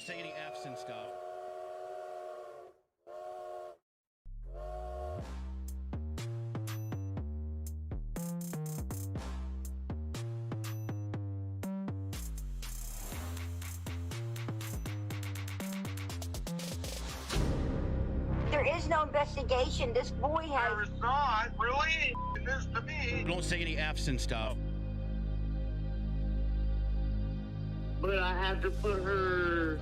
say any F's and stuff. There is no investigation. This boy has... There is not, really? This to me. Don't say any F's and stuff. But I have to put her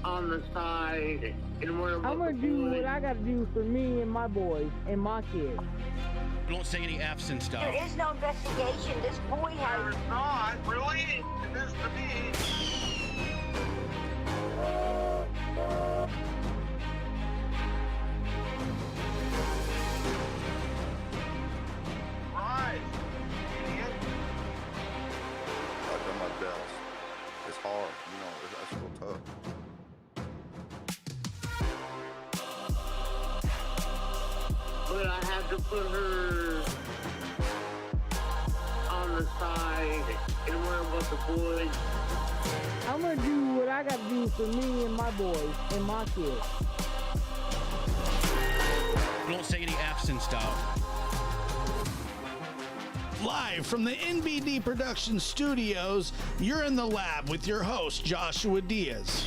on the side and worry about I'm gonna do what I gotta do for me and my boys and my kids. Don't say any F's and stuff. There is no investigation. This boy There has... is not, really? This to me. Right, idiot. I've done my best. It's hard, you know, that's real tough. But I have to put her on the side and worry about the boys. I'm gonna do what I gotta do for me and my boys and my kids. Don't say any F's and stuff. Live from the NBD Production Studios, you're in the lab with your host, Joshua Diaz.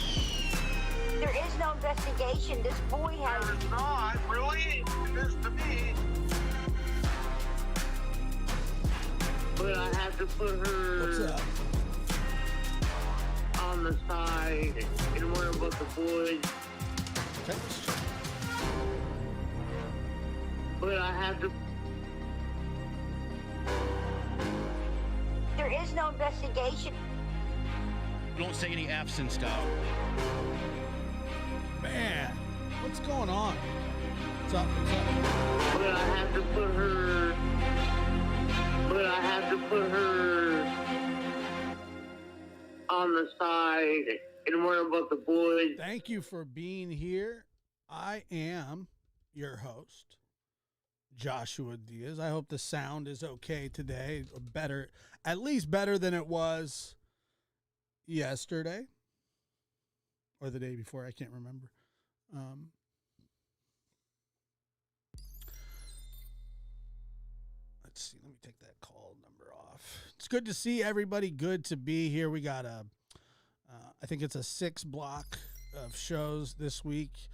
There is no investigation. This boy has... There is not, really? This to me. But I have to put her on the side and worry about the boys. But I have to... There is no investigation. Don't say any F's and stuff. Man, what's going on? What's up? What's up? But I have to put her... But I have to put her on the side and worry about the boys. Thank you for being here. I am your host, Joshua Diaz. I hope the sound is okay today. Better, at least better than it was yesterday or the day before. I can't remember. Let's see. Let me take that call number off. It's good to see everybody. Good to be here. We got I think it's a 6 block of shows this week.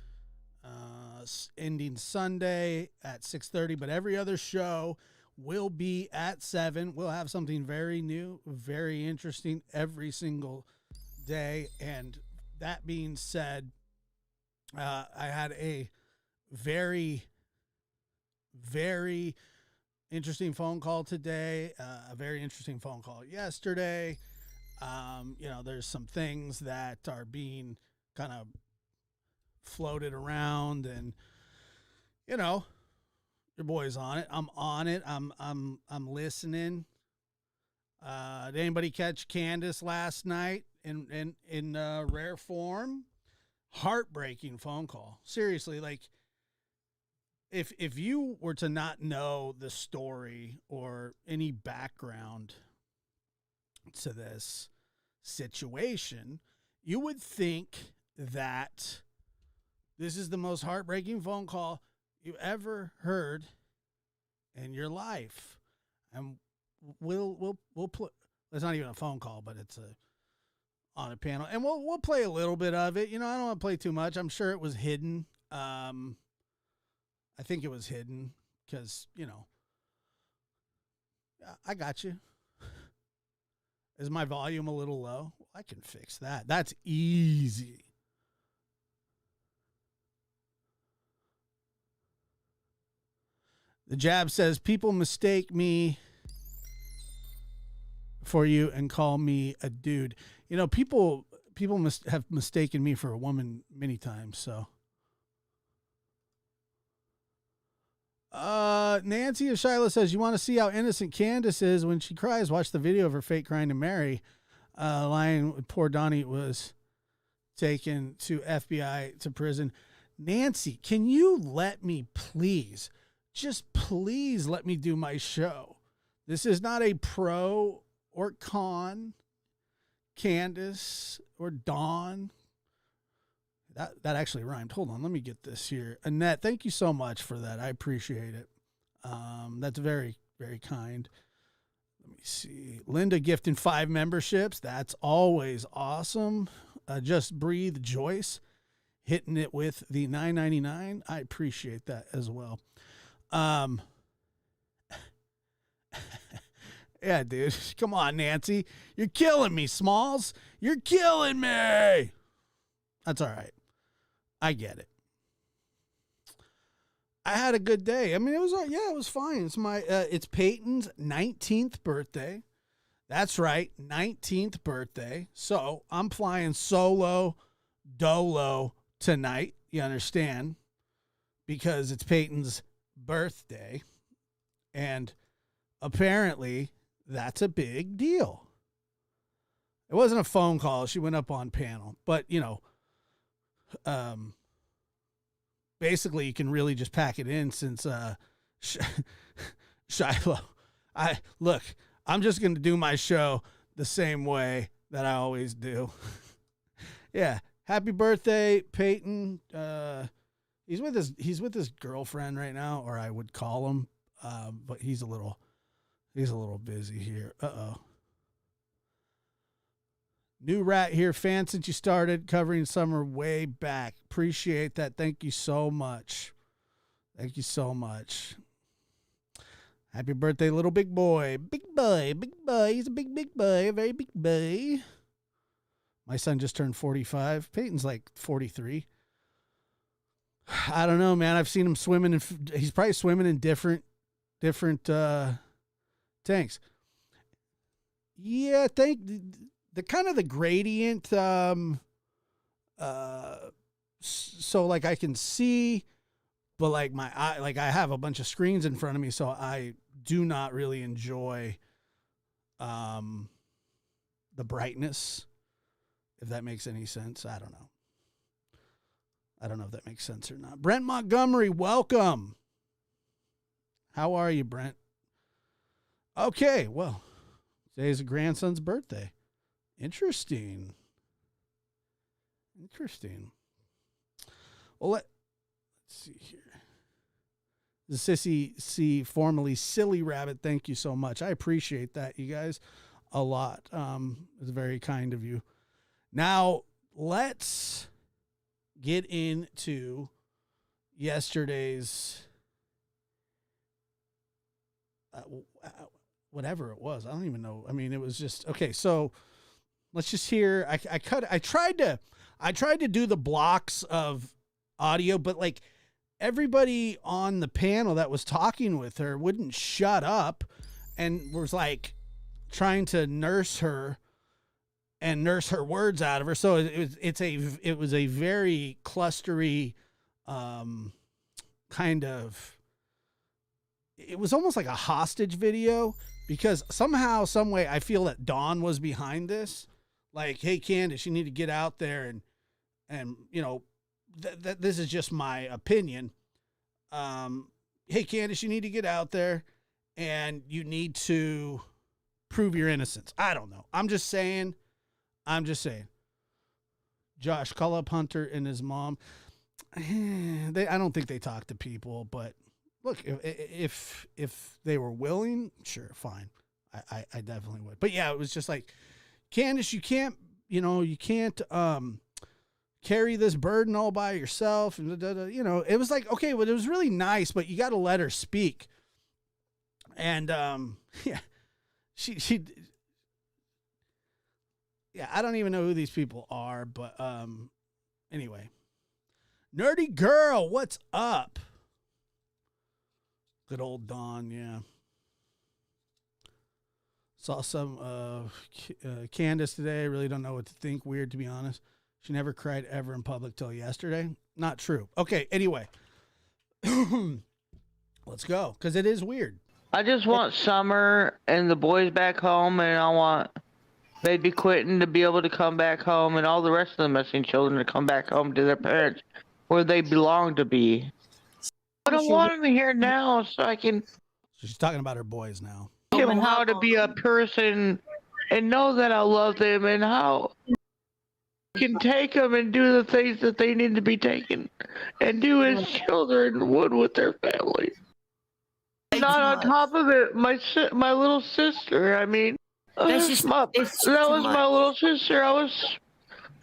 Ending Sunday at 6:30, but every other show will be at 7. We'll have something very new, very interesting every single day. And that being said, I had a very, very interesting phone call today, a very interesting phone call yesterday. There's some things that are being kind of floated around, and your boy's on it. I'm on it. I'm listening. Did anybody catch Candus last night in rare form? Heartbreaking phone call. Seriously, like if you were to not know the story or any background to this situation, you would think that this is the most heartbreaking phone call you ever heard in your life. And we'll play. It's not even a phone call, but it's on a panel, and we'll play a little bit of it. I don't want to play too much. I'm sure it was hidden. I think it was hidden because I got you. Is my volume a little low? Well, I can fix that. That's easy. The Jab says, people mistake me for you and call me a dude. People must have mistaken me for a woman many times. So, Nancy of Shiloh says, you want to see how innocent Candus is when she cries? Watch the video of her fake crying to Mary. Lying with poor Donnie was taken to FBI to prison. Nancy, can you let me please? Just please let me do my show. This is not a pro or con. Candus or Don. That actually rhymed. Hold on, let me get this here. Annette, thank you so much for that. I appreciate it. That's very, very kind. Let me see. Linda gifting 5 memberships. That's always awesome. Just Breathe Joyce hitting it with the $9.99. I appreciate that as well. Yeah, dude. Come on, Nancy. You're killing me, Smalls. You're killing me. That's all right. I get it. I had a good day. I mean, it was fine. It's Peyton's 19th birthday. That's right, 19th birthday. So I'm flying solo dolo tonight. You understand? Because it's Peyton's birthday. And apparently that's a big deal. It wasn't a phone call. She went up on panel, but basically you can really just pack it in since Shiloh. I'm just going to do my show the same way that I always do. Yeah. Happy birthday, Peyton. He's with his girlfriend right now, or I would call him. But he's a little busy here. Uh-oh. New rat here, fan since you started covering summer way back. Appreciate that. Thank you so much. Thank you so much. Happy birthday, little big boy. Big boy, big boy. He's a big boy, a very big boy. My son just turned 45. Peyton's like 43. I don't know, man. I've seen him swimming, he's probably swimming in different tanks. Yeah, the kind of the gradient, so like I can see, but like my eye, like I have a bunch of screens in front of me, so I do not really enjoy the brightness, if that makes any sense. I don't know if that makes sense or not. Brent Montgomery, welcome. How are you, Brent? Okay, well, today's a grandson's birthday. Interesting. Well, let's see here. The Sissy C, formerly Silly Rabbit, thank you so much. I appreciate that, you guys, a lot. It's very kind of you. Now, let's get into yesterday's whatever it was. I don't even know. I mean, it was just okay. So let's just hear. I tried to do the blocks of audio, but like everybody on the panel that was talking with her wouldn't shut up and was like trying to nurse her words out of her. So it was a very clustery kind of. It was almost like a hostage video because somehow, some way, I feel that Dawn was behind this. Like, hey, Candus, you need to get out there and this is just my opinion. Hey, Candus, you need to get out there and you need to prove your innocence. I don't know. I'm just saying. Josh, call up Hunter and his mom. I don't think they talk to people, but look, if they were willing, sure, fine. I definitely would. But yeah, it was just like, Candus, you can't carry this burden all by yourself. And it was like, okay, well, it was really nice, but you got to let her speak. And yeah, she yeah, I don't even know who these people are, but anyway. Nerdy girl, what's up? Good old Dawn, yeah. Saw some Candus today. I really don't know what to think. Weird, to be honest. She never cried ever in public till yesterday. Not true. Okay, anyway. Let's go, because it is weird. I just want Summer and the boys back home, and I want baby Quentin to be able to come back home, and all the rest of the missing children to come back home to their parents, where they belong to be. I don't want them here now, so I can. She's talking about her boys now. Teach them how to be a person and know that I love them and how I can take them and do the things that they need to be taken and do as children would with their family. Not on top of it, my little sister. I mean, That's just, it's that too was much. my little sister.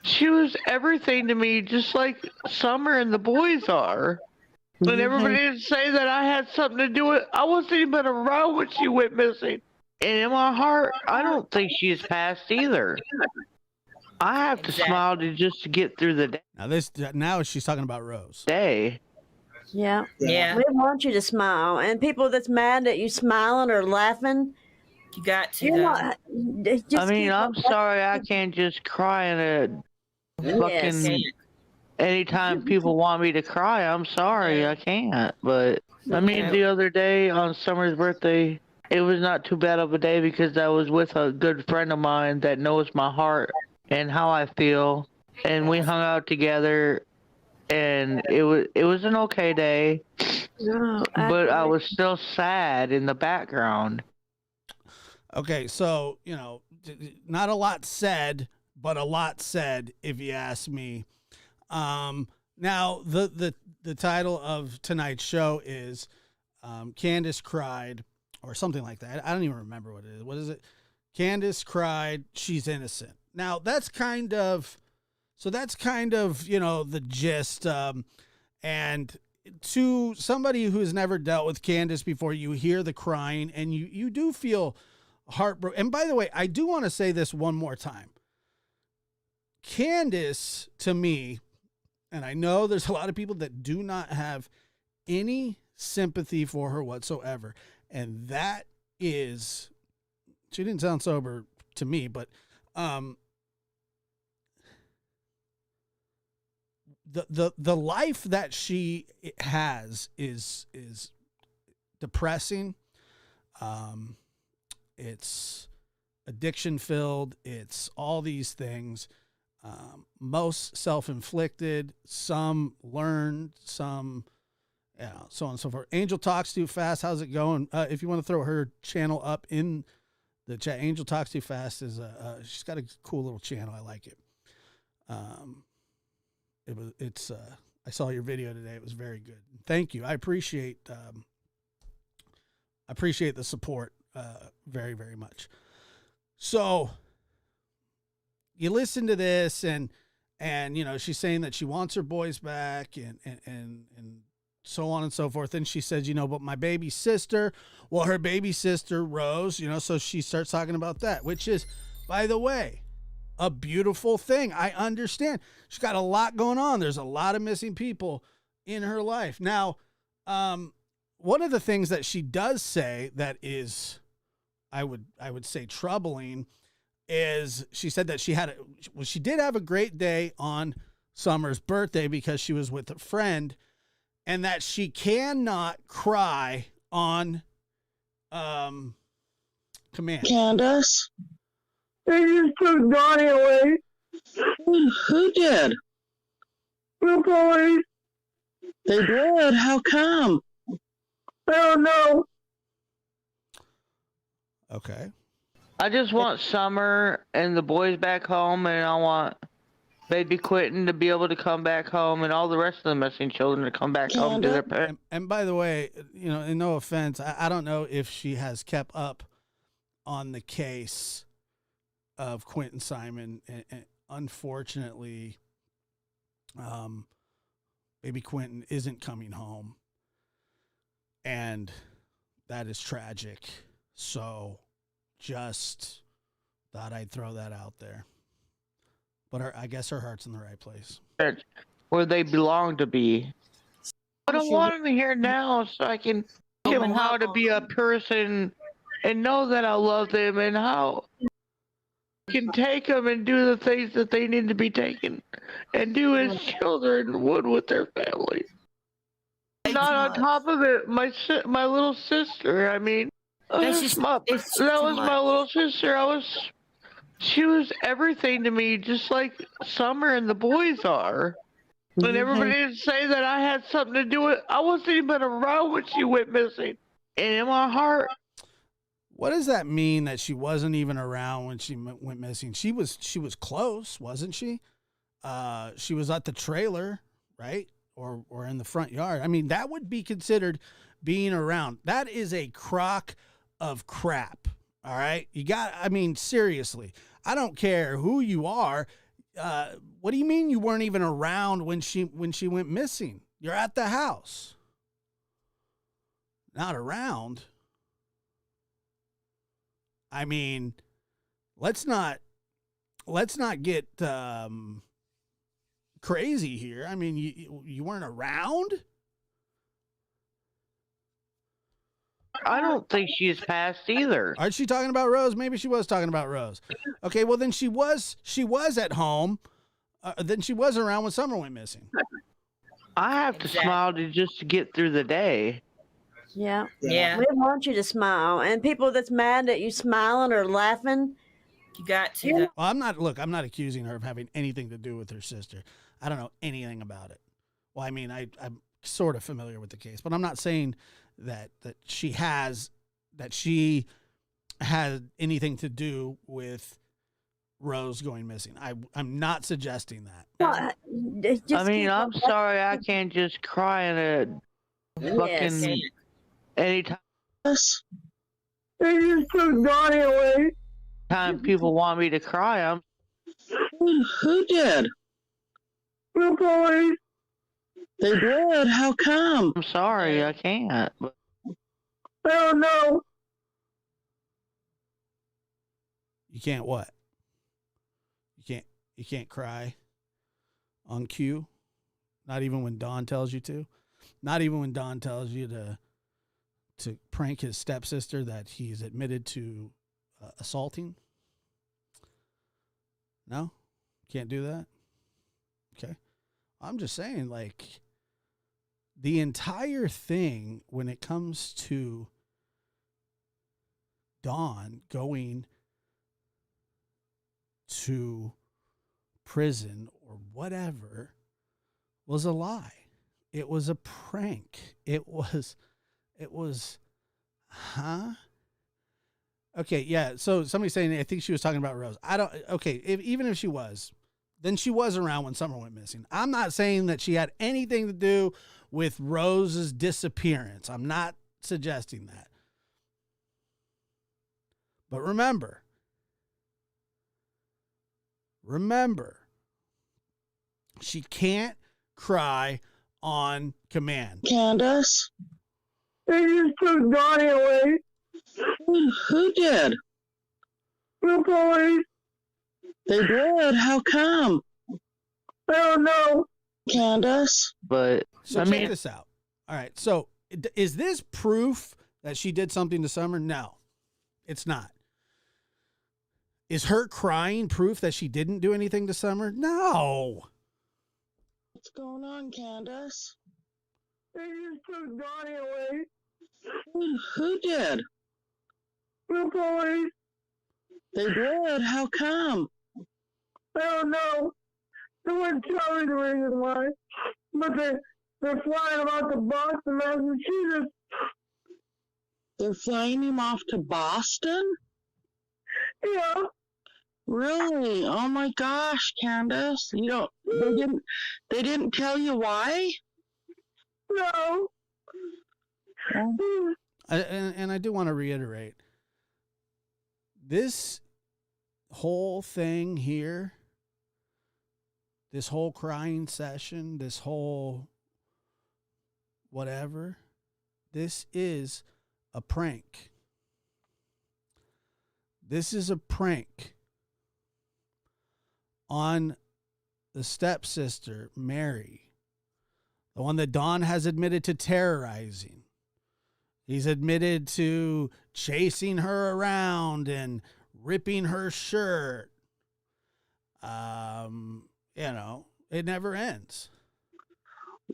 She was everything to me, just like Summer and the boys are. And everybody would say that I had something to do with it. I wasn't even around when she went missing. And in my heart, I don't think she's passed either. I have to smile to just get through the Now she's talking about Rose. day. Yeah. Yeah. We want you to smile. And people that's mad at you smiling or laughing, You got to, you though. know, just I mean, keep I'm on- sorry I can't just cry in a Yes. fucking. Anytime people want me to cry, I'm sorry, I can't. But I mean, the other day on Summer's birthday, it was not too bad of a day because I was with a good friend of mine that knows my heart and how I feel, and we hung out together, and it was an okay day, No, but I was still sad in the background. Okay, so not a lot said, but a lot said, if you ask me. Now the title of tonight's show is Candus cried, or something like that. I don't even remember what it is. What is it? Candus cried, she's innocent. Now that's kind of the gist. And to somebody who has never dealt with Candus before, you hear the crying and you do feel heartbroken. And by the way, I do want to say this one more time. Candus, to me, and I know there's a lot of people that do not have any sympathy for her whatsoever. And that is, she didn't sound sober to me, but the life that she has is depressing. It's addiction filled. It's all these things. Most self-inflicted, some learned, some, so on and so forth. Angel Talks Too Fast. How's it going? If you want to throw her channel up in the chat, Angel Talks Too Fast is she's got a cool little channel. I like it. I saw your video today. It was very good. Thank you. I appreciate the support very, very much. So you listen to this and she's saying that she wants her boys back and so on and so forth. And she says, but my baby sister, well, her baby sister, Rose, so she starts talking about that, which is, by the way, a beautiful thing. I understand. She's got a lot going on. There's a lot of missing people in her life. Now, one of the things that she does say that is, I would say, troubling is she said that she did have a great day on Summer's birthday because she was with a friend, and that she cannot cry on command. Candace? They just took Donnie away. Who did? The police. They did? How come? I don't know. Okay. I just want Summer and the boys back home, and I want baby Quentin to be able to come back home, and all the rest of the missing children to come back home to their parents. And by the way, and no offense, I don't know if she has kept up on the case of Quentin Simon. And unfortunately, baby Quentin isn't coming home, and that is tragic. So just thought I'd throw that out there. But I guess her heart's in the right place. Where they belong to be. But I want them here now so I can give them how to be a person and know that I love them and how I can take them and do the things that they need to be taken and do as children would with their family. Not on top of it, my little sister. I mean, That's just, it's that too was much. my little sister. She was everything to me, just like Summer and the boys are. And everybody would say that I had something to do with it. I wasn't even around when she went missing. And in my heart, What does that mean that she wasn't even around when she went missing? She was close, wasn't she? She was at the trailer, right? Or in the front yard. I mean, that would be considered being around. That is a crock of crap. All right? Seriously. I don't care who you are. What do you mean you weren't even around when she went missing? You're at the house. Not around. I mean, let's not get crazy here. I mean, you weren't around? I don't think she's passed either. Aren't she talking about Rose? Maybe she was talking about Rose. Okay, well then she was at home. Then she was around when Summer went missing. I have to smile just to get through the day. Yeah. Yeah. We want you to smile. And people that's mad at you smiling or laughing, You got to. Well, I'm not accusing her of having anything to do with her sister. I don't know anything about it. Well, I mean, I'm sort of familiar with the case, but I'm not saying that she had anything to do with Rose going missing. I'm not suggesting that. well, I'm sorry, I can't just cry in a fucking anytime. Yes. They just took Donnie away. Time people want me to cry, Who did? The police. They did. How come? I'm sorry, I can't. I don't know. You can't what? You can't cry on cue. Not even when Don tells you to. Not even when Don tells you to prank his stepsister that he's admitted to assaulting. No? Can't do that? Okay. I'm just saying, like, the entire thing when it comes to Don going to prison or whatever was a lie. It was a prank. It was, huh? Okay, yeah. So somebody's saying, I think she was talking about Rose. Even if she was, then she was around when Summer went missing. I'm not saying that she had anything to do with Rose's disappearance. I'm not suggesting that. But remember, she can't cry on command. Candus? They just took Donnie away. Who did? The police. They did. How come? I don't know. Candus? But So check this out. All right. So is this proof that she did something to Summer? No, it's not. Is her crying proof that she didn't do anything to Summer? No. What's going on, Candus? They just took Donnie away. Who did? The police. They did. How come? I don't know. No one tell me the reason why. But they're flying him out to Boston, Massachusetts. They're flying him off to Boston? Yeah. Really? Oh my gosh, Candace. They didn't tell you why? No. And I do want to reiterate, this whole thing here, this whole crying session, this whole whatever, this is a prank. This is a prank on the stepsister, Mary, the one that Don has admitted to terrorizing. He's admitted to chasing her around and ripping her shirt. It never ends.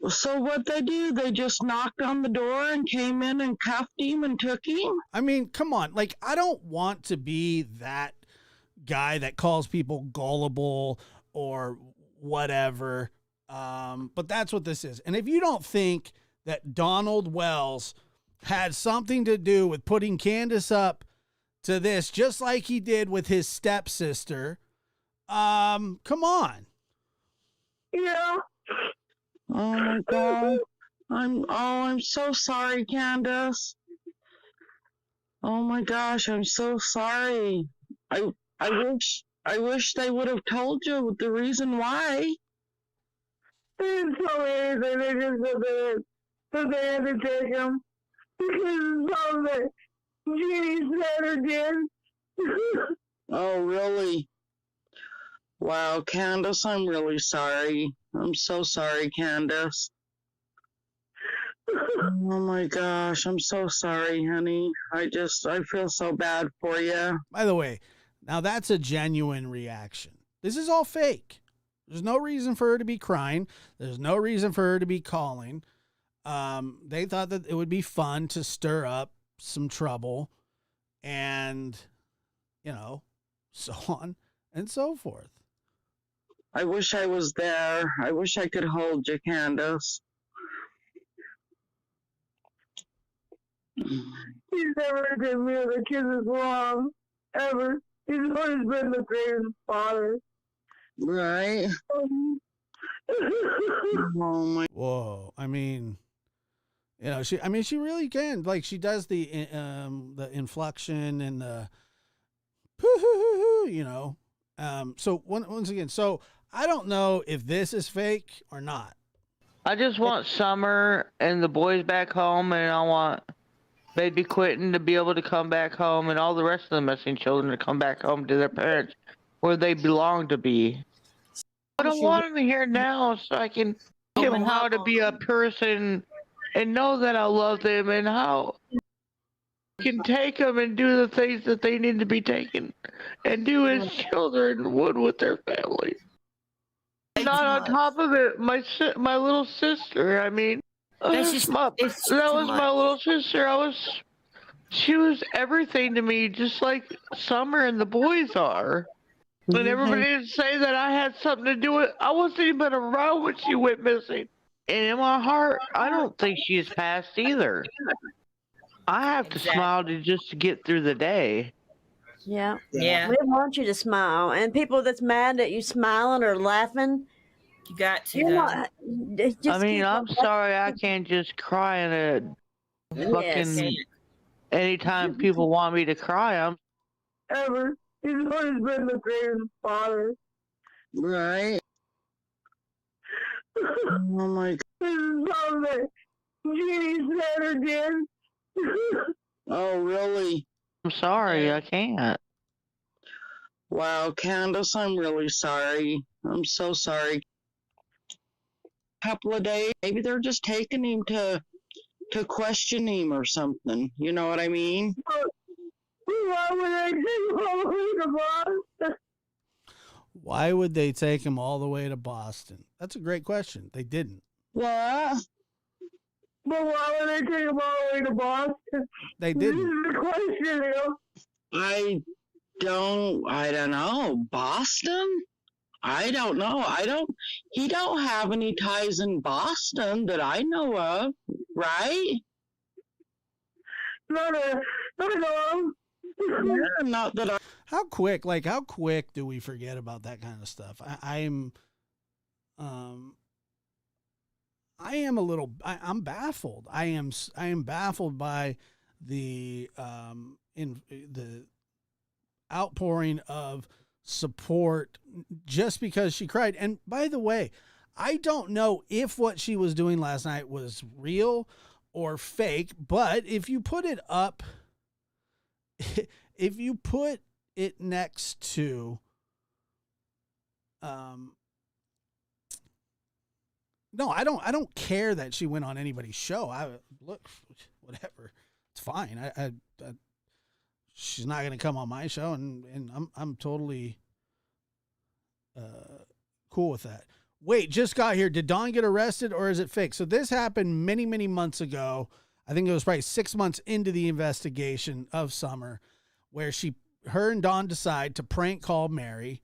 So what they do? They just knocked on the door and came in and cuffed him and took him? I mean, come on. Like, I don't want to be that guy that calls people gullible or whatever. But that's what this is. And if you don't think that Donald Wells had something to do with putting Candace up to this, just like he did with his stepsister. Come on. Yeah. Oh my God. I'm so sorry, Candace. Oh my gosh, I'm so sorry. I wish they would have told you the reason why. They didn't tell me anything. They just said they had to take him because of something that Jeannie said or did. Oh, really? Wow, Candace, I'm really sorry. I'm so sorry, Candace. Oh my gosh, I'm so sorry, honey. I feel so bad for you. By the way, now that's a genuine reaction. This is all fake. There's no reason for her to be crying. There's no reason for her to be calling. They thought that it would be fun to stir up some trouble and, so on and so forth. I wish I was there. I wish I could hold you, Candace. He's never given me the kisses wrong, ever. He's always been the greatest father. Right? Oh my. Whoa. I mean, she really can. Like, she does the inflection and the so once again, so I don't know if this is fake or not. I just want Summer and the boys back home, and I want baby Quentin to be able to come back home, and all the rest of the missing children to come back home to their parents where they belong to be. I don't want them here now, so I can teach them how to be a person and know that I love them, and how I can take them and do the things that they need to be taken and do as children would with their family. Not on top of it, my little sister. I mean, that was my little sister. She was everything to me, just like Summer and the boys are. And everybody didn't say that I had something to do with it. I wasn't even around when she went missing. And in my heart, I don't think she's passed either. I have to smile just to get through the day. Yeah. Yeah. We want you to smile. And people that's mad at you smiling or laughing, You got to. you though. want, just I mean, keep I'm sorry I can't just cry in a fucking... Anytime people want me to cry, I'm... Ever. He's always been the greatest father. Right? Oh my. This is something that Jeannie said or did. Oh, really? I'm sorry, I can't. Wow, Candace, I'm really sorry. I'm so sorry. Couple of days, maybe they're just taking him to question him or something. You know what I mean? Why would I take all the way to Boston? Why would they take him all the way to Boston? That's a great question. They didn't. What? But why would they take him all the way to Boston? They This didn't. is the question, I don't know. Boston? I don't know. He don't have any ties in Boston that I know of, right? Not at all. Yeah, not that I. How quick do we forget about that kind of stuff? I'm baffled. I am baffled by the the outpouring of support just because she cried. And by the way, I don't know if what she was doing last night was real or fake, but if you put it up, if you put it next to no, I don't care that she went on anybody's show. Look, whatever, it's fine. I she's not going to come on my show, and I'm totally cool with that. Wait, just got here. Did Don get arrested, or is it fake? So this happened many, many months ago. I think it was probably 6 months into the investigation of Summer, where her and Don decide to prank call Mary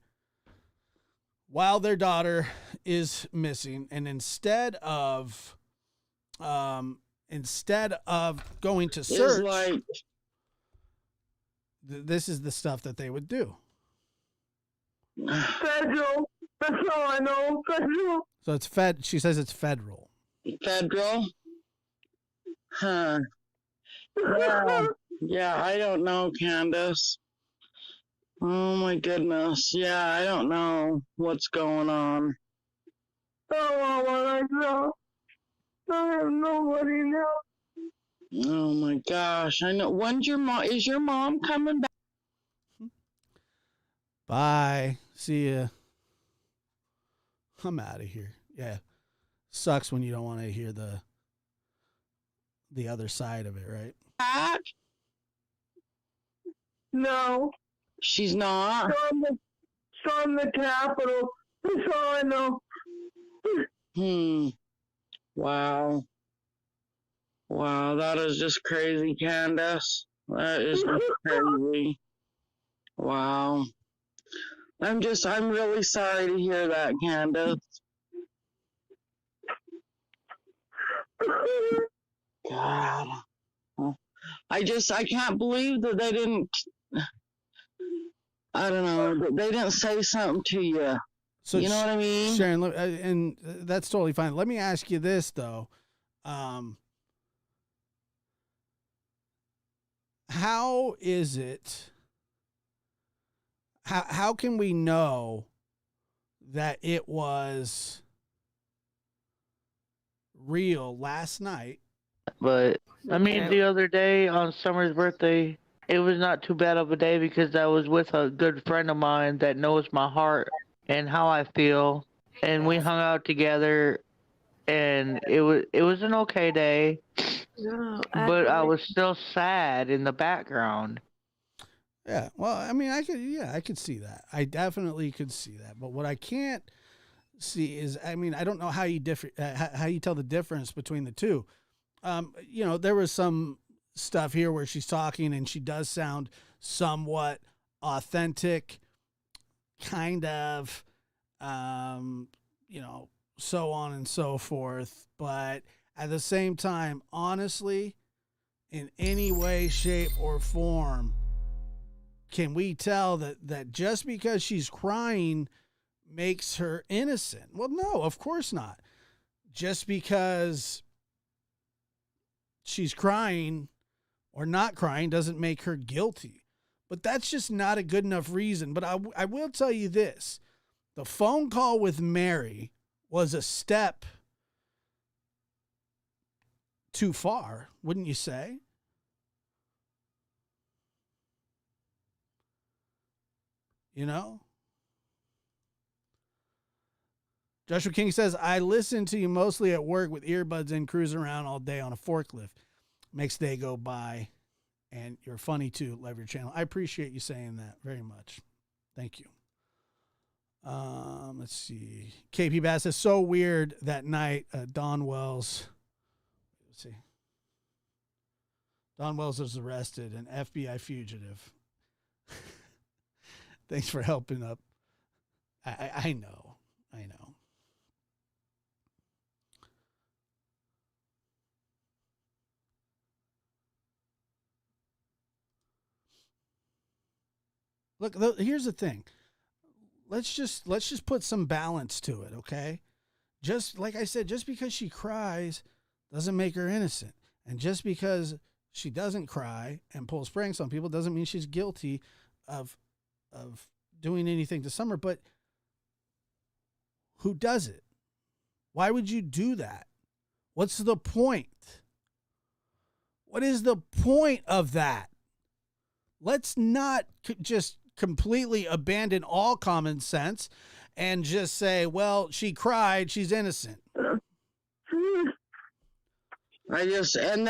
while their daughter is missing, and instead of going to search This is the stuff that they would do. Federal. That's all I know. Federal. So it's fed. She says it's federal. Federal? Huh. Yeah. Yeah, I don't know, Candace. Oh my goodness. Yeah, I don't know what's going on. Oh, well, I know. I have nobody now. Oh my gosh. I know. Is your mom coming back? Bye. See ya. I'm out of here. Yeah. Sucks when you don't want to hear the other side of it, right? Back? No. She's not. Storm the Capitol. That's all I know. Wow. Wow, that is just crazy, Candace. That is just crazy. Wow. I'm really sorry to hear that, Candace. God. I can't believe that they didn't, I don't know, that they didn't say something to you. So you know what I mean? Sharon, and that's totally fine. Let me ask you this, though. How is it, how can we know that it was real last night? But I mean, the other day on Summer's birthday, it was not too bad of a day because I was with a good friend of mine that knows my heart and how I feel, and we hung out together, and it was an okay day. No, But I was still sad in the background. Yeah, well, I mean, I could see that. I definitely could see that. But what I can't see is, I mean, I don't know how you how you tell the difference between the two. You know, there was some stuff here where she's talking and she does sound somewhat authentic, kind of, you know, so on and so forth. But at the same time, honestly, in any way, shape, or form, can we tell that just because she's crying makes her innocent? Well, no, of course not. Just because she's crying or not crying doesn't make her guilty. But that's just not a good enough reason. But I will tell you this. The phone call with Mary was a step too far, wouldn't you say? You know? Joshua King says, I listen to you mostly at work with earbuds in, cruising around all day on a forklift. Makes the day go by. And you're funny too. Love your channel. I appreciate you saying that very much. Thank you. Let's see. KP Bass says, so weird that night. Don Wells. Let's see. Don Wells was arrested, an FBI fugitive. Thanks for helping up. I know. Look, here's the thing. Let's just put some balance to it, okay? Just like I said, just because she cries doesn't make her innocent. And just because she doesn't cry and pulls pranks on people doesn't mean she's guilty of doing anything to Summer. But who does it? Why would you do that? What's the point? What is the point of that? Let's not just completely abandon all common sense and just say, well, she cried, she's innocent. And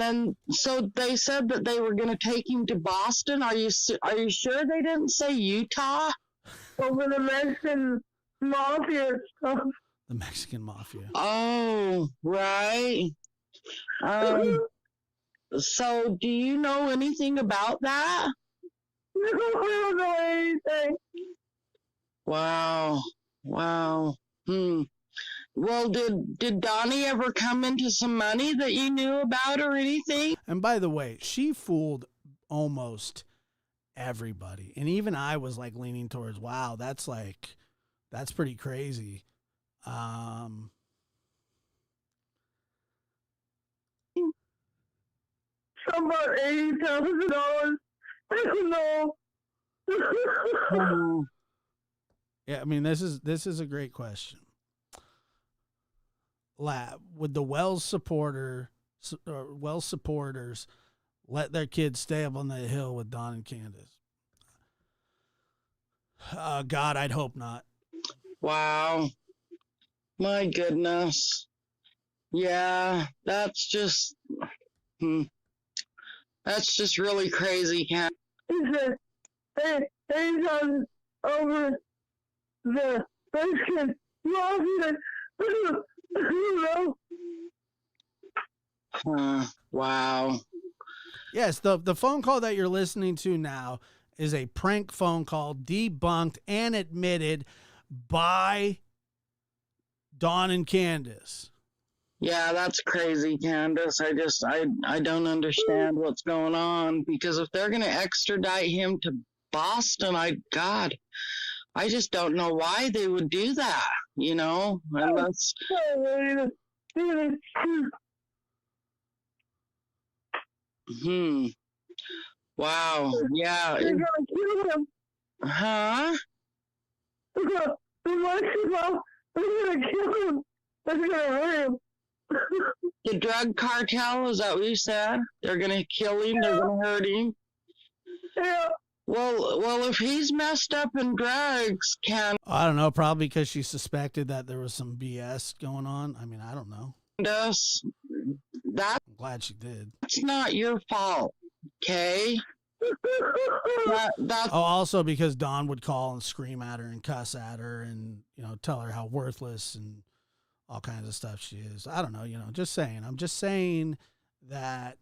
then so they said that they were going to take him to Boston. Are you sure they didn't say Utah? Over the Mexican mafia stuff. The Mexican mafia. Oh, right. So do you know anything about that? No, I don't know anything. Wow. Well, did Donnie ever come into some money that you knew about or anything? And by the way, she fooled almost everybody. And even I was like leaning towards, wow, that's pretty crazy. About $80,000. I don't know. Yeah, I mean, this is a great question. Would the Wells supporters let their kids stay up on the hill with Don and Candus? God, I'd hope not. Wow. My goodness. Yeah, that's just really crazy, Ken. He said, hey, anytime over the Mexican mafia, you know. Wow. Yes, the phone call that you're listening to now is a prank phone call debunked and admitted by Don and Candus. Yeah, that's crazy, Candace. I don't understand what's going on, because if they're going to extradite him to Boston, I just don't know why they would do that, unless... Wow. Yeah. They're gonna kill him. Huh? They're gonna kill him. They're gonna hurt him. The drug cartel, is that what you said? They're gonna kill him, they're gonna hurt him? Yeah. Well, if he's messed up in drugs, I don't know, probably because she suspected that there was some BS going on. I mean, I don't know. I'm glad she did. That's not your fault, okay? That's also because Don would call and scream at her and cuss at her and, tell her how worthless and all kinds of stuff she is. I don't know, just saying. I'm just saying that,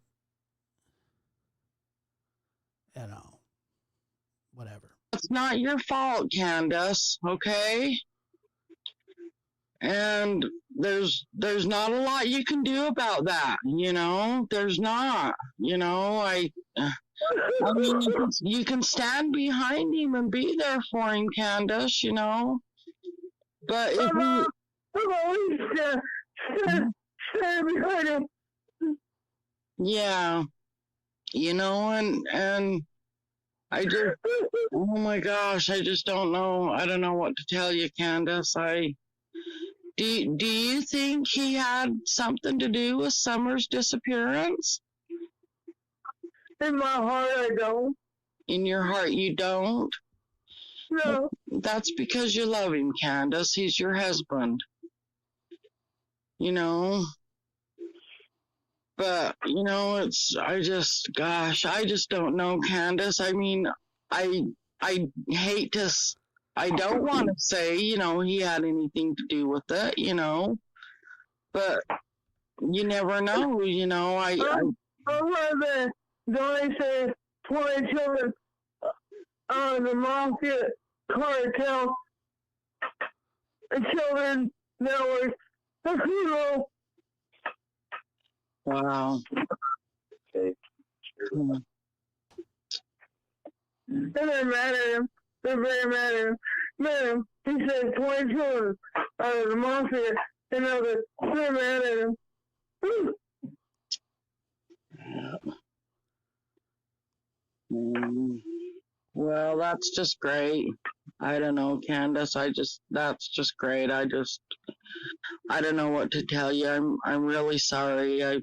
whatever. That's not your fault, Candace, okay? And there's not a lot you can do about that, There's not, I mean, you can stand behind him and be there for him, Candace, But if you... I'm always stand behind him. Yeah. And I just... Oh my gosh, I just don't know. I don't know what to tell you, Candace. Do you think he had something to do with Summer's disappearance? In my heart, I don't. In your heart, you don't? No. That's because you love him, Candace. He's your husband. But, I just don't know, Candace. I mean, I hate to... I don't want to say, he had anything to do with it, but you never know, I'm the guy said 20 children the mafia cartel children network. Wow. And they're mad at him. They're very mad at him. Man, he said 20 children the mafia, they're mad at him. Well, that's just great. I don't know, Candace. That's just great. I don't know what to tell you. I'm really sorry.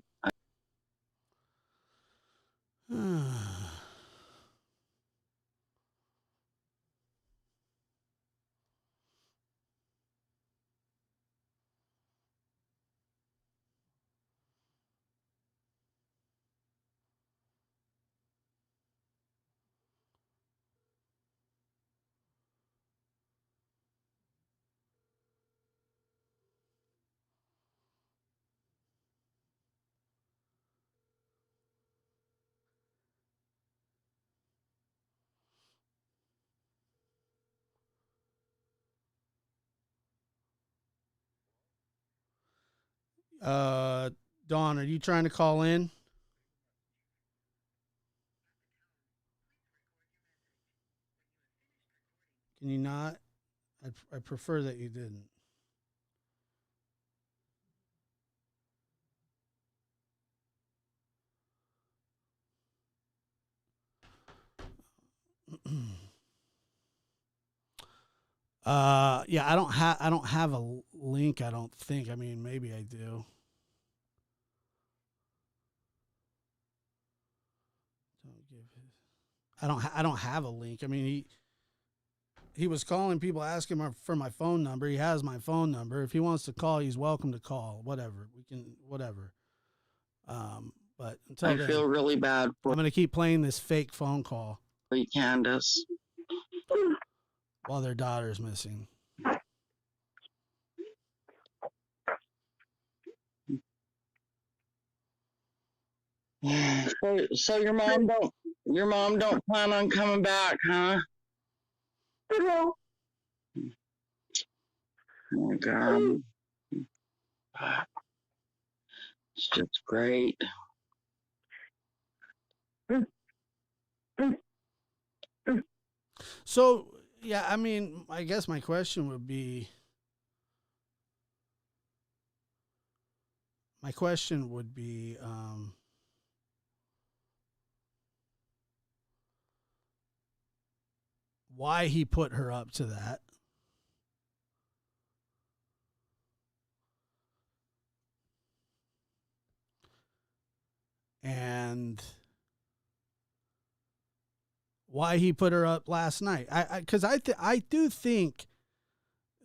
Dawn, are you trying to call in? Can you not? I prefer that you didn't. Yeah, I don't have a link, I don't think. I mean, maybe I do. Don't give his I don't have a link. I mean, he was calling people asking for my phone number. He has my phone number. If he wants to call, he's welcome to call. Whatever. We can whatever. But until I then, feel really bad for I'm going to keep playing this fake phone call you, Candace. while their daughter's missing. So your mom don't plan on coming back, huh? No. Oh my God. It's just great. So, yeah, I mean, I guess my question would be why he put her up to that. And why he put her up last night. Because I do think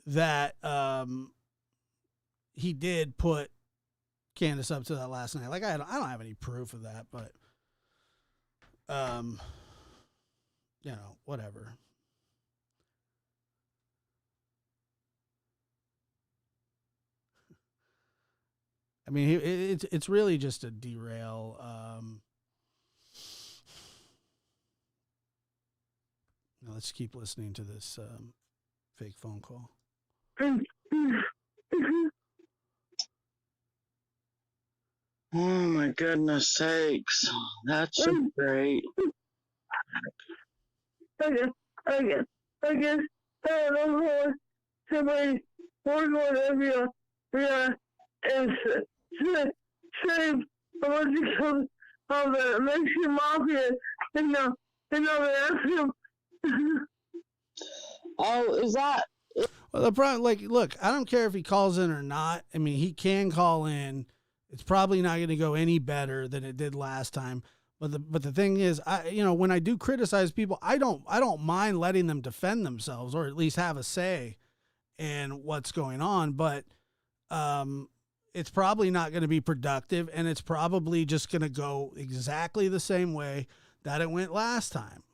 that he did put Candace up to that last night. Like I don't have any proof of that, but whatever. I mean, it's really just a derail. Now let's keep listening to this fake phone call. Oh my goodness sakes. That's so great. I guess, I don't know, somebody working on every, and save a bunch of the Mexican mafia, and they ask him. Oh, is that? Well, the problem, like, look, I don't care if he calls in or not. I mean, he can call in. It's probably not going to go any better than it did last time. But the thing is, when I do criticize people, I don't mind letting them defend themselves or at least have a say in what's going on. But it's probably not going to be productive, and it's probably just going to go exactly the same way that it went last time.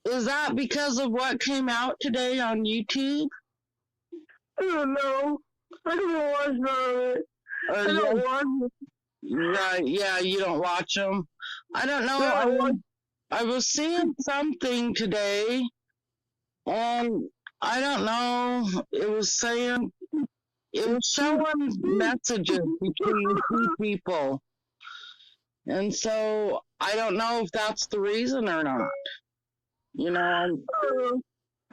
Is that because of what came out today on YouTube? I don't know. I don't watch none of it. I don't watch it. Right, yeah, you don't watch them. I don't know. No, I was seeing something today, and I don't know. It was showing messages between two people. And so I don't know if that's the reason or not. I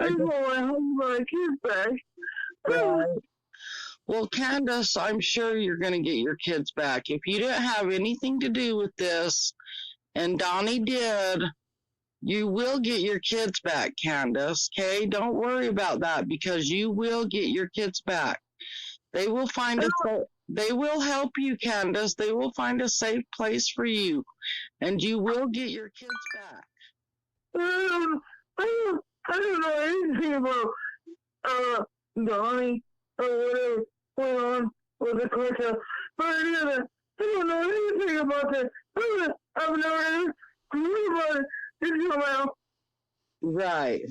just want my kids back. Right. Well, Candace, I'm sure you're going to get your kids back. If you didn't have anything to do with this, and Donnie did, you will get your kids back, Candace, okay? Don't worry about that, because you will get your kids back. They will they will help you, Candace. They will find a safe place for you, and you will get your kids back. I don't know anything about Donnie or whatever went on with the cartel. But I don't know anything about that. I've never heard about it until now. Right.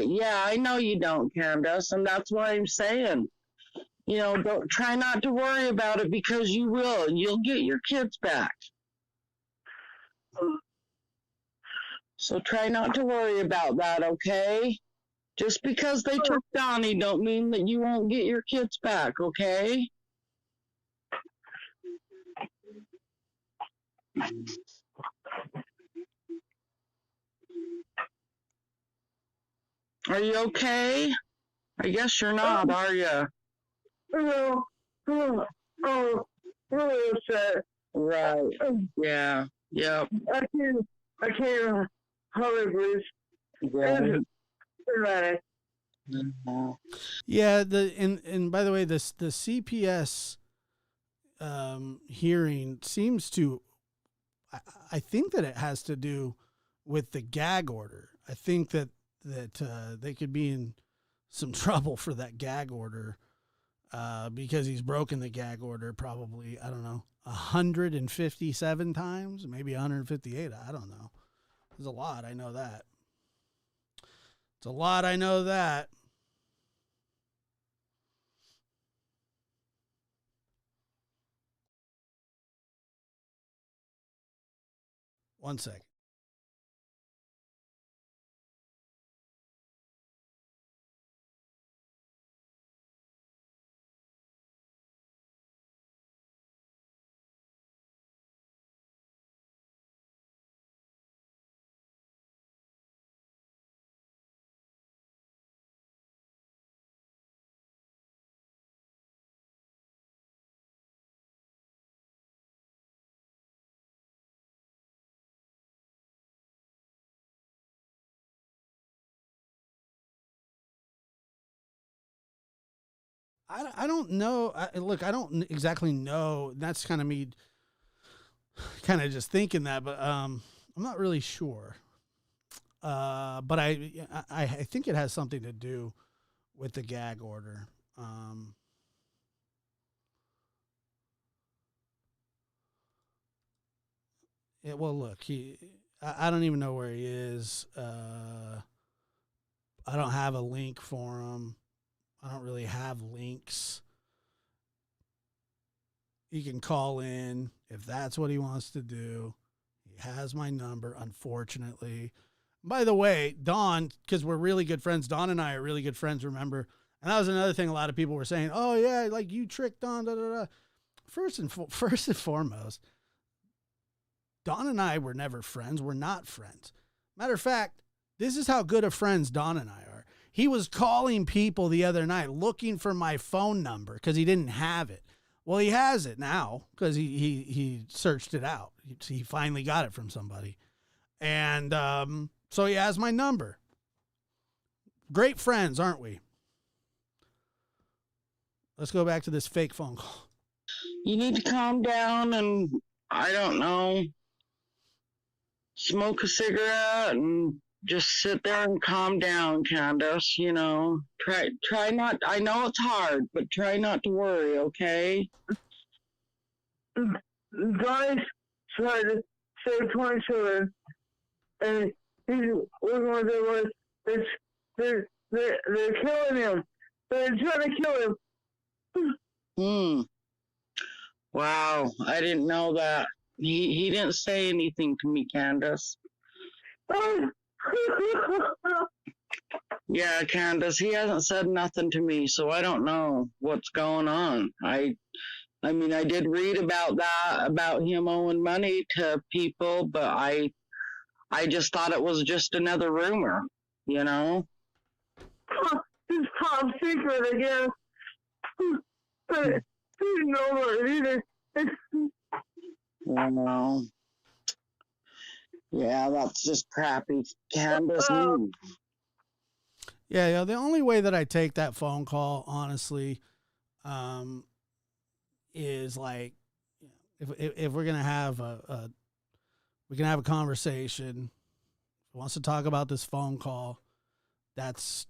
Yeah, I know you don't, Candace, and that's why I'm saying, don't try not to worry about it, because you will. You'll get your kids back. So try not to worry about that, okay? Just because they took Donnie don't mean that you won't get your kids back, okay? Are you okay? I guess you're not, are you? No, really upset. Right. Yeah. Yep. I can't hardly breathe. Yeah. It's dramatic. Yeah, and by the way, the CPS hearing seems to, I think that it has to do with the gag order. I think that they could be in some trouble for that gag order because he's broken the gag order probably, I don't know, 157 times, maybe 158. I don't know. There's a lot. I know that. It's a lot. I know that. One second. I don't know. Look, I don't exactly know. That's kind of me kind of just thinking that, but I'm not really sure. But I think it has something to do with the gag order. Well, look, I don't even know where he is. I don't have a link for him. I don't really have links. He can call in if that's what he wants to do. He has my number, unfortunately. By the way, Don, because we're really good friends, Don and I are really good friends, remember? And that was another thing a lot of people were saying, oh, yeah, like you tricked Don, da, da, da. First and foremost, Don and I were never friends. We're not friends. Matter of fact, this is how good of friends Don and I are. He was calling people the other night looking for my phone number because he didn't have it. Well, he has it now because he searched it out. He finally got it from somebody. And so he has my number. Great friends, aren't we? Let's go back to this fake phone call. You need to calm down and, I don't know, smoke a cigarette and just sit there and calm down, Candace, you know. Try not, I know it's hard, but try not to worry, okay? Guys tried to save 20 children, and he's working with them. They're killing him. They're trying to kill him. Wow, I didn't know that. He didn't say anything to me, Candace. Yeah, Candace, he hasn't said nothing to me, so I don't know what's going on. I mean, I did read about that, about him owing money to people, but I just thought it was just another rumor, you know? It's top secret, I guess. But you know either. Well, yeah, that's just crappy, Candace. Yeah, the only way that I take that phone call, honestly, is like if we're gonna have we can have a conversation. If he wants to talk about this phone call, that's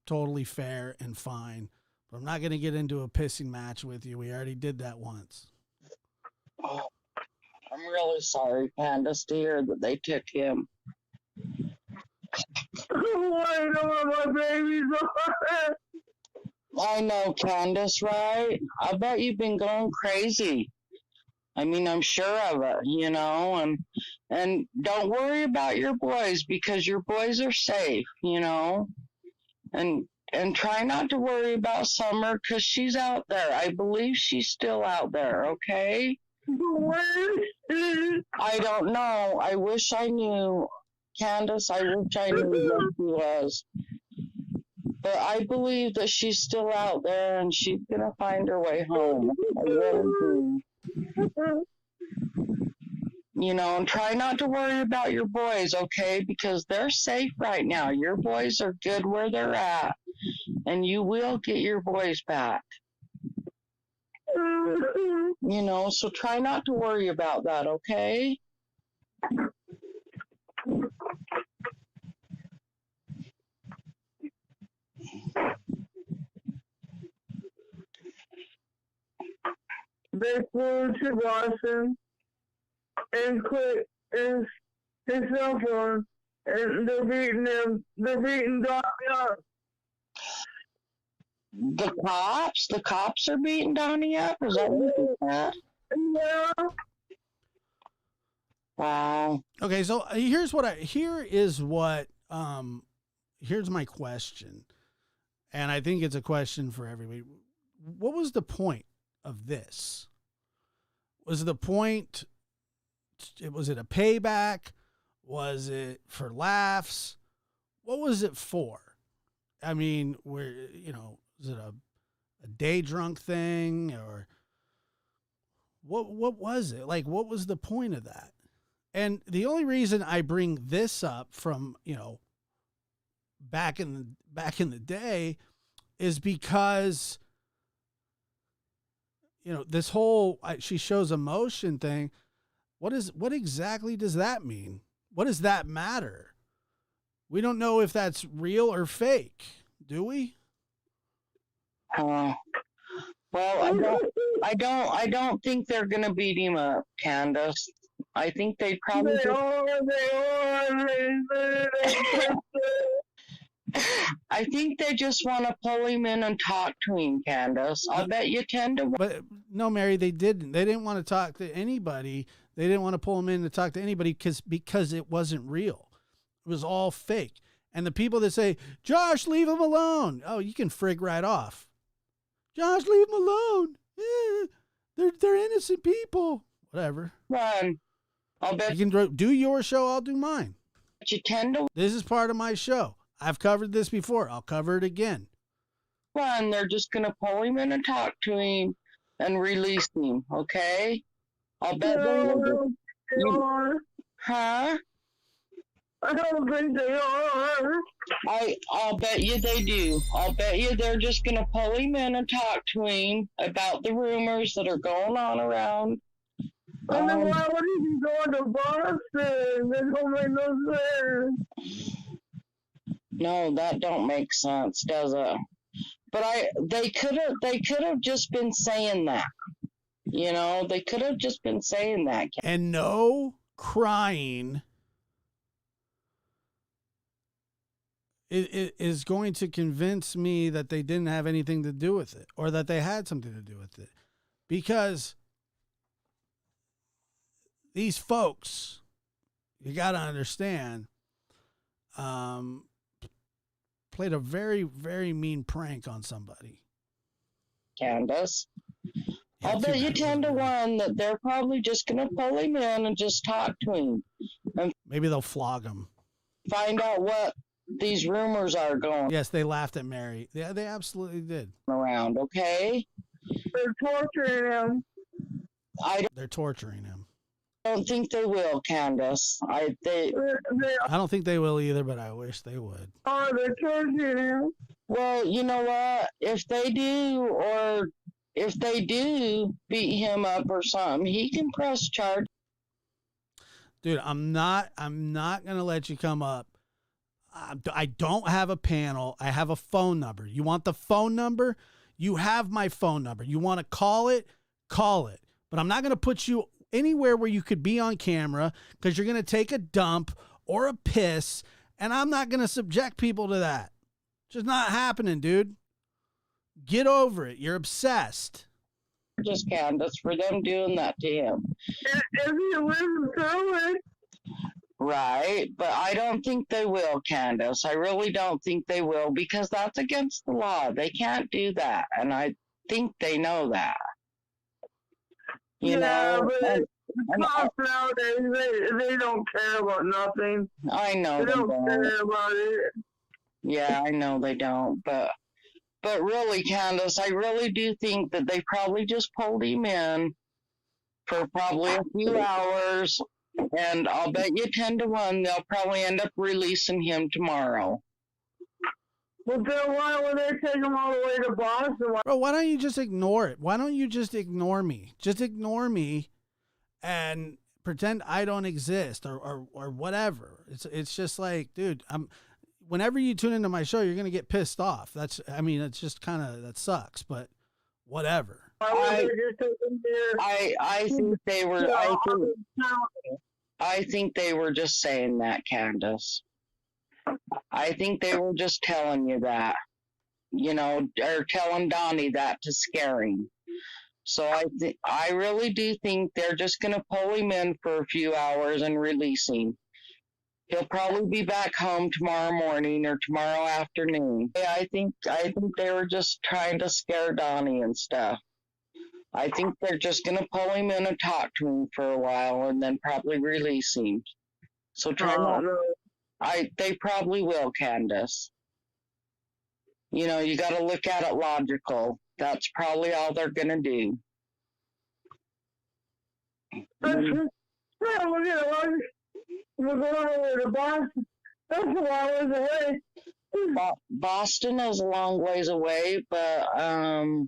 totally fair and fine. But I'm not gonna get into a pissing match with you. We already did that once. Oh, I'm really sorry, Candace, to hear that they took him. I know where my babies are. I know, Candace, right? I bet you've been going crazy. I mean, I'm sure of it, you know, and don't worry about your boys because your boys are safe, you know, and try not to worry about Summer because she's out there. I believe she's still out there, okay? I don't know. I wish I knew. Candace, I wish I knew where she was. But I believe that she's still out there and she's gonna find her way home. I really do. You know, and try not to worry about your boys, okay? Because they're safe right now. Your boys are good where they're at. And you will get your boys back. You know, so try not to worry about that, okay? They flew to Boston and quit his cell phone, and they're beating him. They're beating Donnie up. The cops are beating Donnie up? Is that what you said? Yeah. Wow. Okay, so here's my question. And I think it's a question for everybody. What was the point of this? Was the point, was it a payback? Was it for laughs? What was it for? I mean, is it a day drunk thing, or what was it? Like, what was the point of that? And the only reason I bring this up from, back in the day is because, this whole she shows emotion thing. What exactly does that mean? What does that matter? We don't know if that's real or fake, do we? Well, I don't think they're gonna beat him up, Candace. I think they probably I think they just want to pull him in and talk to him, Candace. I'll bet you 10 to 1. But no, Mary, they didn't. They didn't want to talk to anybody. They didn't want to pull him in to talk to anybody because it wasn't real. It was all fake. And the people that say, Josh, leave him alone. Oh, you can frig right off. Josh, leave him alone. They're innocent people. Whatever. Run. I'll bet you can do your show. I'll do mine. You 10 to 1. This is part of my show. I've covered this before. I'll cover it again. Run. They're just going to pull him in and talk to him and release him, okay? I'll bet they are. Huh? I don't think they are. I'll bet you they do. I'll bet you they're just going to pull him in and talk to him about the rumors that are going on around. I mean, why would he be going to Boston? That don't make no sense. No, that don't make sense, does it? But they could have just been saying that. They could have just been saying that. And no crying it is going to convince me that they didn't have anything to do with it, or that they had something to do with it. Because these folks, you got to understand, played a very, very mean prank on somebody. Candace, I'll bet you 10 to 1 that they're probably just going to pull him in and just talk to him. And maybe they'll flog him. Find out what these rumors are going. Yes, they laughed at Mary. Yeah, they absolutely did. Around, okay? They're torturing him. They're torturing him. I don't think they will, Candace. I don't think they will either, but I wish they would. Oh, they're torturing him. Well, you know what? If they do beat him up or something, he can press charge. Dude, I'm not gonna let you come up. I don't have a panel. I have a phone number. You want the phone number? You have my phone number. You want to call it? Call it. But I'm not going to put you anywhere where you could be on camera, because you're going to take a dump or a piss, and I'm not going to subject people to that. Just not happening, dude. Get over it. You're obsessed. Just Candace for them doing that to him. If he lives through it. Right, but I don't think they will, Candace. I really don't think they will, because that's against the law. They can't do that, and I think they know that. You know, but cops nowadays, they don't care about nothing. I know they don't care about it. Yeah, I know they don't, but really, Candace, I really do think that they probably just pulled him in for probably a few hours, and I'll bet you 10 to 1 they'll probably end up releasing him tomorrow. But then why would they take him all the way to Boston? Bro, why don't you just ignore it? Why don't you just ignore me? Just ignore me and pretend I don't exist or whatever. It's just like, dude, whenever you tune into my show, you're gonna get pissed off. It's just kind of, that sucks, but whatever. I think they were. I think they were just saying that, Candace. I think they were just telling you that, or telling Donnie that to scare him. So I really do think they're just gonna pull him in for a few hours and release him. He'll probably be back home tomorrow morning or tomorrow afternoon. I think they were just trying to scare Donnie and stuff. I think they're just gonna pull him in and talk to him for a while and then probably release him. So they probably will, Candace. You gotta look at it logical. That's probably all they're gonna do. We're going to Boston. That's a long ways away. Boston is a long ways away, but All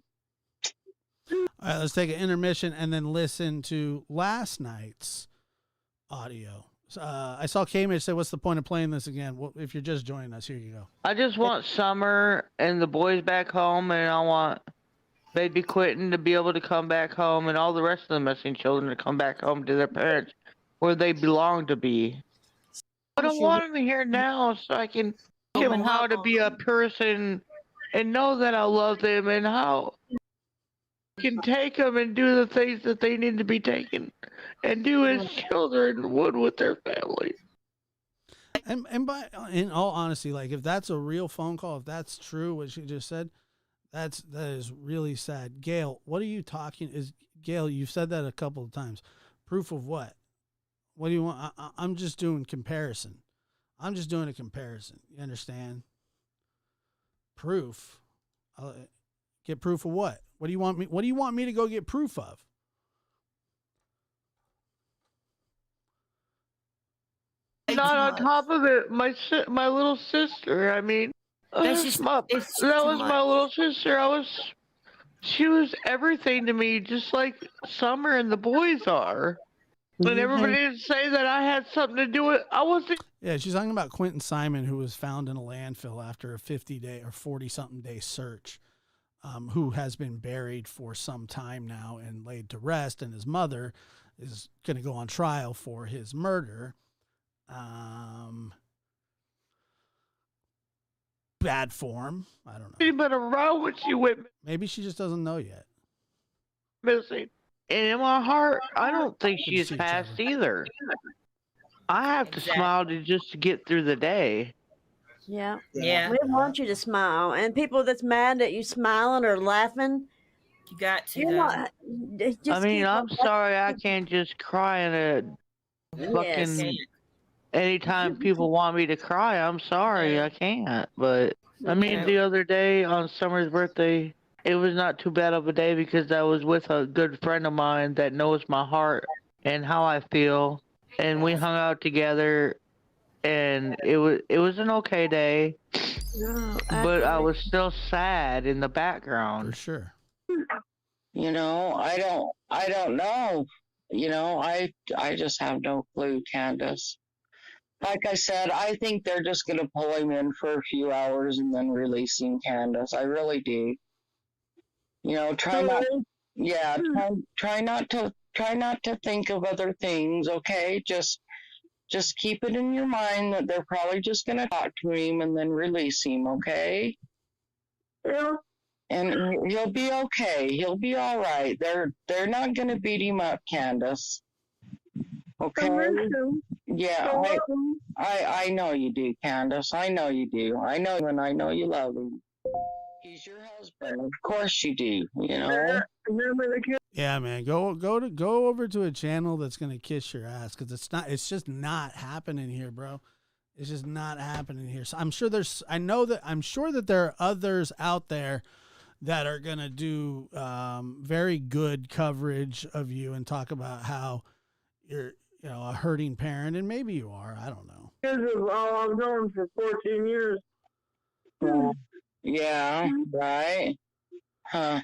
right, let's take an intermission and then listen to last night's audio. I saw K-Mitch say, what's the point of playing this again? Well, if you're just joining us, here you go. I just want Summer and the boys back home, and I want baby Quentin to be able to come back home, and all the rest of the missing children to come back home to their parents where they belong to be. I don't want them here now so I can teach them how to be a person and know that I love them and how I can take them and do the things that they need to be taken and do as children would with their family. And in all honesty, like, if that's a real phone call, if that's true what she just said, that is really sad. Gail, what are you talking? Gail, you've said that a couple of times. Proof of what? What do you want? I'm just doing comparison. I'm just doing a comparison. You understand? Proof. Get proof of what? What do you want me? What do you want me to go get proof of? Not on top of it, my little sister. I mean, That's just that was my little sister. She was everything to me, just like Summer and the boys are. And everybody didn't say that I had something to do with it. I wasn't. Yeah, she's talking about Quentin Simon, who was found in a landfill after a 50-day or 40-something day search, who has been buried for some time now and laid to rest, and his mother is going to go on trial for his murder. Bad form. I don't know. She's been around when she went Maybe she just doesn't know yet. missing. And in my heart, I don't think she's passed either. I have to smile just to get through the day. Yeah. Yeah. We want you to smile. And people that's mad at you smiling or laughing, You got to. you though. want, I mean, I'm sorry I can't just cry in a fucking... Anytime people want me to cry, I'm sorry, I can't. But, I mean, the other day on Summer's birthday, it was not too bad of a day because I was with a good friend of mine that knows my heart and how I feel. And we hung out together, and it was an okay day. But I was still sad in the background. For sure. I don't know. I just have no clue, Candace. Like I said, I think they're just going to pull him in for a few hours and then release him, Candace. I really do. Try not to think of other things, okay? Just keep it in your mind that they're probably just going to talk to him and then release him, okay? Yeah. And he'll be okay. He'll be all right. They're not going to beat him up, Candace. Okay? Yeah, I know you do, Candace. I know you do. I know, and I know you love him. He's your husband. Of course you do, Yeah, man. Go over to a channel that's gonna kiss your ass, because it's just not happening here, bro. It's just not happening here. So I'm sure I'm sure that there are others out there that are going to do very good coverage of you and talk about how you're, a hurting parent, and maybe you are. I don't know. This is all I've known for 14 years. Yeah, right. Huh.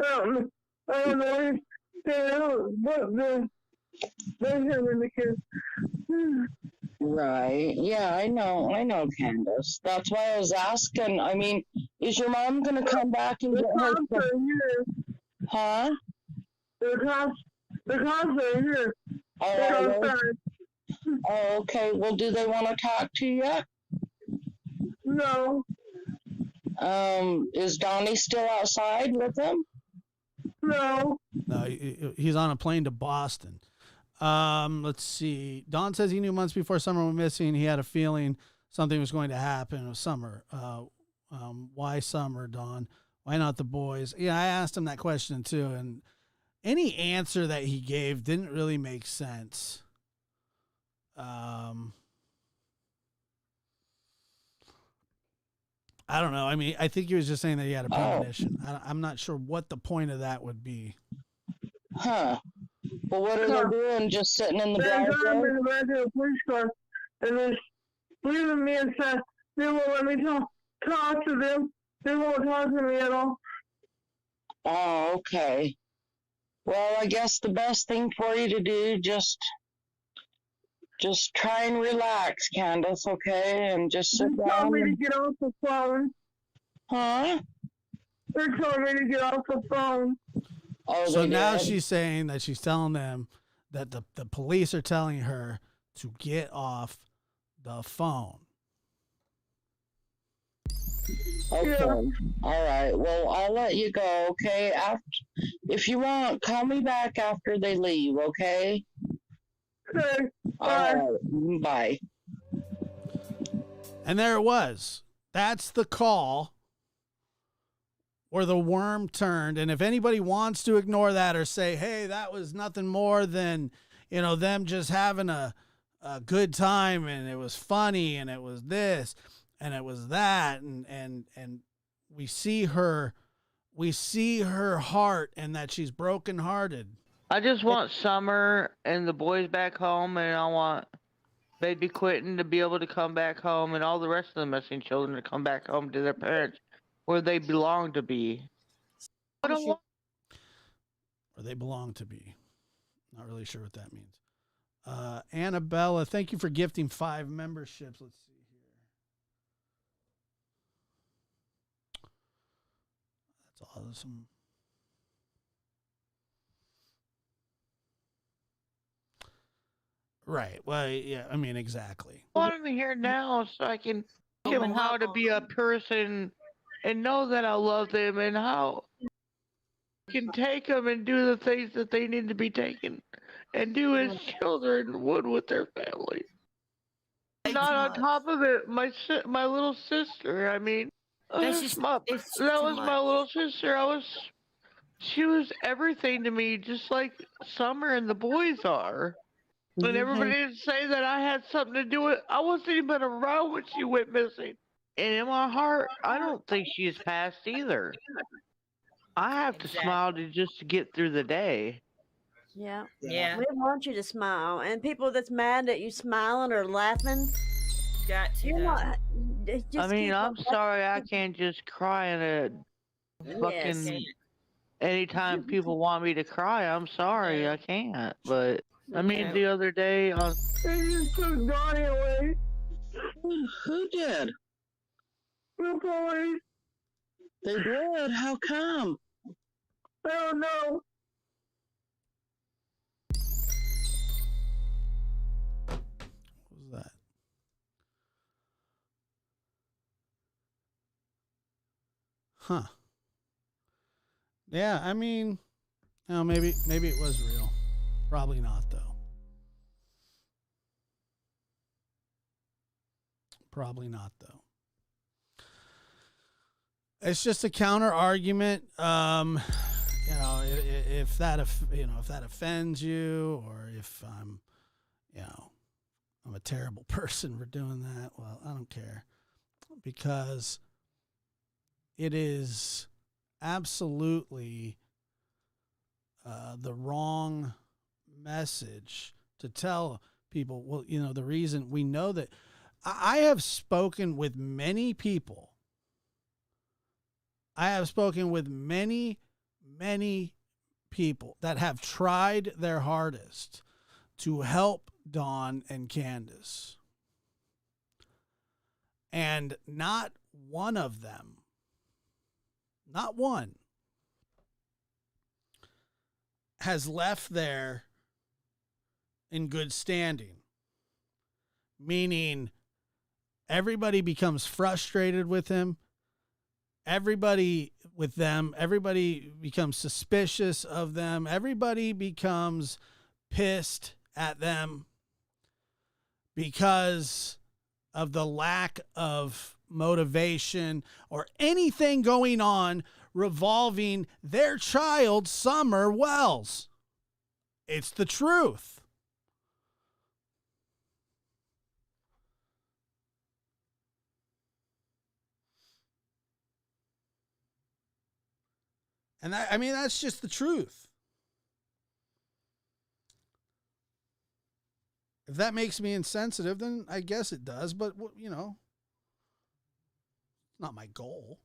I don't know. But they having the kids. Right. Yeah, I know, Candace. That's why I was asking. I mean, is your mom gonna come back and The get her? cops are here. Huh? The cops are here. Oh, They're are they? outside. Oh, okay. Well, do they want to talk to you? No, Is Donnie still outside with them? no. No, he's on a plane to Boston. Let's see. Don says he knew months before Summer went missing. He had a feeling something was going to happen. It was Summer. Why Summer, Don? Why not the boys? Yeah, I asked him that question too, and any answer that he gave didn't really make sense. I don't know. I mean, I think he was just saying that he had a premonition. I'm not sure what the point of that would be. Huh. Well, what are they doing? Just sitting in the They're driving driveway? in the back of the police car, and they're leaving me inside. They won't let me talk to them. They won't talk to me at all. Oh, okay. Well, I guess the best thing for you to do, just try and relax, Candace, okay? And just sit They told down. me to get off the phone. Huh? They're telling me to get off the phone. Oh, So they now did? she's saying that she's telling them that the police are telling her to get off the phone. Okay. Yeah. All right. Well, I'll let you go, okay? If you want, call me back after they leave, okay? Okay, All bye. right. Bye. And there it was. That's the call where the worm turned. And if anybody wants to ignore that or say, hey, that was nothing more than, them just having a good time and it was funny and it was this and it was that. And we see her heart and that she's brokenhearted. I just want Summer and the boys back home, and I want baby Quentin to be able to come back home, and all the rest of the missing children to come back home to their parents where they belong to be. I don't want Or they belong to be. Not really sure what that means. Annabella, thank you for gifting 5 memberships. Let's see here. That's awesome. Right. Well, yeah, I mean, exactly. I want him here now so I can teach him how to be a person and know that I love them and how I can take them and do the things that they need to be taken and do as children would with their family. Not on top of it, my little sister. I mean, That's just- that it's was too my much. little sister. She was everything to me, just like Summer and the boys are. And everybody didn't say that I had something to do with it. I wasn't even around when she went missing. And in my heart, I don't think she's passed either. I have to smile just to get through the day. Yeah. Yeah. We want you to smile. And people that's mad at you smiling or laughing, You got to. you're though. not. I mean, I'm sorry I can't just cry in a fucking... Can't. Anytime people want me to cry, I'm sorry, I can't. But, I mean, Okay. the other day on... They just took Donnie away. Who did? The police. They did? How come? I don't know. What was that? Huh. Yeah, I mean, maybe it was real. Probably not, though. Probably not, though. It's just a counter argument. If that offends you, or if I'm I'm a terrible person for doing that. Well, I don't care, because it is absolutely the wrong message to tell people. Well, you know, the reason we know that I have spoken with many people. I have spoken with many, many people that have tried their hardest to help Don and Candus. And not one of them, not one, has left there in good standing. Meaning everybody becomes frustrated with him. Everybody with them, everybody becomes suspicious of them. Everybody becomes pissed at them because of the lack of motivation or anything going on revolving their child, Summer Wells. It's the truth. And that, I mean, that's just the truth. If that makes me insensitive, then I guess it does. But, you know, not my goal.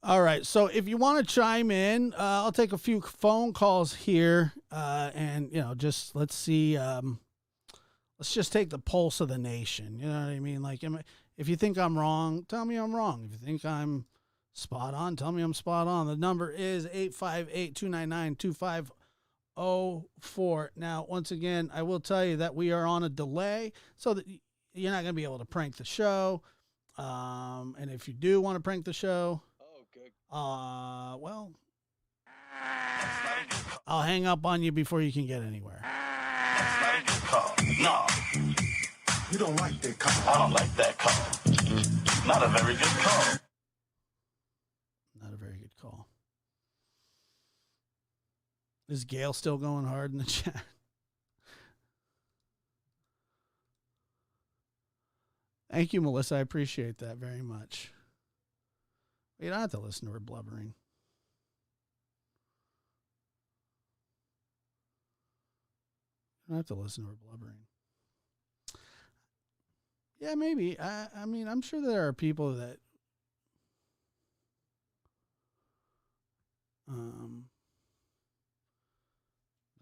All right. So if you want to chime in, I'll take a few phone calls here. And, you know, just let's see. Let's just take the pulse of the nation. You know what I mean? Like, if you think I'm wrong, tell me I'm wrong. If you think I'm spot on, tell me I'm spot on. The number is 858-299-2504. Now, once again, I will tell you that we are on a delay so that you're not going to be able to prank the show. And if you do want to prank the show, well, I'll hang up on you before you can get anywhere. No, you don't like that call. I don't like that call. Not a very good call. Not a very good call. Is Gail still going hard in the chat? Thank you, Melissa. I appreciate that very much. You don't have to listen to her blubbering. You don't have to listen to her blubbering. Yeah, maybe. I mean, I'm sure there are people that I don't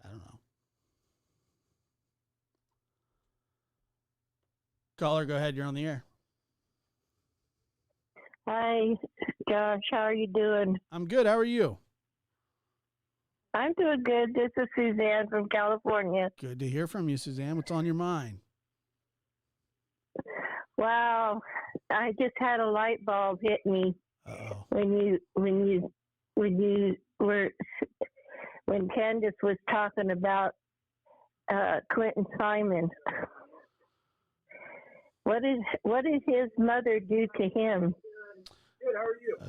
know. Caller, go ahead. You're on the air. Hi, Josh. How are you doing? I'm good. How are you? I'm doing good. This is Suzanne from California. Good to hear from you, Suzanne. What's on your mind? Wow, I just had a light bulb hit me Uh-oh. when you were when Candace was talking about Quentin Simon. What did his mother do to him?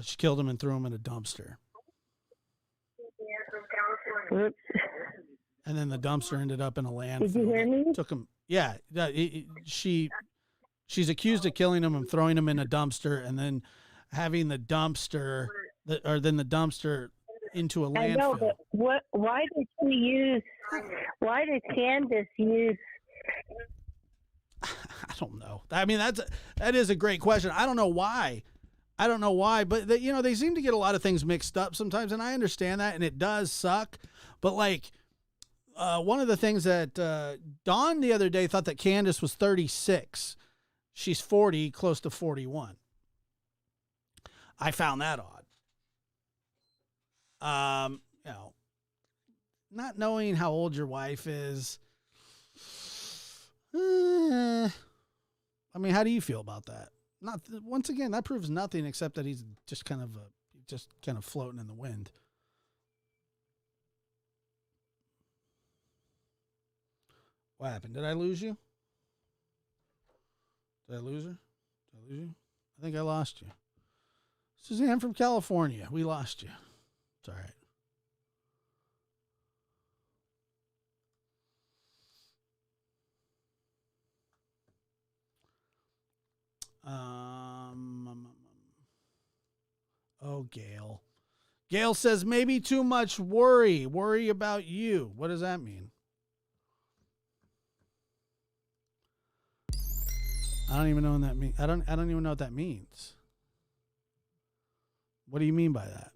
She killed him and threw him in a dumpster. Oops. And then the dumpster ended up in a landfill. Did you hear me? Took him. Yeah. She's accused of killing him and throwing him in a dumpster, and then having the dumpster, then the dumpster into a landfill. I know, but why did Candace use? I don't know. I mean, that is a great question. I don't know why. But they seem to get a lot of things mixed up sometimes, and I understand that, and it does suck. But like, one of the things that Don the other day thought that Candace was 36. She's 40, close to 41. I found that odd. Not knowing how old your wife is. I mean, how do you feel about that? Once again, that proves nothing except that he's just kind of floating in the wind. What happened? Did I lose you? Did I lose her? Did I lose you? I think I lost you. Suzanne from California. We lost you. It's all right. Oh, Gail. Gail says maybe too much worry. Worry about you. What does that mean? I don't even know what that means. I don't even know what that means. What do you mean by that?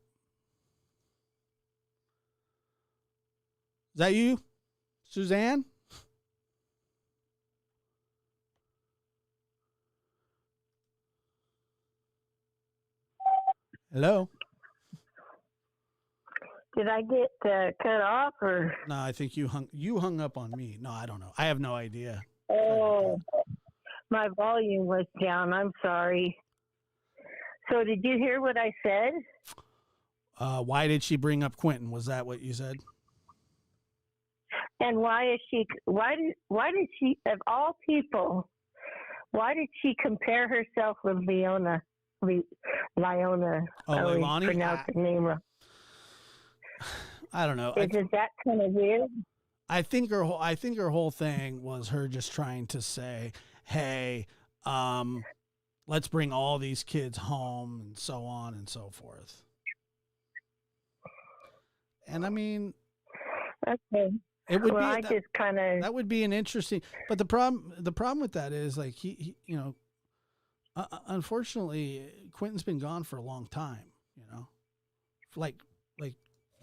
Is that you, Suzanne? Hello? Did I get cut off or? No, I think you hung up on me. No, I don't know. I have no idea. Oh, my volume was down. I'm sorry. So did you hear what I said? Why did she bring up Quentin? Was that what you said? And why did she, of all people, why did she compare herself with Leona? Leona. Oh, Leilani? Pronounce the name wrong. I don't know. Is that kind of weird? I think her whole thing was her just trying to say, "Hey, let's bring all these kids home," and so on and so forth. And I mean, okay. It would well, be I just kind of that would be an interesting. But the problem with that is like he unfortunately, Quentin's been gone for a long time. Like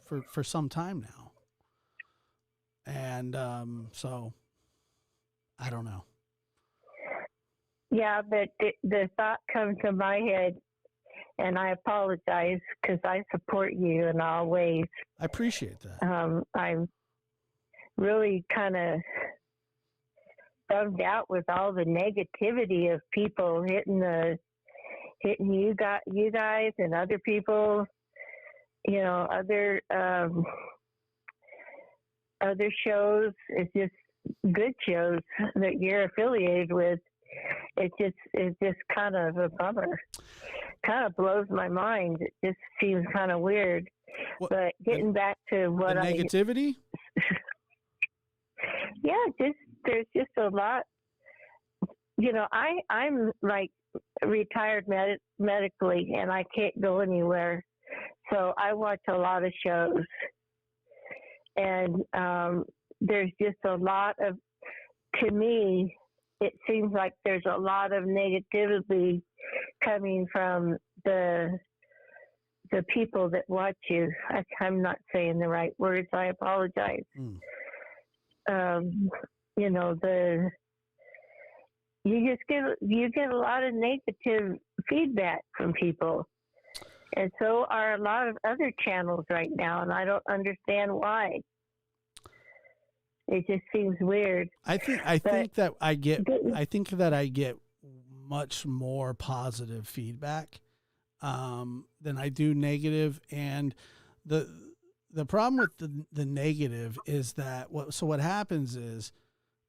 for some time now. And so I don't know. Yeah, but the thought comes to my head, and I apologize because I support you in all ways. I appreciate that. I'm really kind of bummed out with all the negativity of people hitting you guys and other people. Other shows. It's just good shows that you're affiliated with. It's just kind of a bummer. Kind of blows my mind. It just seems kind of weird. But getting back to what the negativity. Yeah, there's just a lot. I'm like retired medically, and I can't go anywhere, so I watch a lot of shows, and there's just a lot of. To me, it seems like there's a lot of negativity coming from the people that watch you. I'm not saying the right words. I apologize. You get a lot of negative feedback from people, and so are a lot of other channels right now, and I don't understand why. It just seems weird. I think that I get much more positive feedback than I do negative, and the the problem with the negative is that what happens is,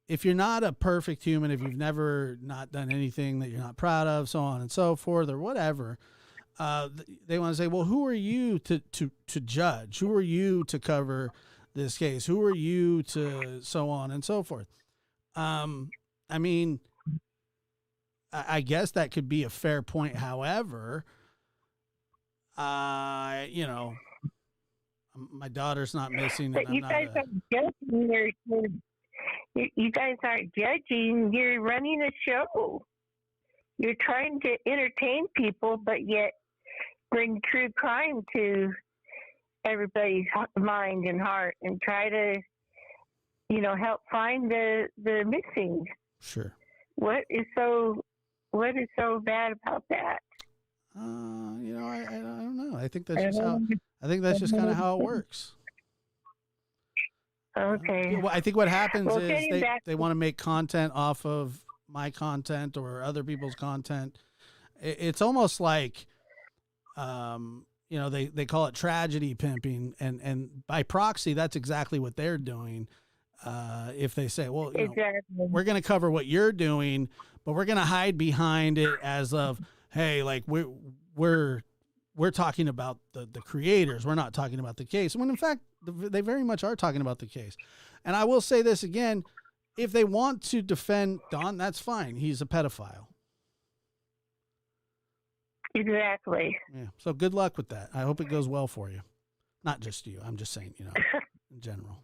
if you're not a perfect human, if you've never not done anything that you're not proud of, so on and so forth, or whatever, they want to say, well, who are you to judge? Who are you to cover this case? Who are you to so on and so forth? I mean, I guess that could be a fair point. However, you know, my daughter's not missing. But you guys aren't judging. You guys aren't judging. You're running a show. You're trying to entertain people, but yet bring true crime to everybody's mind and heart, and try to, you know, help find the missing. Sure. What is so bad about that? You know, I don't know. I think that's just how. I think that's just kind of how it works. Okay. Well, I think what happens Well, is they want to make content off of my content or other people's content. It's almost like, you know, they call it tragedy pimping, and by proxy, that's exactly what they're doing. If they say, well, you know, we're going to cover what you're doing, but we're going to hide behind it as of, hey, like we're talking about the creators. We're not talking about the case. When in fact, they very much are talking about the case. And I will say this again, if they want to defend Don, that's fine. He's a pedophile. Exactly. Yeah. So good luck with that. I hope it goes well for you. Not just you. I'm just saying, you know, in general.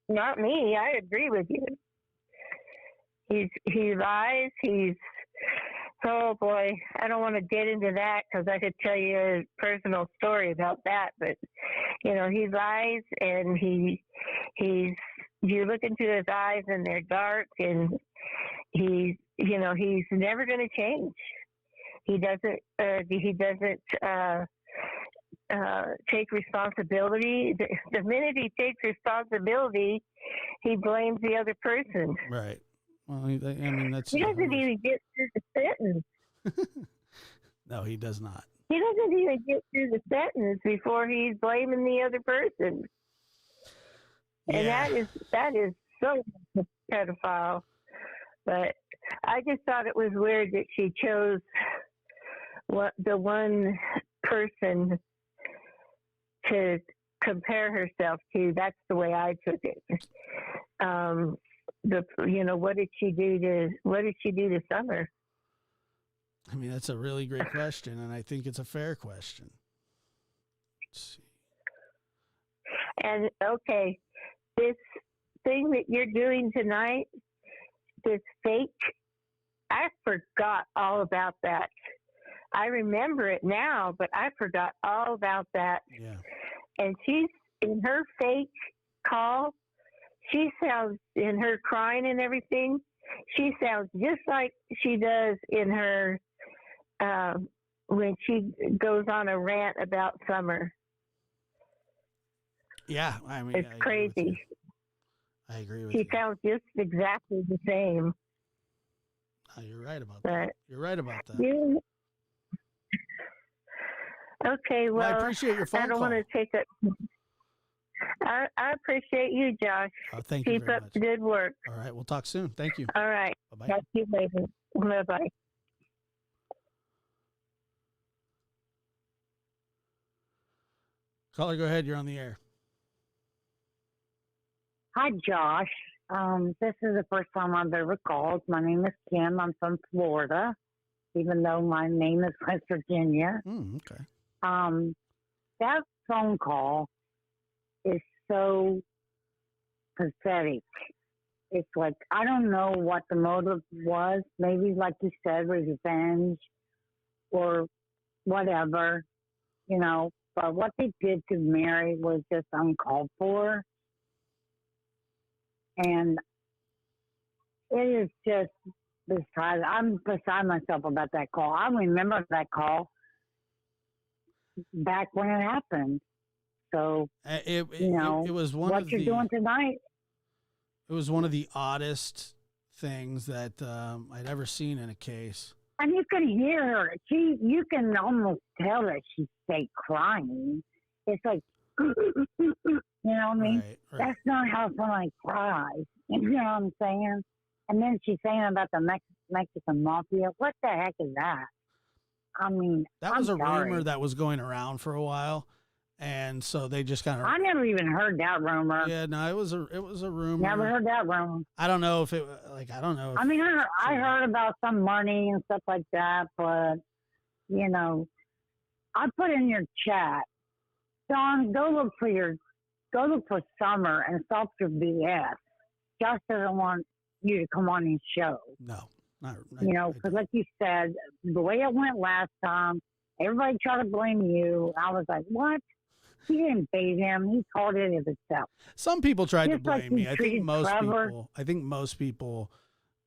Not me. I agree with you. He lies. Oh boy, I don't want to get into that because I could tell you a personal story about that. But you know, he lies, and you look into his eyes and they're dark, and he's never going to change. He doesn't take responsibility. The minute he takes responsibility, he blames the other person. Right. Well, I mean, that's. He doesn't even get through the sentence. No, he does not. He doesn't even get through the sentence before he's blaming the other person. And that is so pedophile. But I just thought it was weird that she chose the one person to compare herself to. That's the way I took it. What did she do to Summer? I mean, that's a really great question, and I think it's a fair question. Let's see. And okay, this thing that you're doing tonight, this fake, I forgot all about that. I remember it now, but I forgot all about that. Yeah. And she's in her fake call. She sounds, in her crying and everything, she sounds just like she does in her, when she goes on a rant about Summer. Yeah, I mean, it's crazy. I agree with you. She sounds just exactly the same. Oh, you're right about that. You're right about that. Yeah. Okay, well, I appreciate your phone call. I don't want to take it. I appreciate you, Josh. Oh, thank you very much. Keep up the good work. All right, we'll talk soon. Thank you. All right. Bye-bye. Talk to you later. Bye-bye. Caller, go ahead. You're on the air. Hi, Josh. This is the first time I've ever called. My name is Kim. I'm from Florida, even though my name is West Virginia. Okay. That phone call is so pathetic. It's like, I don't know what the motive was. Maybe, like you said, revenge or whatever, you know. But what they did to Mary was just uncalled for. And it is just I'm beside myself about that call. I remember that call back when it happened. So, it was one what of you're doing tonight. It was one of the oddest things that I'd ever seen in a case. And you can hear her. You can almost tell that she's fake crying. It's like You know what I mean? Right, right. That's not how somebody cries. You know what I'm saying? And then she's saying about the Mexican mafia. What the heck is that? I mean, That was I'm a rumor sorry. that was going around for a while, and so they just kind of. I never even heard that rumor. Yeah, no, it was a rumor. Never heard that rumor. I don't know if it I don't know. If, I mean, I heard about some money and stuff like that, but you know, I put in your chat, Don, go look for Summer and stop your BS. Josh doesn't want you to come on his show. No, not You know, because like you said, the way it went last time, everybody tried to blame you. I was like, what? He didn't bait him. He called it himself. Some people tried to Just like blame he me. I treated Trevor. think most people,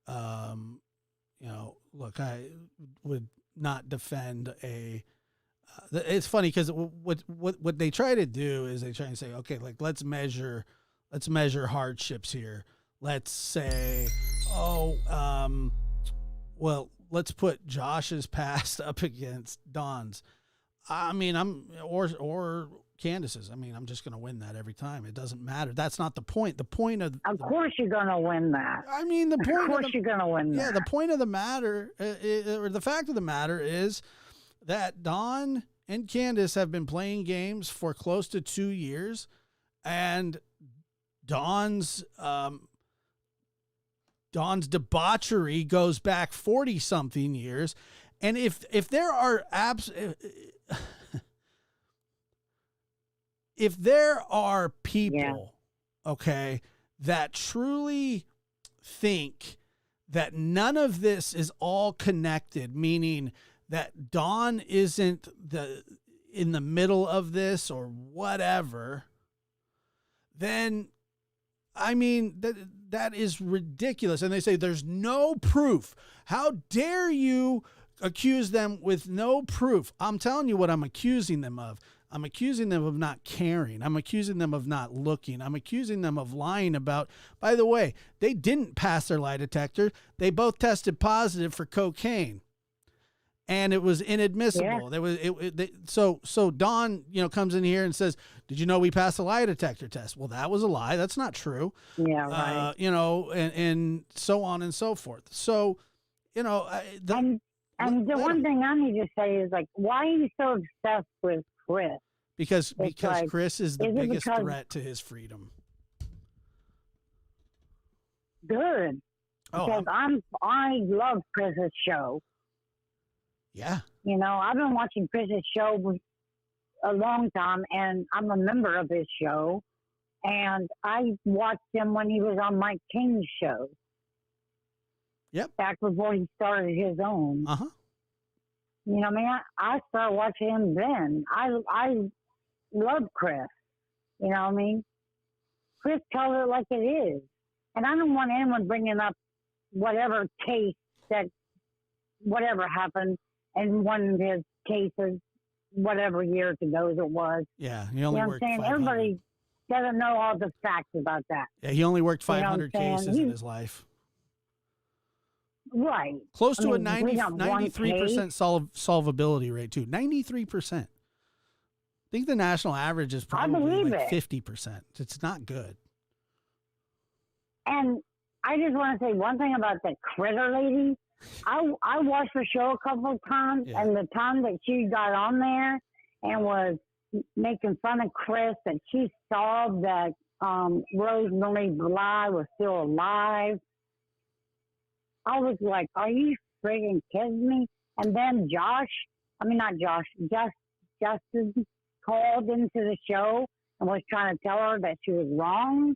you know, look, I would not defend a. It's funny because what they try to do is they try and say, okay, like let's measure hardships here. Let's say, well, let's put Josh's past up against Don's. I mean, or Candace's. I mean, I'm just going to win that every time. It doesn't matter. That's not the point. The point of course you're going to win that. I mean, the point. Of course you're going to win that. Yeah, the point of the matter, or the fact of the matter, is that Don and Candace have been playing games for close to 2 years, and Don's debauchery goes back 40-something years. And if there are if there are people, okay, that truly think that none of this is all connected, meaning that Don isn't in the middle of this or whatever, then I mean that is ridiculous. And they say there's no proof. How dare you accuse them with no proof? I'm telling you what I'm accusing them of. I'm accusing them of not caring. I'm accusing them of not looking. I'm accusing them of lying about. By the way, they didn't pass their lie detector. They both tested positive for cocaine, and it was inadmissible. Yeah. So Don, you know, comes in here and says, "Did you know we passed the lie detector test?" Well, that was a lie. That's not true. Yeah, right. You know, and so on and so forth. So, you know, and the one thing I need to say is, like, why are you so obsessed with Chris? Because like, Chris is the biggest threat to his freedom. Good. Because I love Chris's show. Yeah. You know, I've been watching Chris's show a long time, and I'm a member of his show. And I watched him when he was on Mike King's show. Yep. Back before he started his own. Uh-huh. You know, I mean, I started watching him then. I love Chris. You know what I mean? Chris tells it like it is. And I don't want anyone bringing up whatever case whatever happened in one of his cases, whatever years ago it was. Yeah, he only worked 500. Everybody doesn't know all the facts about that. Yeah, he only worked 500 cases in his life. Right. Close to a 93% solvability rate, too. 93%. I think the national average is probably like 50%. It's not good. And I just want to say one thing about the critter lady. I watched the show a couple of times, and the time that she got on there and was making fun of Chris, that she saw that Rosemary Bly was still alive. I was like, are you friggin' kidding me? And then Justin called into the show and was trying to tell her that she was wrong.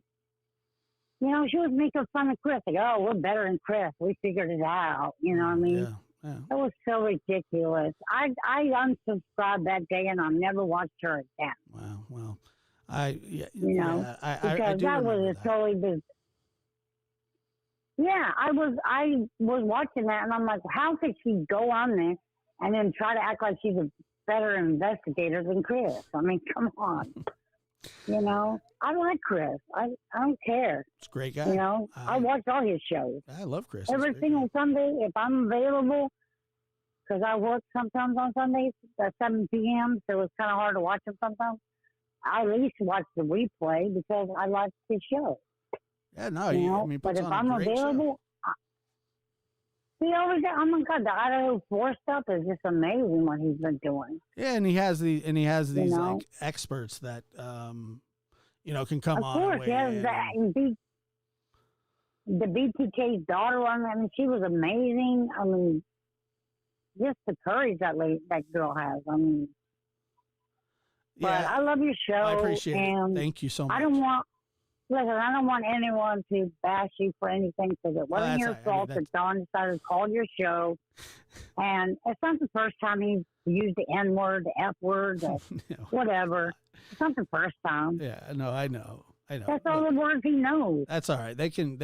You know, she was making fun of Chris. Like, oh, we're better than Chris. We figured it out. You know what I mean? Yeah. It was so ridiculous. I unsubscribed that day, and I never watched her again. Wow. Well, because I that was a totally business. Yeah, I was watching that, and I'm like, how could she go on there and then try to act like she's a better investigator than Chris? I mean, come on. You know, I like Chris. I don't care. He's a great guy. You know, I watch all his shows. I love Chris. Every single Sunday, if I'm available, because I work sometimes on Sundays at 7 p.m., so it's kind of hard to watch them sometimes. I at least watch the replay because I like the show. Yeah, no, You know? I mean, But puts if on I'm a great show. available, he always. Oh my God, the Idaho 4 stuff is just amazing what he's been doing. Yeah, and he has these know? like experts that can come Of on. course, and weigh yes, in that and- the BTK's daughter. I mean, she was amazing. I mean, just the courage that girl has. I mean, but Yeah, I love your show. I appreciate and it. Thank you so much. I don't want anyone to bash you for anything because it wasn't that's your all right. I fault mean, that Don decided to call your show. And it's not the first time he's used the N word, the F word, the whatever. It's not the first time. Yeah, no, I know. That's all the words he knows. That's all right. They can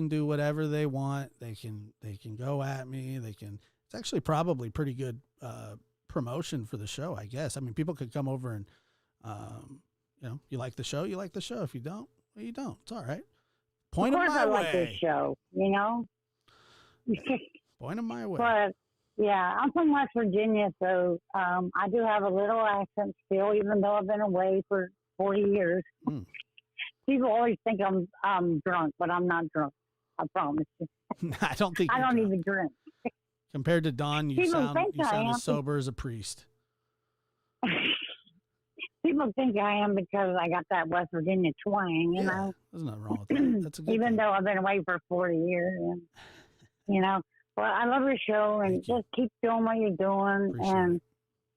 do whatever they want. They can go at me. It's actually probably pretty good promotion for the show, I guess. I mean, people could come over and you like the show, you like the show. If you don't, well, you don't. It's all right. Point of them course my I like way. this show, you know. Point them my way. But yeah, I'm from West Virginia, so I do have a little accent still, even though I've been away for 40 years. People always think I'm drunk, but I'm not drunk. I promise you. I don't think I don't even drink. Compared to Don, you People sound think I am. as sober as a priest. People think I am because I got that West Virginia twang, you know. There's nothing wrong with that. That's a good Even thing. though I've been away for 40 years, and, you know. Well, I love your show, and just keep doing what you're doing. And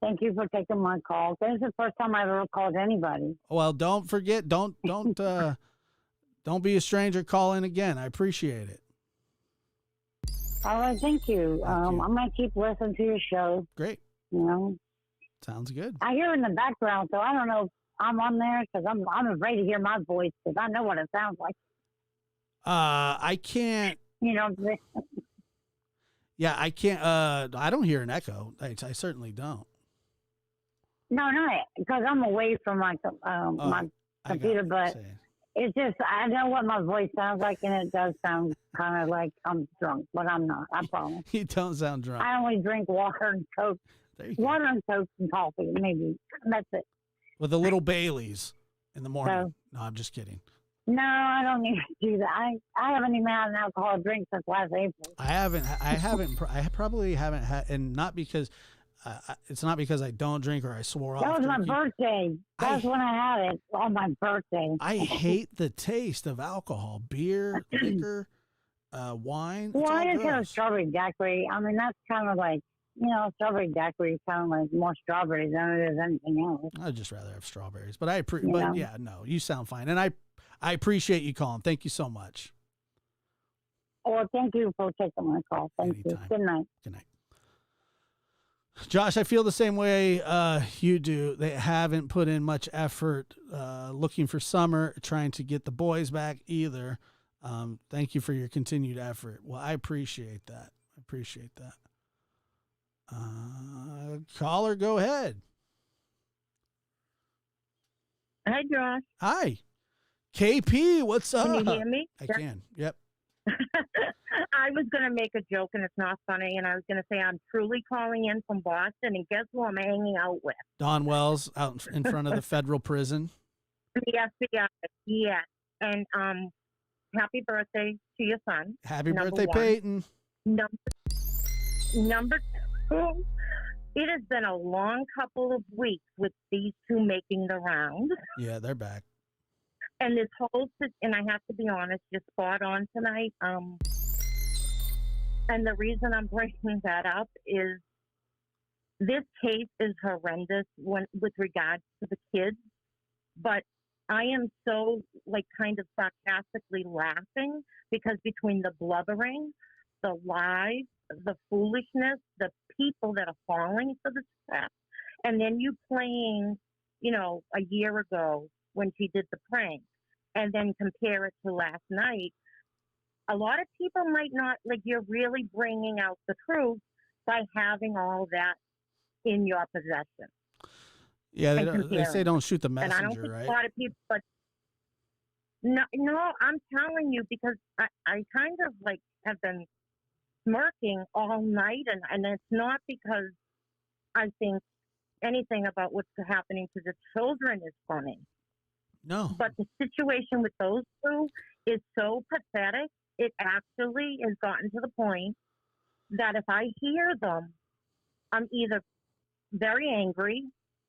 thank you for taking my call. This is the first time I've ever called anybody. Well, don't forget, don't be a stranger. Call in again. I appreciate it. All right, thank you. I'm gonna keep listening to your show. Great. You know, sounds good. I hear in the background, so I don't know if I'm on there because I'm afraid to hear my voice because I know what it sounds like. I can't. You know. Yeah, I can't. I don't hear an echo. I certainly don't. No, because I'm away from my my computer, but it's just I know what my voice sounds like, and it does sound kind of like I'm drunk, but I'm not. I promise. You don't sound drunk. I only drink water and Coke. Water and Coke and coffee, maybe. That's it. With a little Baileys in the morning. No, I'm just kidding. No, I don't even do that. I haven't even had an alcoholic drink since last April. I probably haven't had, and not because it's not because I don't drink or I swore off. That was my drinking. birthday. That's when I had it on my birthday. I hate the taste of alcohol, beer, liquor, wine. Well, I just had a strawberry daiquiri. I mean, that's kind of like, strawberry daiquiri is kind of like more strawberries than it is anything else. I'd just rather have strawberries, but yeah, no, you sound fine, and I appreciate you calling. Thank you so much. Well, thank you for taking my call. Thank you. Good night. Good night. Josh, I feel the same way you do. They haven't put in much effort looking for summer, trying to get the boys back either. Thank you for your continued effort. Well, I appreciate that. Caller, go ahead. Hi, Josh. Hi. KP, what's up? Can you hear me? I can. Yep. I was going to make a joke, and it's not funny, and I was going to say I'm truly calling in from Boston, and guess who I'm hanging out with? Don Wells out in front of the federal prison. The FBI, yeah. And happy birthday to your son. Happy number birthday, one. Peyton. Number two, it has been a long couple of weeks with these two making the rounds. Yeah, they're back. And this whole, and I have to be honest, you're spot on tonight. And the reason I'm bringing that up is this case is horrendous with regards to the kids, but I am so kind of sarcastically laughing because between the blubbering, the lies, the foolishness, the people that are falling for this crap, and then you playing, a year ago when she did the prank, and then compare it to last night, a lot of people might not, you're really bringing out the truth by having all that in your possession. Yeah, they say don't shoot the messenger, and I don't think right? a lot of people, but no, I'm telling you because I kind of have been smirking all night, and it's not because I think anything about what's happening to the children is funny. No. But the situation with those two is so pathetic. It actually has gotten to the point that if I hear them, I'm either very angry,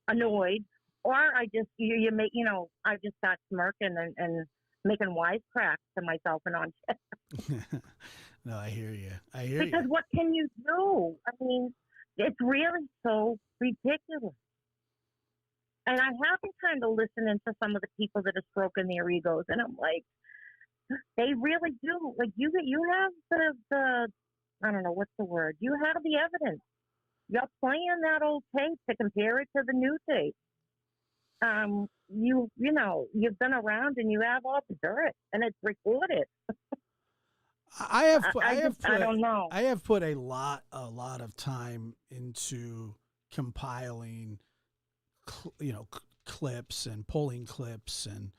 annoyed, or I just I just start smirking and making wisecracks to myself and on chat. No, I hear you. I hear Because you. what can you do? I mean, it's really so ridiculous. And I have been kind of listening to some of the people that are stroking their egos, and I'm like, they really do. Like you have the I don't know what's the word. You have the evidence. You're playing that old tape to compare it to the new tape. You've been around and you have all the dirt, and it's recorded. I don't know. I have put a lot of time into compiling, clips and pulling clips and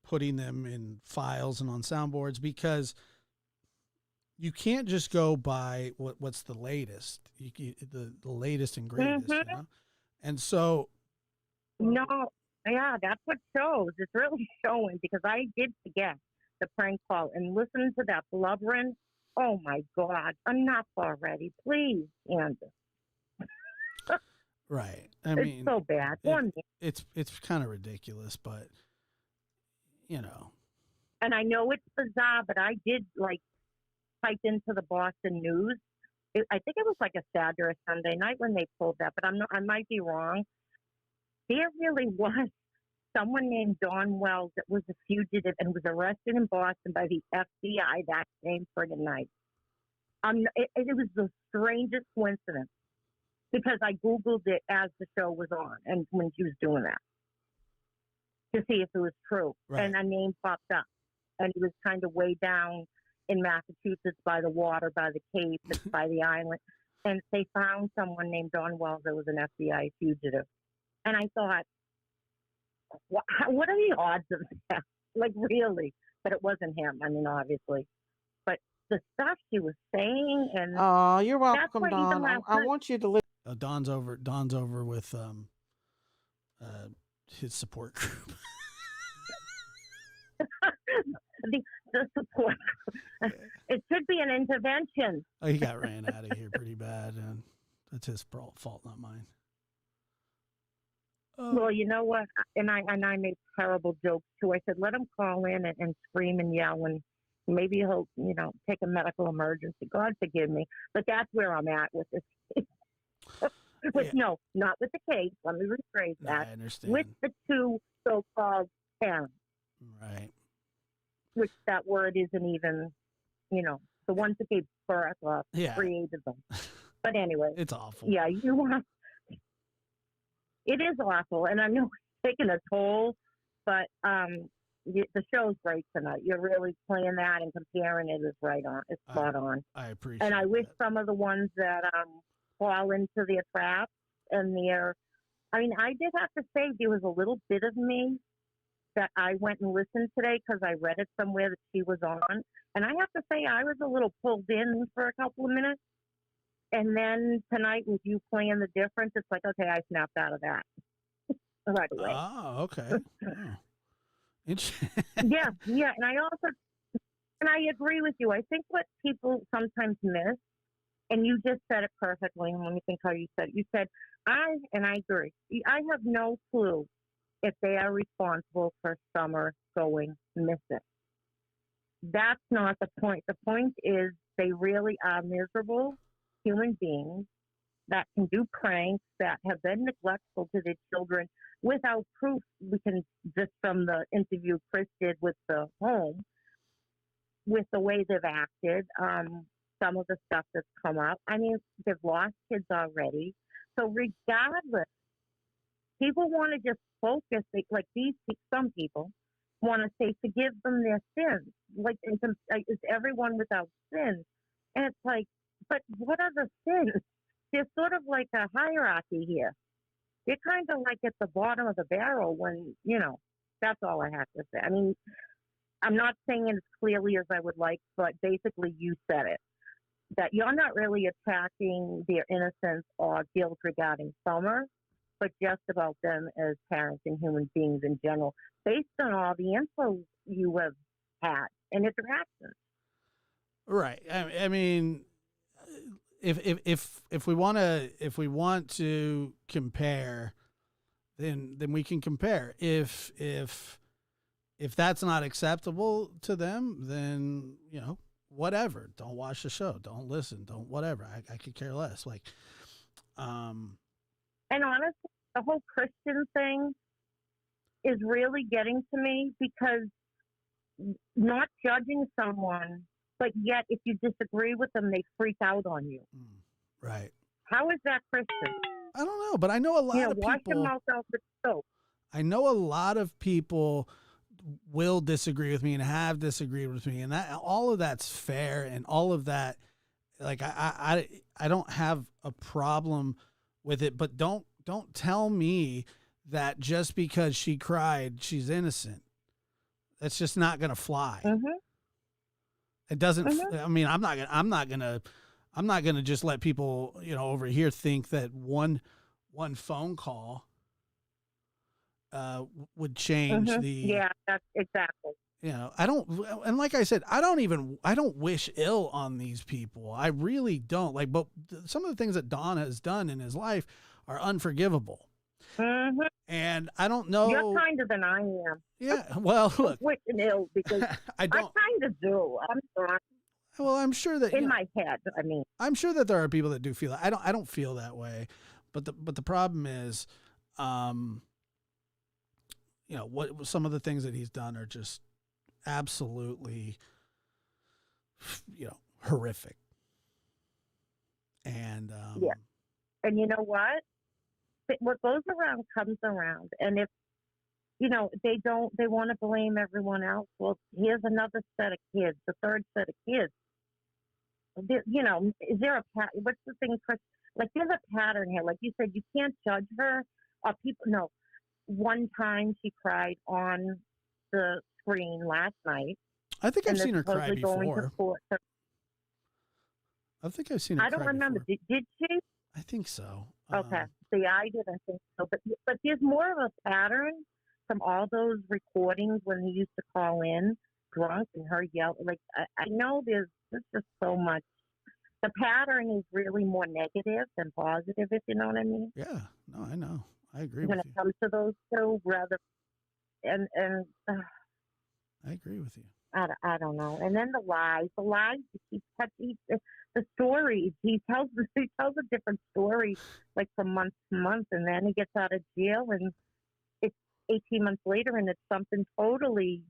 putting them in files and on soundboards, because you can't just go by what's the latest, the latest and greatest, And so, no, yeah, that's what shows. It's really showing, because I did forget the prank call and listen to that blubbering. Oh my God, enough already, please, Andrew. Right. I it's mean, so bad. It's kind of ridiculous, but And I know it's bizarre, but I did type into the Boston News. I think it was like a Saturday or Sunday night when they pulled that, but I might be wrong. There really was someone named Don Wells that was a fugitive and was arrested in Boston by the FBI that same friggin' night. It was the strangest coincidence, because I Googled it as the show was on and when she was doing that to see if it was true. Right. And a name popped up, and he was kind of way down in Massachusetts by the water, by the Cape, by the island. And they found someone named Don Wells that was an FBI fugitive. And I thought, what are the odds of that? Like, really? But it wasn't him. I mean, obviously. But the stuff she was saying, and oh, you're that's welcome, why even Don. last I night- want you to listen. Don's over with his support group. the support. It should be an intervention. Oh, he got ran out of here pretty bad, and that's his fault, not mine. Well, you know what? And I made terrible jokes too. I said, let him call in and scream and yell, and maybe he'll, take a medical emergency. God forgive me. But that's where I'm at with this case. No, not with the case. Let me rephrase that. I understand. With the two so-called parents. Right. Which that word isn't even, the ones that gave birth or created them. But anyway. It's awful. Yeah, it is awful, and I know it's taking a toll, but the show's great tonight. You're really playing that and comparing it is right on. It's spot on. I appreciate And I wish that. some of the ones that fall into their traps and I did have to say there was a little bit of me that I went and listened today because I read it somewhere that she was on. And I have to say I was a little pulled in for a couple of minutes. And then tonight, with you playing the difference, it's like, okay, I snapped out of that right away. Oh, okay. Yeah. And I agree with you. I think what people sometimes miss, and you just said it perfectly, and let me think how you said it. You said, I agree. I have no clue if they are responsible for Summer going missing. That's not the point. The point is they really are miserable human beings that can do pranks, that have been neglectful to their children without proof. We can, just from the interview Chris did with the home, with the way they've acted, some of the stuff that's come up. I mean, they've lost kids already. So regardless, people want to just focus, some people want to say, forgive them their sins. Is everyone without sin? And it's like, but what are the sins? There's sort of like a hierarchy here. They're kind of like at the bottom of the barrel when, that's all I have to say. I mean, I'm not saying it as clearly as I would like, but basically you said it. that you're not really attacking their innocence or guilt regarding Summer, but just about them as parents and human beings in general, based on all the info you have had and interactions. Right. I mean, if we want to compare, then we can compare. If that's not acceptable to them, then whatever. Don't watch the show. Don't listen. Don't whatever. I could care less. Like, And honestly, the whole Christian thing is really getting to me, because not judging someone, but yet if you disagree with them, they freak out on you. Right. How is that Christian? I don't know, but I know a lot of wash your people. mouth out with soap. I know a lot of people will disagree with me and have disagreed with me, and that all of that's fair, and all of that, like I don't have a problem with it, but don't tell me that just because she cried she's innocent. That's just not gonna fly. It doesn't. I mean, I'm not gonna just let people over here think that one phone call would change the. Yeah, that's exactly. I don't, and like I said, I don't wish ill on these people. I really don't. Like, but some of the things that Don has done in his life are unforgivable. And I don't know. You're kinder than I am. Yeah. Well, look. Wishing ill, because I kind of do. I'm sorry. Well, I'm sure that in my head. I mean, I'm sure that there are people that do feel that. I don't feel that way, but the problem is, what some of the things that he's done are just absolutely, horrific. And yeah, and you know what? What goes around comes around, and if they want to blame everyone else, well, here's another set of kids, the third set of kids. Is there a what's the thing, Chris? Like, there's a pattern here. Like you said, you can't judge her. No. One time she cried on the screen last night. I think I've seen her cry before. I think I've seen her. I don't remember. Did she? I think so. Okay. See, I didn't think so. But there's more of a pattern from all those recordings when he used to call in drunk and her yell. Like, I know there's just so much. The pattern is really more negative than positive, if you know what I mean. Yeah. No, I know. I agree when with it you. comes to those two, rather, and I agree with you. I don't know. And then the lies he the stories. He tells a different story, like from month to month, and then he gets out of jail, and it's 18 months later, and it's something totally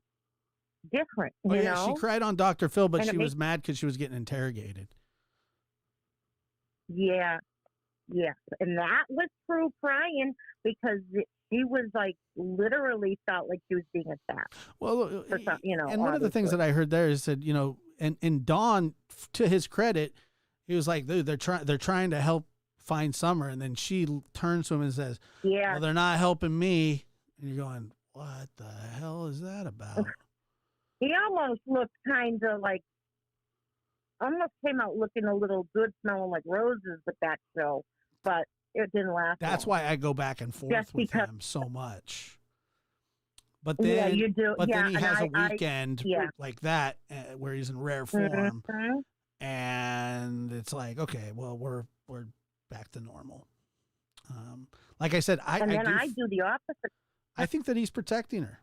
different. You know? She cried on Dr. Phil, but And she was mad because she was getting interrogated. Yeah, and that was true crying, because she was like literally felt like she was being attacked. Well, and one of the things obviously. that I heard there is that and Don, to his credit, he was like, dude, they're trying to help find Summer, and then she turns to him and says, "Yeah, well, they're not helping me," and you're going, what the hell is that about? He almost looked kind of like, almost came out looking a little good, smelling like roses with that show, but it didn't last. That's long. why I go back and forth Just with because- him so much. But then, Yeah, you do. But Yeah, then he and has a I- weekend yeah. like that where he's in rare form, Mhm. and it's like, okay, well, we're back to normal. Like I said, I do the opposite. I think that he's protecting her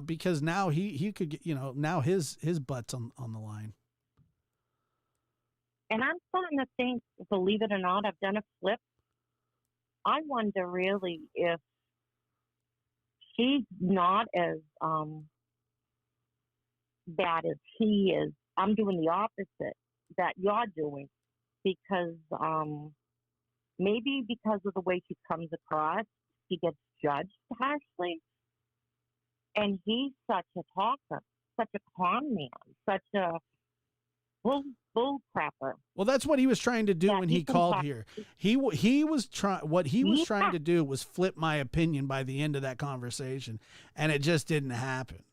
because now he could get, now his butt's on the line. And I'm starting to think, believe it or not, I've done a flip. I wonder really if she's not as bad as he is. I'm doing the opposite that you're doing, because maybe because of the way she comes across, she gets judged harshly. And he's such a talker, such a con man, such a bull crapper. Well, that's what he was trying to do when he called here. He was trying. What he was trying to do was flip my opinion by the end of that conversation, and it just didn't happen.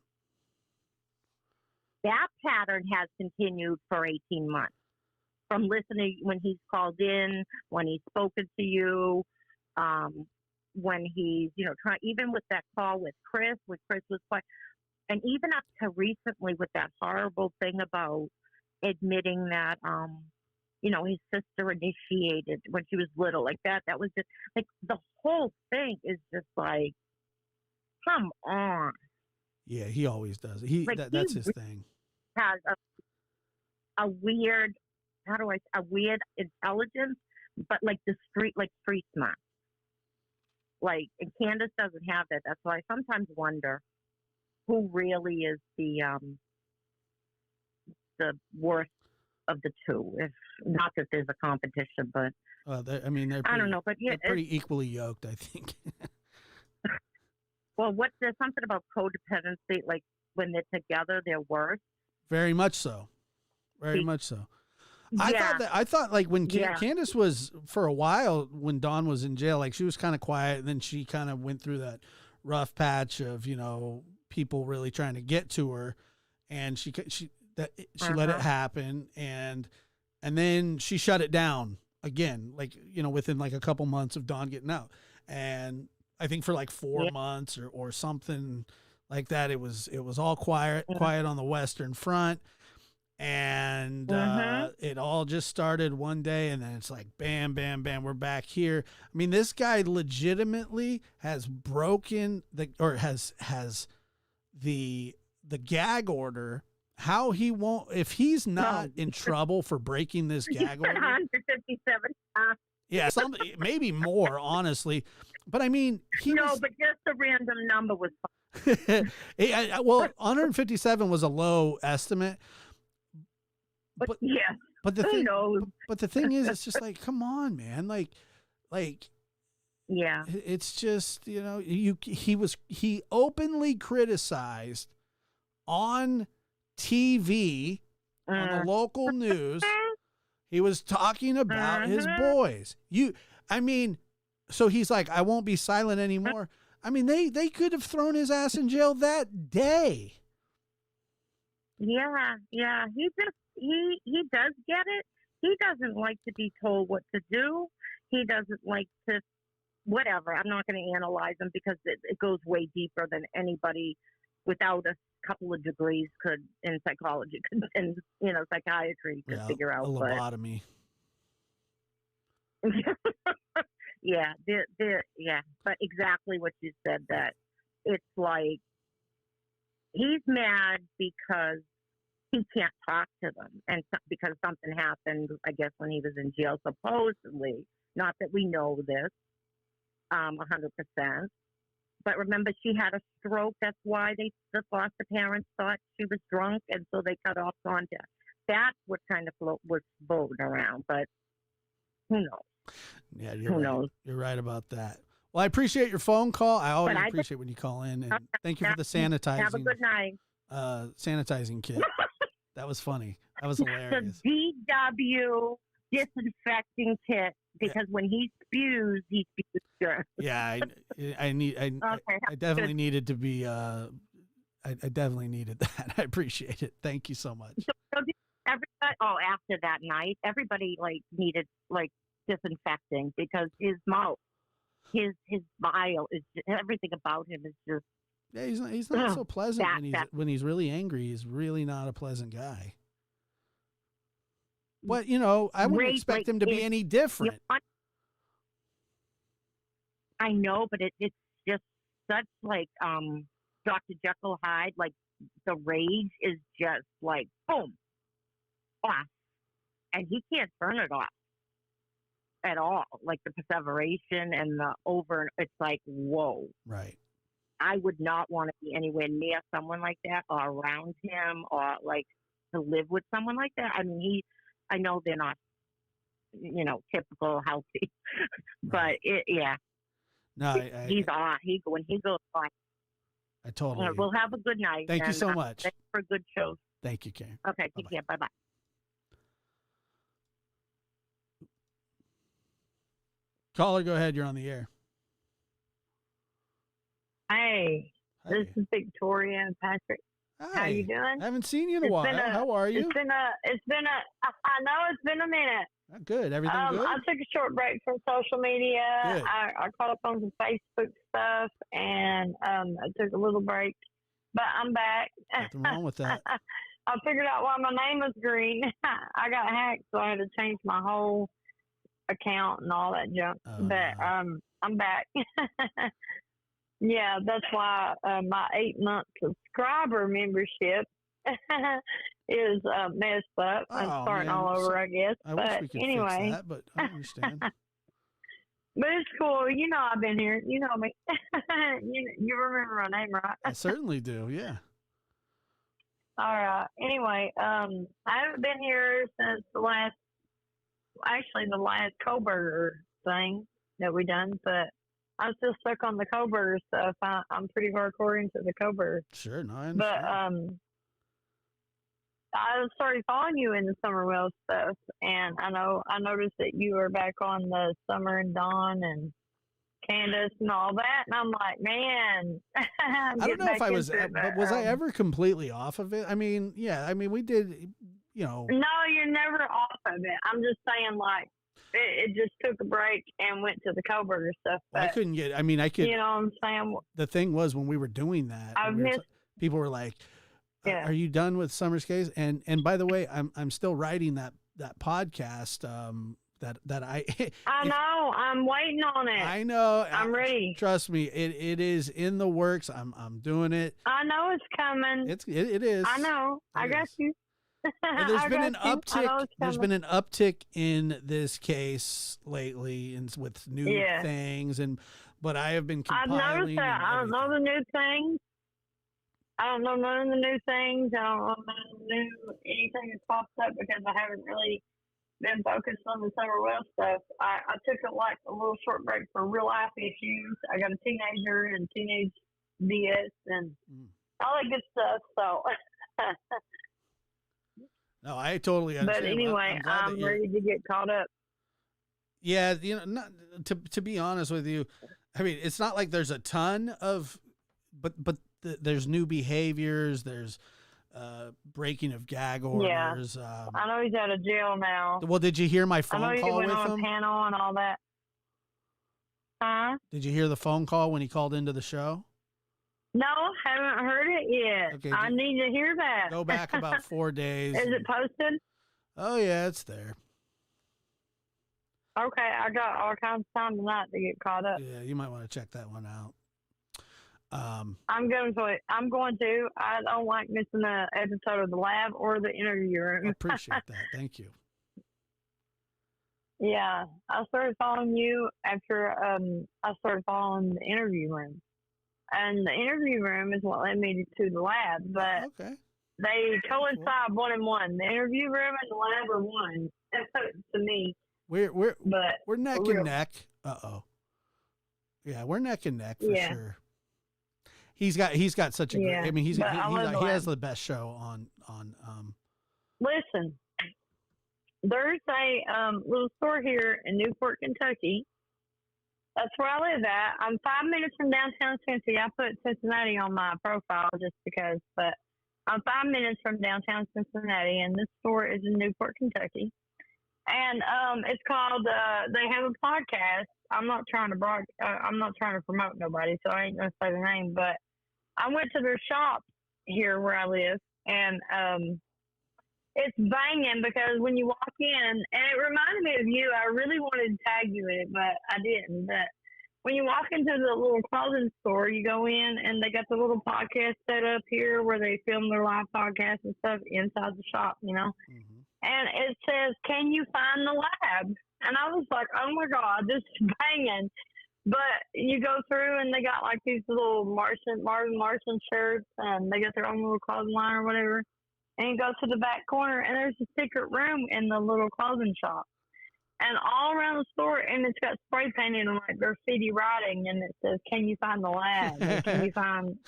That pattern has continued for 18 months. from listening when he's called in, when he's spoken to you, when he's, trying, even with that call with Chris, when Chris was quite, and even up to recently with that horrible thing about admitting that, his sister initiated when she was little, like that. That was just like the whole thing is just like, come on. Yeah, he always does. That's his thing. Has a weird, a weird intelligence, but like street smart. Like, and Candus doesn't have that. That's why I sometimes wonder who really is the worst of the two. If not that there's a competition, but they're I don't know. But yeah, they're pretty equally yoked, I think. Well, there's something about codependency, like when they're together, they're worse. Very much so. Very much so. Yeah. I thought like when Candus was, for a while, when Dawn was in jail, like she was kind of quiet, and then she kind of went through that rough patch of, people really trying to get to her, and she let it happen, and then she shut it down again, like, within like a couple months of Dawn getting out. And I think for like 4 months or something like that, it was all quiet on the Western Front. And it all just started one day, and then it's like bam, bam, bam, we're back here. I mean, this guy legitimately has broken has the gag order. How he won't, if he's not in trouble for breaking this gag order, 157. Yeah, something maybe more, honestly. But I mean, but just a random number was fine. Well, 157 was a low estimate. But the who thing, knows? But the thing is, it's just like, come on, man, like, yeah, it's just, he openly criticized on TV on the local news. He was talking about his boys. So he's like, I won't be silent anymore. I mean, they could have thrown his ass in jail that day. Yeah. He does get it. He doesn't like to be told what to do. He doesn't like to, whatever. I'm not going to analyze him because it goes way deeper than anybody without a couple of degrees could in psychology and psychiatry could figure out. A lobotomy. Yeah, but exactly what you said, that it's like he's mad because he can't talk to them, and because something happened, I guess, when he was in jail, supposedly. Not that we know this 100%. But remember, she had a stroke. That's why the foster parents thought she was drunk, and so they cut off contact. That's what kind of was floating around, but who knows? Yeah, who knows? You're right about that. Well, I appreciate your phone call. I always appreciate when you call in, and thank you for the sanitizing. Have a good night. Sanitizing kit. That was funny. That was hilarious. The DW disinfecting kit, because when he spews germs. Yeah, I definitely needed to be. I definitely needed that. I appreciate it. Thank you so much. So everybody, after that night, everybody needed disinfecting, because his mouth, his bile is everything about him is just. Yeah, he's not so pleasant when he's really angry. He's really not a pleasant guy. But I wouldn't expect him to be any different. I know, but it's just such Dr. Jekyll Hyde. Like, the rage is just like boom, off, and he can't turn it off at all. Like the perseveration and the it's like, whoa. Right. I would not want to be anywhere near someone like that, or around him, or to live with someone like that. I mean, I know they're not, typical healthy, but No, he's off. When he goes off. I totally. We'll have a good night. Thank you so much. Thanks for a good show. Thank you, Karen. Okay, take care. Bye-bye. Caller, go ahead. You're on the air. Hey, this is Victoria and Patrick. Hi. How you doing? I haven't seen you in a while. How are you? I know it's been a minute. Good. Everything good? I took a short break from social media. Good. I caught up on some Facebook stuff, and I took a little break. But I'm back. Nothing wrong with that. I figured out why my name was green. I got hacked, so I had to change my whole account and all that junk. But I'm back. Yeah, that's why my 8-month subscriber membership is messed up. I'm starting all over, I guess. I wish we could anyway. fix that, but I understand. But it's cool. You know I've been here. You know me. you remember my name, right? I certainly do, yeah. All right. Anyway, I haven't been here since the last Kohlberger thing that we done, but I'm still stuck on the Kohlberger stuff. I'm pretty hardcore into the Kohlberger. Sure, no, I understand. But I started following you in the Summerwell stuff, and I noticed that you were back on the Summer and Don and Candus and all that, and I'm like, man. I don't know if I was, but was I ever completely off of it? I mean, yeah, we did, No, you're never off of it. I'm just saying, like, it just took a break and went to the Kohlberger stuff. But, I couldn't get, I could. You know what I'm saying? The thing was, when we were doing that, people were like, are you done with Summer Skates? And by the way, I'm still writing that podcast, that I know, I'm waiting on it. I know. I'm ready. Trust me, it is in the works. I'm doing it. I know it's coming. It is. I know. I got you. And there's been an uptick. There's been an uptick in this case lately, and with new things. But I have been compiling. I've noticed that. I don't know the new things. I don't know none of the new things. I don't know none of the new anything that pops up because I haven't really been focused on the Summerwell stuff. I took a little short break for real life issues. I got a teenager and teenage DS and all that good stuff. So. No, I totally understand. But anyway, I'm ready to get caught up. Yeah, not to be honest with you, it's not like there's a ton of, but there's new behaviors. There's breaking of gag orders. Yeah, I know he's out of jail now. Well, did you hear my phone call with him? I know he went on a panel and all that. Huh? Did you hear the phone call when he called into the show? No, haven't heard it yet. Okay, I need to hear that. Go back about 4 days. Is it posted? Oh, yeah, it's there. Okay, I got all kinds of time tonight to get caught up. Yeah, you might want to check that one out. I'm going to. I don't like missing an episode of The Lab or the interview room. I appreciate that. Thank you. Yeah, I started following you after I started following the interview room. And the interview room is what led me to the lab, but they coincide 1 and 1. The interview room and the lab are one. That's to me. We're neck and neck. Yeah, we're neck and neck for sure. He's got such a great. He has the best show on. Listen, there's a little store here in Newport, Kentucky. That's where I live at. I'm 5 minutes from downtown Cincinnati. I put Cincinnati on my profile just because, but I'm 5 minutes from downtown Cincinnati, and this store is in Newport, Kentucky. And it's called. They have a podcast. I'm not trying to promote nobody, so I ain't gonna say the name. But I went to their shop here where I live, and it's banging because when you walk in, and it reminded me of you. I really wanted to tag you in it, but I didn't. But when you walk into the little clothing store, you go in, and they got the little podcast set up here where they film their live podcasts and stuff inside the shop, Mm-hmm. And it says, "Can you find the lab?" And I was like, "Oh my God, this is banging!" But you go through, and they got like these little Marvin Martian shirts, and they got their own little clothing line or whatever. And you go to the back corner, and there's a secret room in the little clothing shop. And all around the store, and it's got spray painted and like graffiti writing, and it says, "Can you find the lab? Or can you find,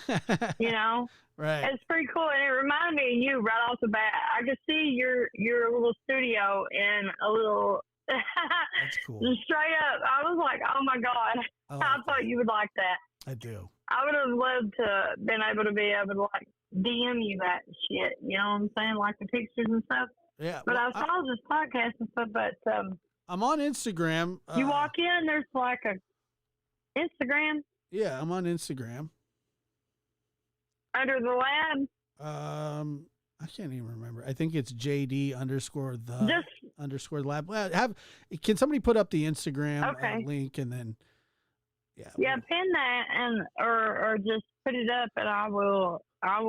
Right. It's pretty cool, and it reminded me of you right off the bat. I could see your little studio in a little. That's cool. Straight up, I was like, "Oh my God!" I thought you would like that. I do. I would have loved to been able to like DM you that shit. You know what I'm saying? Like the pictures and stuff. Yeah. But well, I saw this podcast and stuff. But I'm on Instagram. you walk in, there's like a Instagram Yeah, I'm on Instagram. under the lab. I can't even remember. I think it's JD underscore lab. Well, can somebody put up the Instagram link and then Yeah, pin that and or just put it up and I will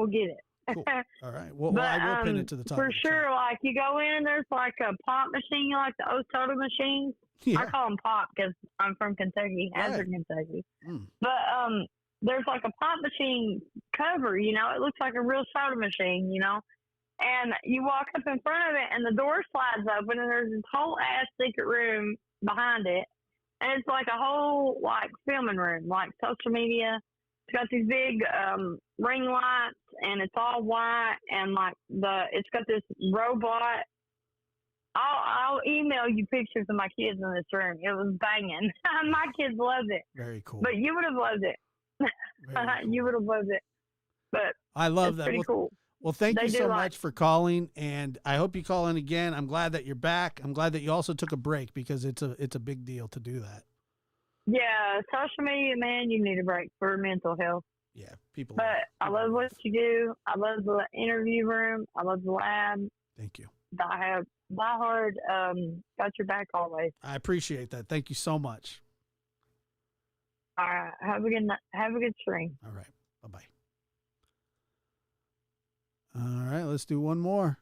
get it. Cool. All right. Well, I will pin it to the top. For sure, like you go in, there's like a pop machine, like the old soda machines. Yeah. I call them pop because I'm from Kentucky, Hazard, Kentucky. But there's like a pop machine cover, you know. It looks like a real soda machine, you know. And you walk up in front of it, and the door slides open, and there's this whole ass secret room behind it. And it's like a whole, like, filming room, like social media. It's got these big ring lights, and it's all white, and, like, it's got this robot. I'll email you pictures of my kids in this room. It was banging. My kids loved it. Very cool. But you would have loved it. Cool. You would have loved it. But I love that. Pretty cool. Well, thank you so much for calling, and I hope you call in again. I'm glad that you're back. I'm glad that you also took a break because it's a big deal to do that. Yeah, social media, man, you need a break for mental health. Yeah, people. But I love what you do. I love the interview room. I love the lab. Thank you. I have Die Hard got your back always. I appreciate that. Thank you so much. All right, have a good night. Have a good stream. All right, bye-bye. All right, let's do one more.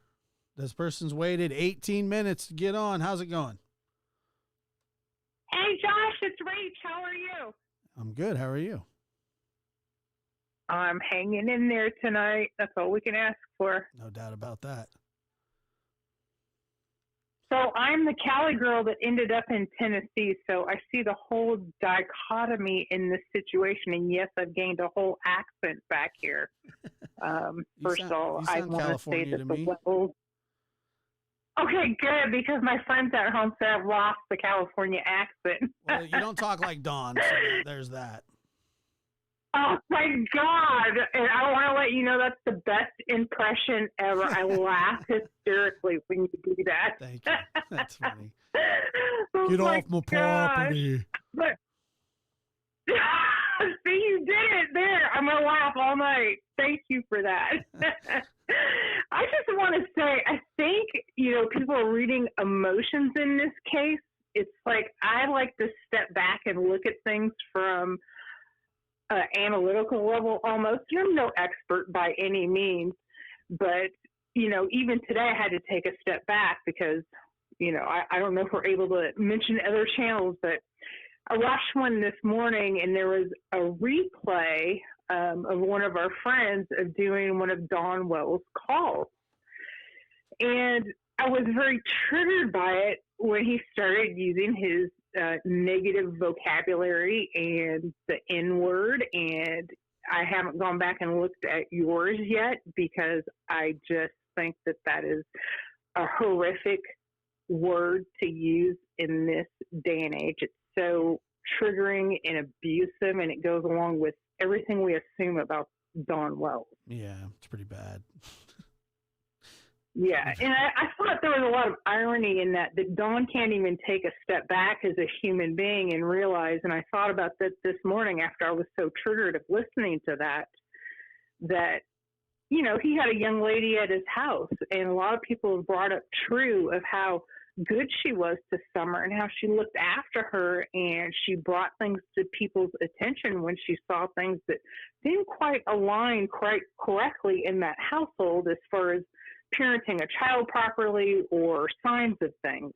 This person's waited 18 minutes to get on. How's it going? Hey, Josh, it's Rach. How are you? I'm good. How are you? I'm hanging in there tonight. That's all we can ask for. No doubt about that. So I'm the Cali girl that ended up in Tennessee, so I see the whole dichotomy in this situation. And yes, I've gained a whole accent back here. First of all, I want to say that the levels. Okay, good, because my friends at home said I've lost the California accent. Well, you don't talk like Don, so there's that. Oh my God! And I want to let you know that's the best impression ever. I laugh hysterically when you do that. Thank you. That's funny. Oh Get off my property. But, see, you did it there. I'm going to laugh all night. Thank you for that. I just want to say, I think, people are reading emotions in this case. It's like I like to step back and look at things from analytical level almost. I'm no expert by any means, but, even today I had to take a step back because, I don't know if we're able to mention other channels, but I watched one this morning and there was a replay of one of our friends of doing one of Don Wells' calls. And I was very triggered by it when he started using his negative vocabulary and the N-word, and I haven't gone back and looked at yours yet because I just think that that is a horrific word to use in this day and age. It's so triggering and abusive, and it goes along with everything we assume about Don Wells. Yeah, it's pretty bad. Yeah, and I thought there was a lot of irony in that Don can't even take a step back as a human being and realize, and I thought about that this morning after I was so triggered of listening to that, he had a young lady at his house, and a lot of people have brought up true of how good she was to Summer and how she looked after her, and she brought things to people's attention when she saw things that didn't quite align quite correctly in that household as far as parenting a child properly or signs of things.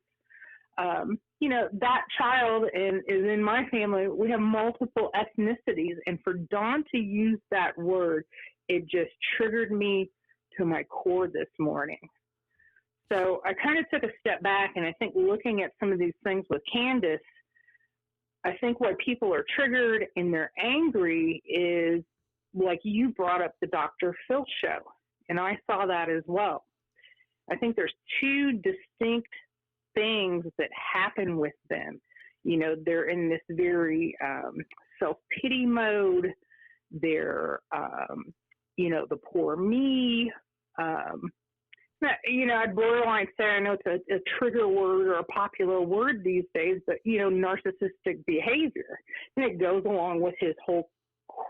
That child is in my family. We have multiple ethnicities, and for Don to use that word, it just triggered me to my core this morning. So I kind of took a step back, and I think looking at some of these things with Candus, I think why people are triggered and they're angry is, like you brought up the Dr. Phil show, and I saw that as well. I think there's two distinct things that happen with them. They're in this very self-pity mode. They're the poor me. I'd borderline say, I know it's a trigger word or a popular word these days, but, narcissistic behavior. And it goes along with his whole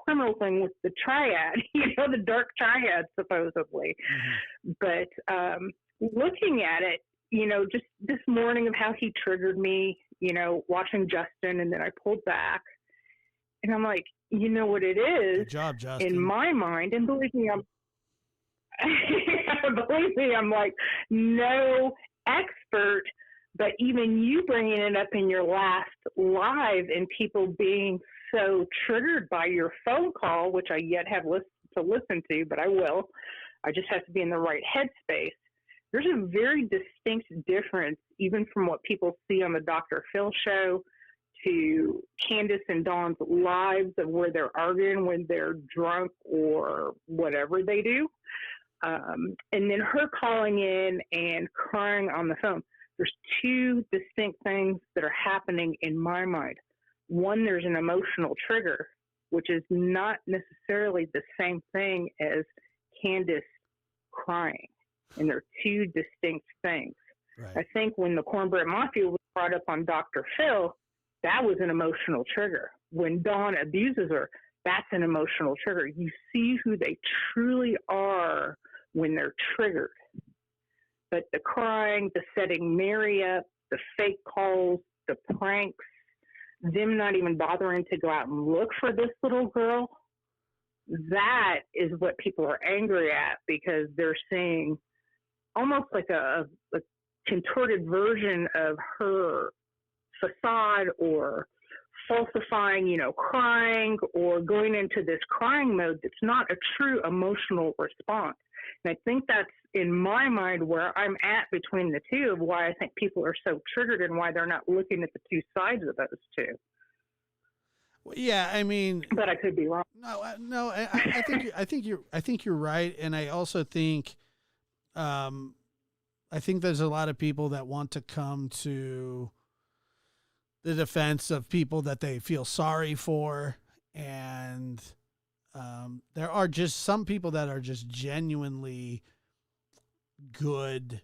criminal thing with the triad, the dark triad, supposedly. But looking at it, just this morning of how he triggered me, watching Justin, and then I pulled back. And I'm like, you know what it is? Good job, Justin. In my mind, and believe me, I'm like no expert, but even you bringing it up in your last live and people being so triggered by your phone call, which I yet have to listen to, but I will. I just have to be in the right headspace. There's a very distinct difference, even from what people see on the Dr. Phil show to Candus and Don's lives of where they're arguing when they're drunk or whatever they do. And then her calling in and crying on the phone. There's two distinct things that are happening in my mind. One, there's an emotional trigger, which is not necessarily the same thing as Candus crying. And they're two distinct things. Right. I think when the Cornbread Mafia was brought up on Dr. Phil, that was an emotional trigger. When Dawn abuses her, that's an emotional trigger. You see who they truly are when they're triggered. But the crying, the setting Mary up, the fake calls, the pranks, them not even bothering to go out and look for this little girl, that is what people are angry at, because they're seeing almost like a contorted version of her facade, or falsifying, crying, or going into this crying mode that's not a true emotional response. And I think that's, in my mind, where I'm at between the two, of why I think people are so triggered and why they're not looking at the two sides of those two. Well, yeah, I mean, but I could be wrong. No, I think you're right, and I also think, I think there's a lot of people that want to come to the defense of people that they feel sorry for, and there are just some people that are just genuinely good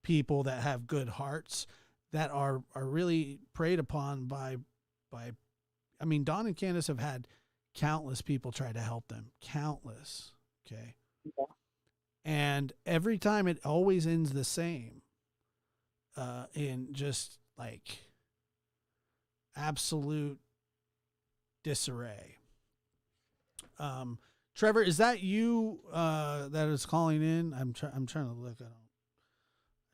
people that have good hearts that are really preyed upon by I mean, Don and Candus have had countless people try to help them. Countless. Okay. Yeah. And every time it always ends the same, in just like absolute disarray. Trevor, is that you that is calling in? I'm trying to look. I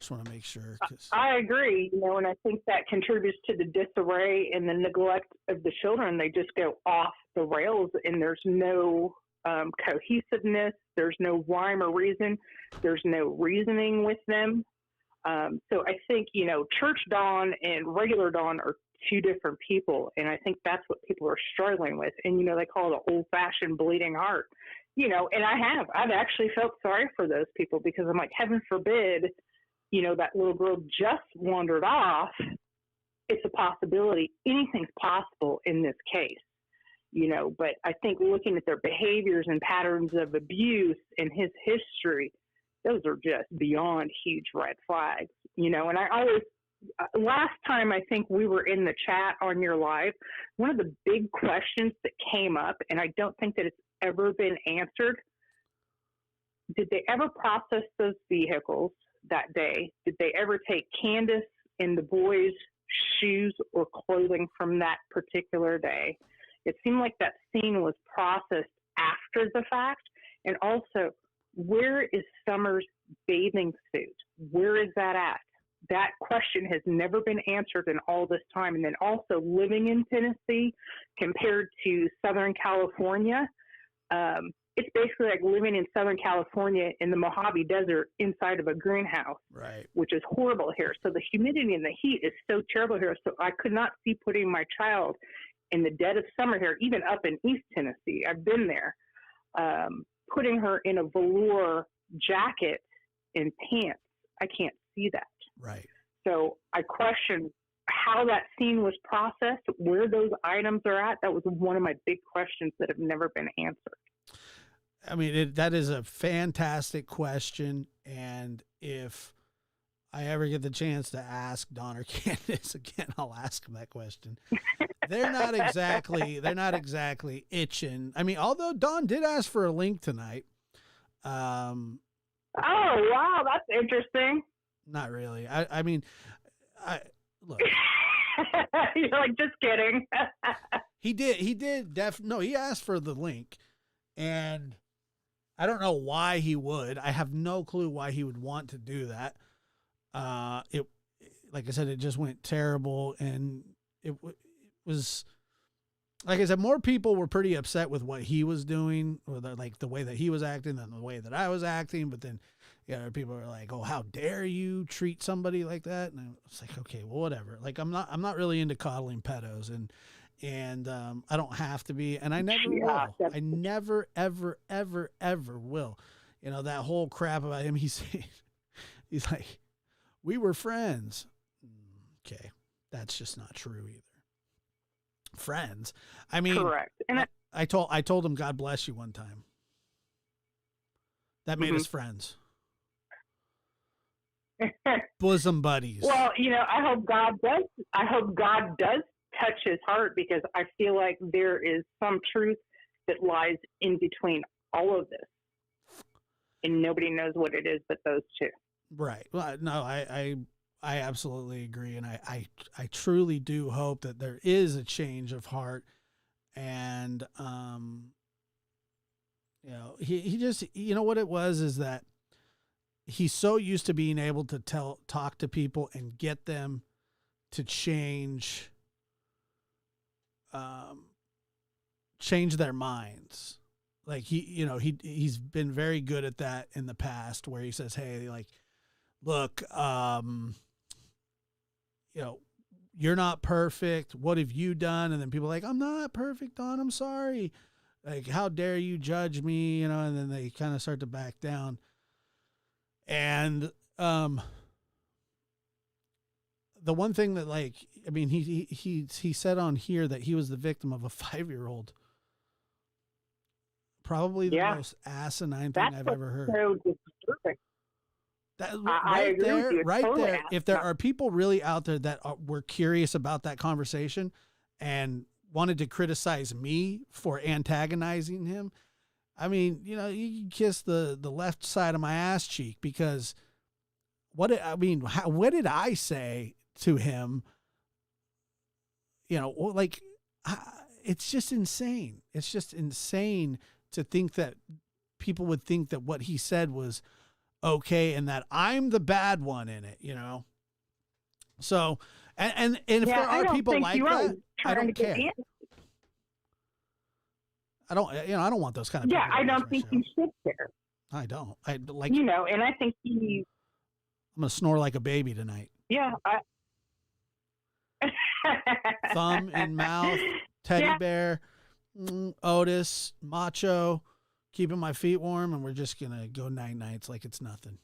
just want to make sure. I agree, and I think that contributes to the disarray and the neglect of the children. They just go off the rails, and there's no cohesiveness. There's no rhyme or reason. There's no reasoning with them. So I think, church Dawn and regular Dawn are two different people, and I think that's what people are struggling with. And, they call it an old-fashioned bleeding heart. And I've actually felt sorry for those people, because I'm like, heaven forbid, that little girl just wandered off. It's a possibility. Anything's possible in this case, but I think looking at their behaviors and patterns of abuse and his history, those are just beyond huge red flags, and I always, last time I think we were in the chat on your live, one of the big questions that came up, and I don't think that it's ever been answered, did they ever process those vehicles that day? Did they ever take Candus and the boys' shoes or clothing from that particular day? It seemed like that scene was processed after the fact. And also, where is Summer's bathing suit? Where is that at? That question has never been answered in all this time. And then also, living in Tennessee compared to Southern California, it's basically like living in Southern California in the Mojave Desert inside of a greenhouse, right? Which is horrible here. So the humidity and the heat is so terrible here. So I could not see putting my child in the dead of summer here, even up in East Tennessee. I've been there, putting her in a velour jacket and pants. I can't see that. Right. So I question how that scene was processed, where those items are at. That was one of my big questions that have never been answered. I mean, that is a fantastic question. And if I ever get the chance to ask Don or Candus again, I'll ask them that question. They're not exactly itching. I mean, although Don did ask for a link tonight. Oh, wow. That's interesting. Not really. I mean, look. You're like, just kidding. He did. No, he asked for the link. And I don't know why he would. I have no clue why he would want to do that. It, like I said, it just went terrible. And it was, like I said, more people were pretty upset with what he was doing, or the way that he was acting than the way that I was acting. But then, people were like, "Oh, how dare you treat somebody like that?" And I was like, "Okay, well, whatever." Like, I'm not really into coddling pedos, and I don't have to be, and I never will. I never, ever, ever, ever will. That whole crap about him. He's like, we were friends. Okay, that's just not true either. Friends. I mean, correct. And I told him God bless you one time. That made us friends. Bosom buddies. Well, I hope God does touch his heart, because I feel like there is some truth that lies in between all of this, and nobody knows what it is but those two. Right. Well, no, I absolutely agree, and I truly do hope that there is a change of heart, and he just, what it was is that he's so used to being able to talk to people and get them to change their minds. Like he's been very good at that in the past, where he says, "Hey, like, look, you're not perfect. What have you done?" And then people are like, "I'm not perfect, Don. I'm sorry. Like, how dare you judge me?" And then they kind of start to back down. And the one thing that, like, I mean, he said on here that he was the victim of a 5-year-old. Probably the most asinine thing I've ever heard. So disturbing. I agree with you. Right totally there. If there are people really out there that were curious about that conversation and wanted to criticize me for antagonizing him, I mean, you can kiss the left side of my ass cheek, because what did I say to him? It's just insane. It's just insane to think that people would think that what he said was okay and that I'm the bad one in it, So, and if there are people like that, I don't care. I don't want those kind of people. Yeah, I don't think you should care. I don't. I like, and I think I'm going to snore like a baby tonight. Yeah. Thumb in mouth, teddy bear, Otis, macho, keeping my feet warm, and we're just going to go nights like it's nothing,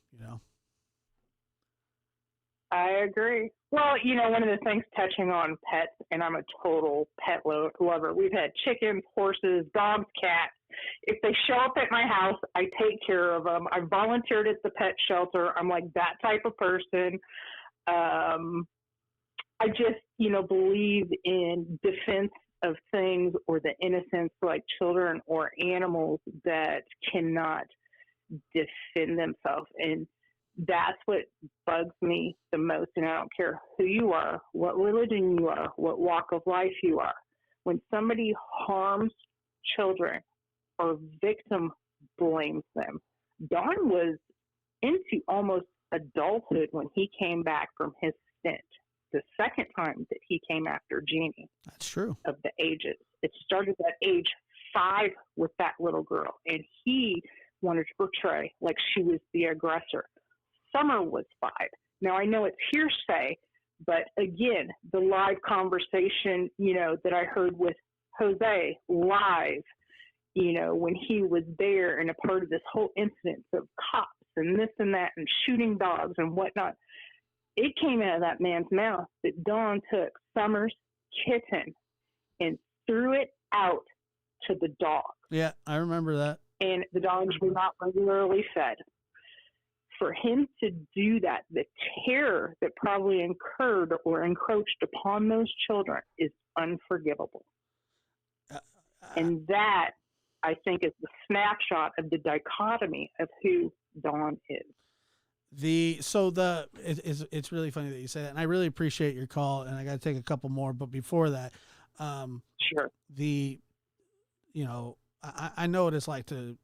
I agree. Well, one of the things, touching on pets, and I'm a total pet lover. We've had chickens, horses, dogs, cats. If they show up at my house, I take care of them. I volunteered at the pet shelter. I'm like that type of person. I just, believe in defense of things, or the innocence, like children or animals that cannot defend themselves. And that's what bugs me the most. And I don't care who you are, what religion you are, what walk of life you are. When somebody harms children or victim blames them. Don was into almost adulthood when he came back from his stint. The second time that he came after Jeannie. That's true. Of the ages. It started at age 5 with that little girl, and he wanted to portray like she was the aggressor. Summer was 5. Now, I know it's hearsay, but again, the live conversation, that I heard with Jose live, when he was there and a part of this whole incident of cops and this and that and shooting dogs and whatnot, it came out of that man's mouth that Don took Summer's kitten and threw it out to the dog. Yeah, I remember that. and the dogs were not regularly fed. For him to do that, the terror that probably incurred or encroached upon those children is unforgivable. And that, I think, is the snapshot of the dichotomy of who Don is. It's really funny that you say that, and I really appreciate your call. And I got to take a couple more, but before that, sure. I know what it's like to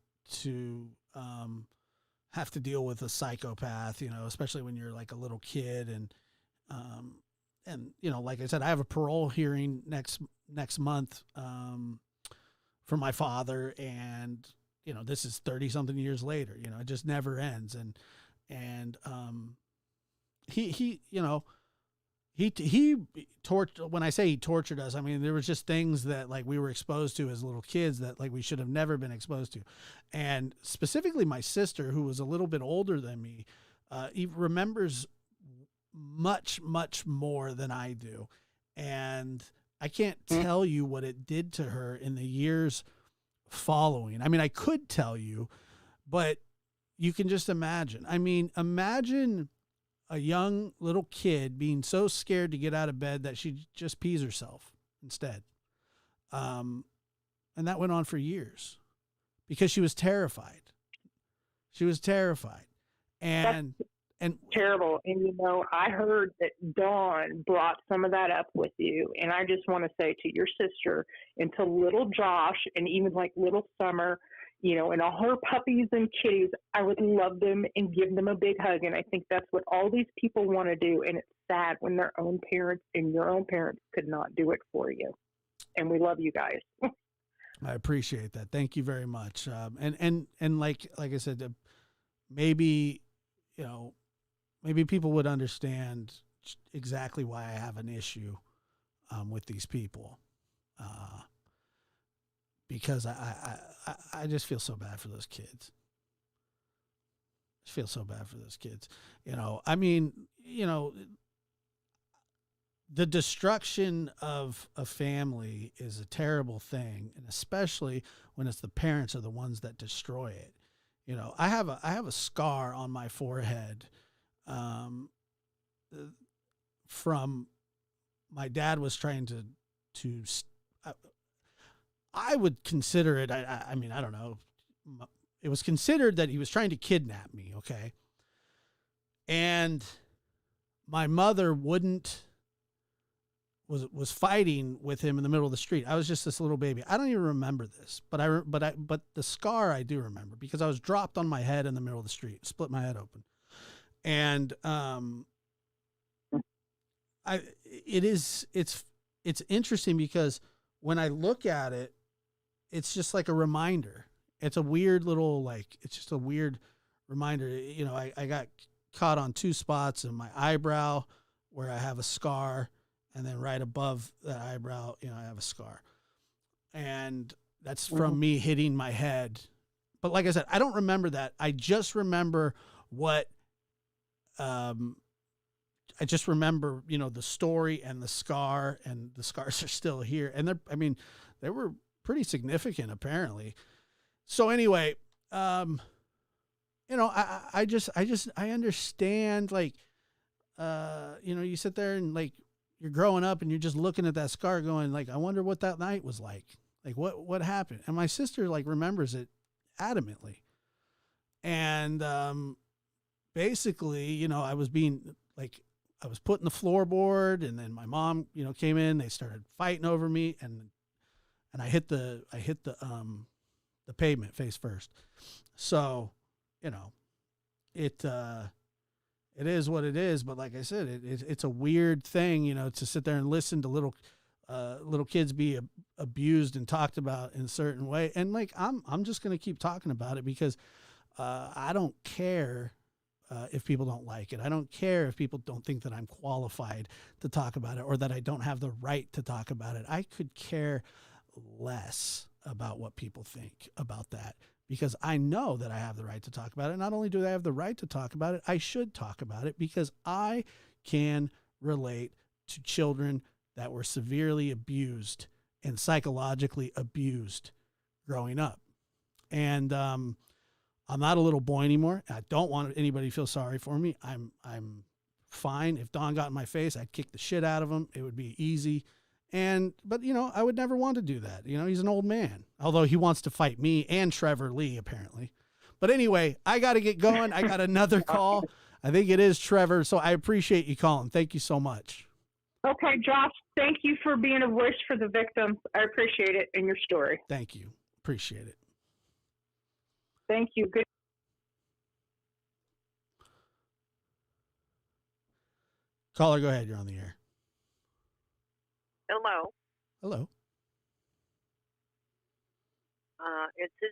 have to deal with a psychopath, especially when you're like a little kid, and like I said, I have a parole hearing next month for my father, and this is 30 something years later. It just never ends, and he tortured. When I say he tortured us, I mean there was just things that like we were exposed to as little kids that like we should have never been exposed to, and specifically my sister, who was a little bit older than me, he remembers much more than I do, and I can't tell you what it did to her in the years following. I mean, I could tell you, but you can just imagine. I mean, imagine a young little kid being so scared to get out of bed that she just pees herself instead. And that went on for years because she was terrified. She was terrified. And terrible. And, I heard that Dawn brought some of that up with you. And I just want to say to your sister and to little Josh and even like little Summer, and all her puppies and kitties, I would love them and give them a big hug. And I think that's what all these people want to do. And it's sad when their own parents and your own parents could not do it for you. And we love you guys. I appreciate that. Thank you very much. And like I said, maybe people would understand exactly why I have an issue with these people. Because I just feel so bad for those kids. I feel so bad for those kids. I mean, the destruction of a family is a terrible thing, and especially when it's the parents are the ones that destroy it. I have a scar on my forehead from my dad was trying to I would consider it, I mean, I don't know. It was considered that he was trying to kidnap me, okay? And my mother was fighting with him in the middle of the street. I was just this little baby. I don't even remember this, but the scar I do remember because I was dropped on my head in the middle of the street, split my head open. And it's interesting because when I look at it, it's just like a reminder. It's a weird little, it's just a weird reminder. I got caught on two spots in my eyebrow where I have a scar, and then right above the eyebrow, I have a scar. And that's from me hitting my head. But like I said, I don't remember that. I just remember I just remember, the story and the scar, and the scars are still here. And they were pretty significant apparently. So anyway, I understand, you sit there and you're growing up and you're just looking at that scar going I wonder what that night was like. What happened? And my sister remembers it adamantly. And, basically, I was being I was put in the floorboard, and then my mom, came in, they started fighting over me, and I hit the pavement face first. So, it is what it is. But like I said, it's a weird thing, to sit there and listen to little kids be abused and talked about in a certain way. And I'm just going to keep talking about it because I don't care if people don't like it. I don't care if people don't think that I'm qualified to talk about it or that I don't have the right to talk about it. I could care less about what people think about that because I know that I have the right to talk about it. Not only do I have the right to talk about it, I should talk about it because I can relate to children that were severely abused and psychologically abused growing up. And I'm not a little boy anymore. I don't want anybody to feel sorry for me. I'm fine. If Don got in my face, I'd kick the shit out of him. It would be easy. But I would never want to do that. He's an old man, although he wants to fight me and Trevor Lee, apparently. But anyway, I got to get going. I got another call. I think it is Trevor. So I appreciate you calling. Thank you so much. Okay, Josh, thank you for being a voice for the victims. I appreciate it and your story. Thank you. Appreciate it. Thank you. Good. Caller, go ahead. You're on the air. Hello. Hello. Is this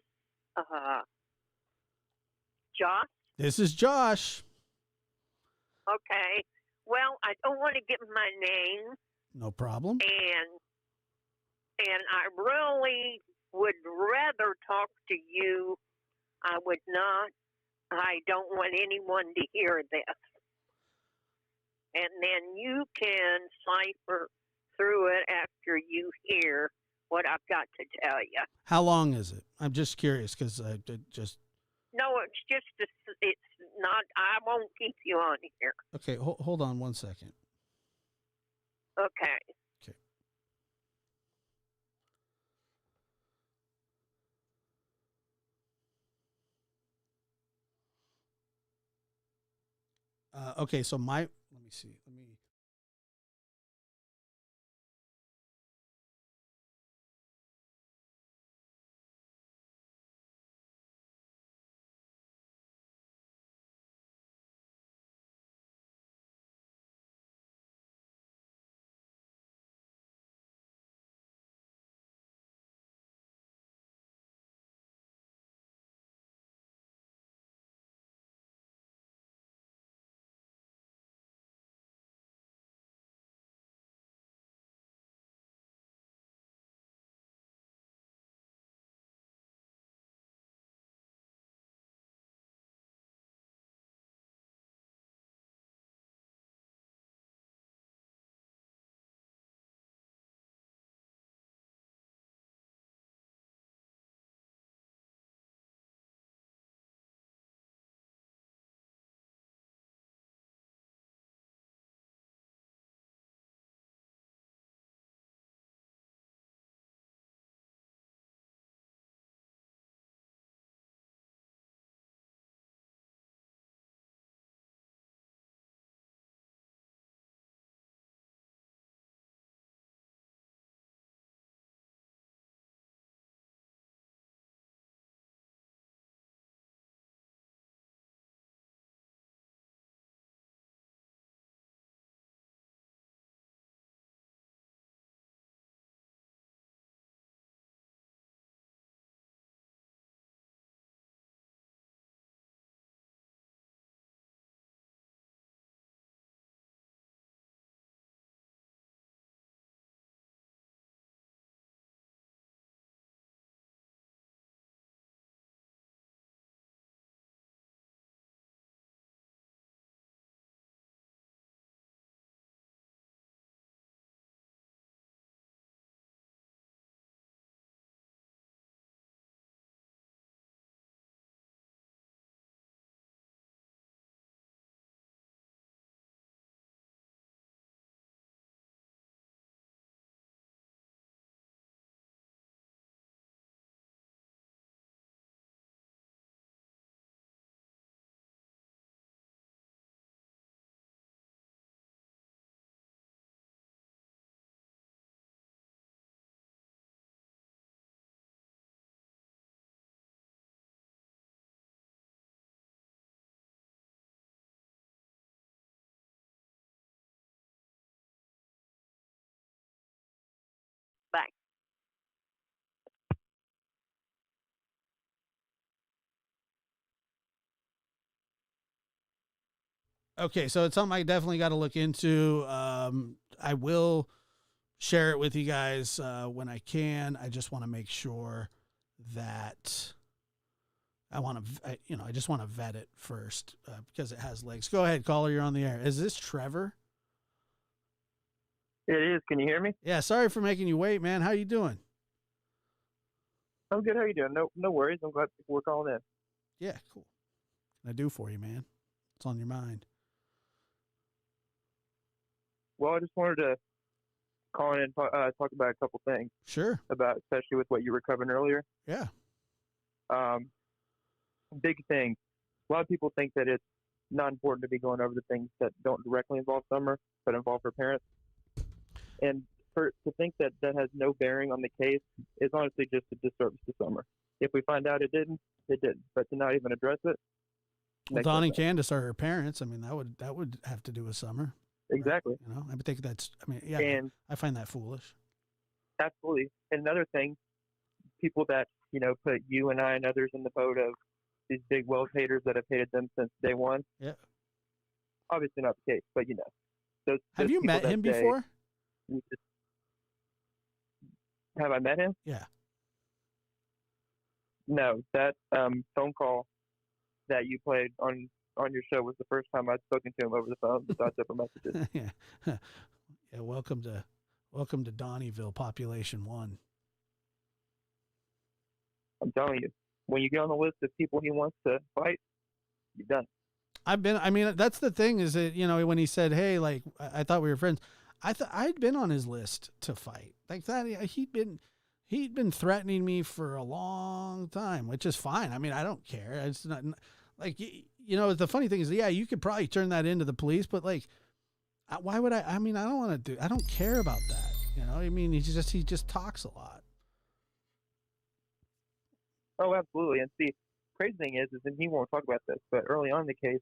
Josh? This is Josh. Okay. Well, I don't want to give my name, No problem. and I really would rather talk to you. I would not. I don't want anyone to hear this. And then you can cipher through it after you hear what I've got to tell you. How long is it? I'm just curious because I just. No, it's not. I won't keep you on here. Okay, hold on 1 second. Okay. Okay. Okay, so let me see. Bye. Okay, so it's something I definitely got to look into. I will share it with you guys when I can. I just want to make sure that I just want to vet it first because it has legs. Go ahead, caller. You're on the air. Is this Trevor? It is. Can you hear me? Yeah. Sorry for making you wait, man. How you doing? I'm good. How you doing? No worries. I'm glad people were calling in. Yeah, cool. What can I do for you, man? What's on your mind? Well, I just wanted to call in and talk about a couple things. Sure. About, especially with what you were covering earlier. Yeah. Big thing. A lot of people think that it's not important to be going over the things that don't directly involve Summer, but involve her parents. And to think that that has no bearing on the case is honestly just a disservice to Summer. If we find out it didn't, it didn't. But to not even address it. Well, Don and Candus are her parents. I mean, that would have to do with Summer. Exactly. Right? You know, I would think that's. I mean, yeah. And I find that foolish. Absolutely. And another thing, people that put you and I and others in the boat of these big Wells haters that have hated them since day one. Yeah. Obviously not the case, but those have you met him before? Have I met him? Yeah. No, that phone call that you played on your show was the first time I'd spoken to him over the phone besides over messages. Yeah. Yeah. Welcome to Donnieville, Population 1. I'm telling you, when you get on the list of people he wants to fight, you're done. I mean, that's the thing is that, when he said, hey, like, I thought we were friends, I'd been on his list to fight like that. He'd been threatening me for a long time, which is fine. I mean, I don't care. It's not like, the funny thing is, yeah, you could probably turn that into the police, but like, why would I mean, I don't want to I don't care about that. I mean, he just talks a lot. Oh, absolutely. And see, crazy thing is and he won't talk about this, but early on in the case,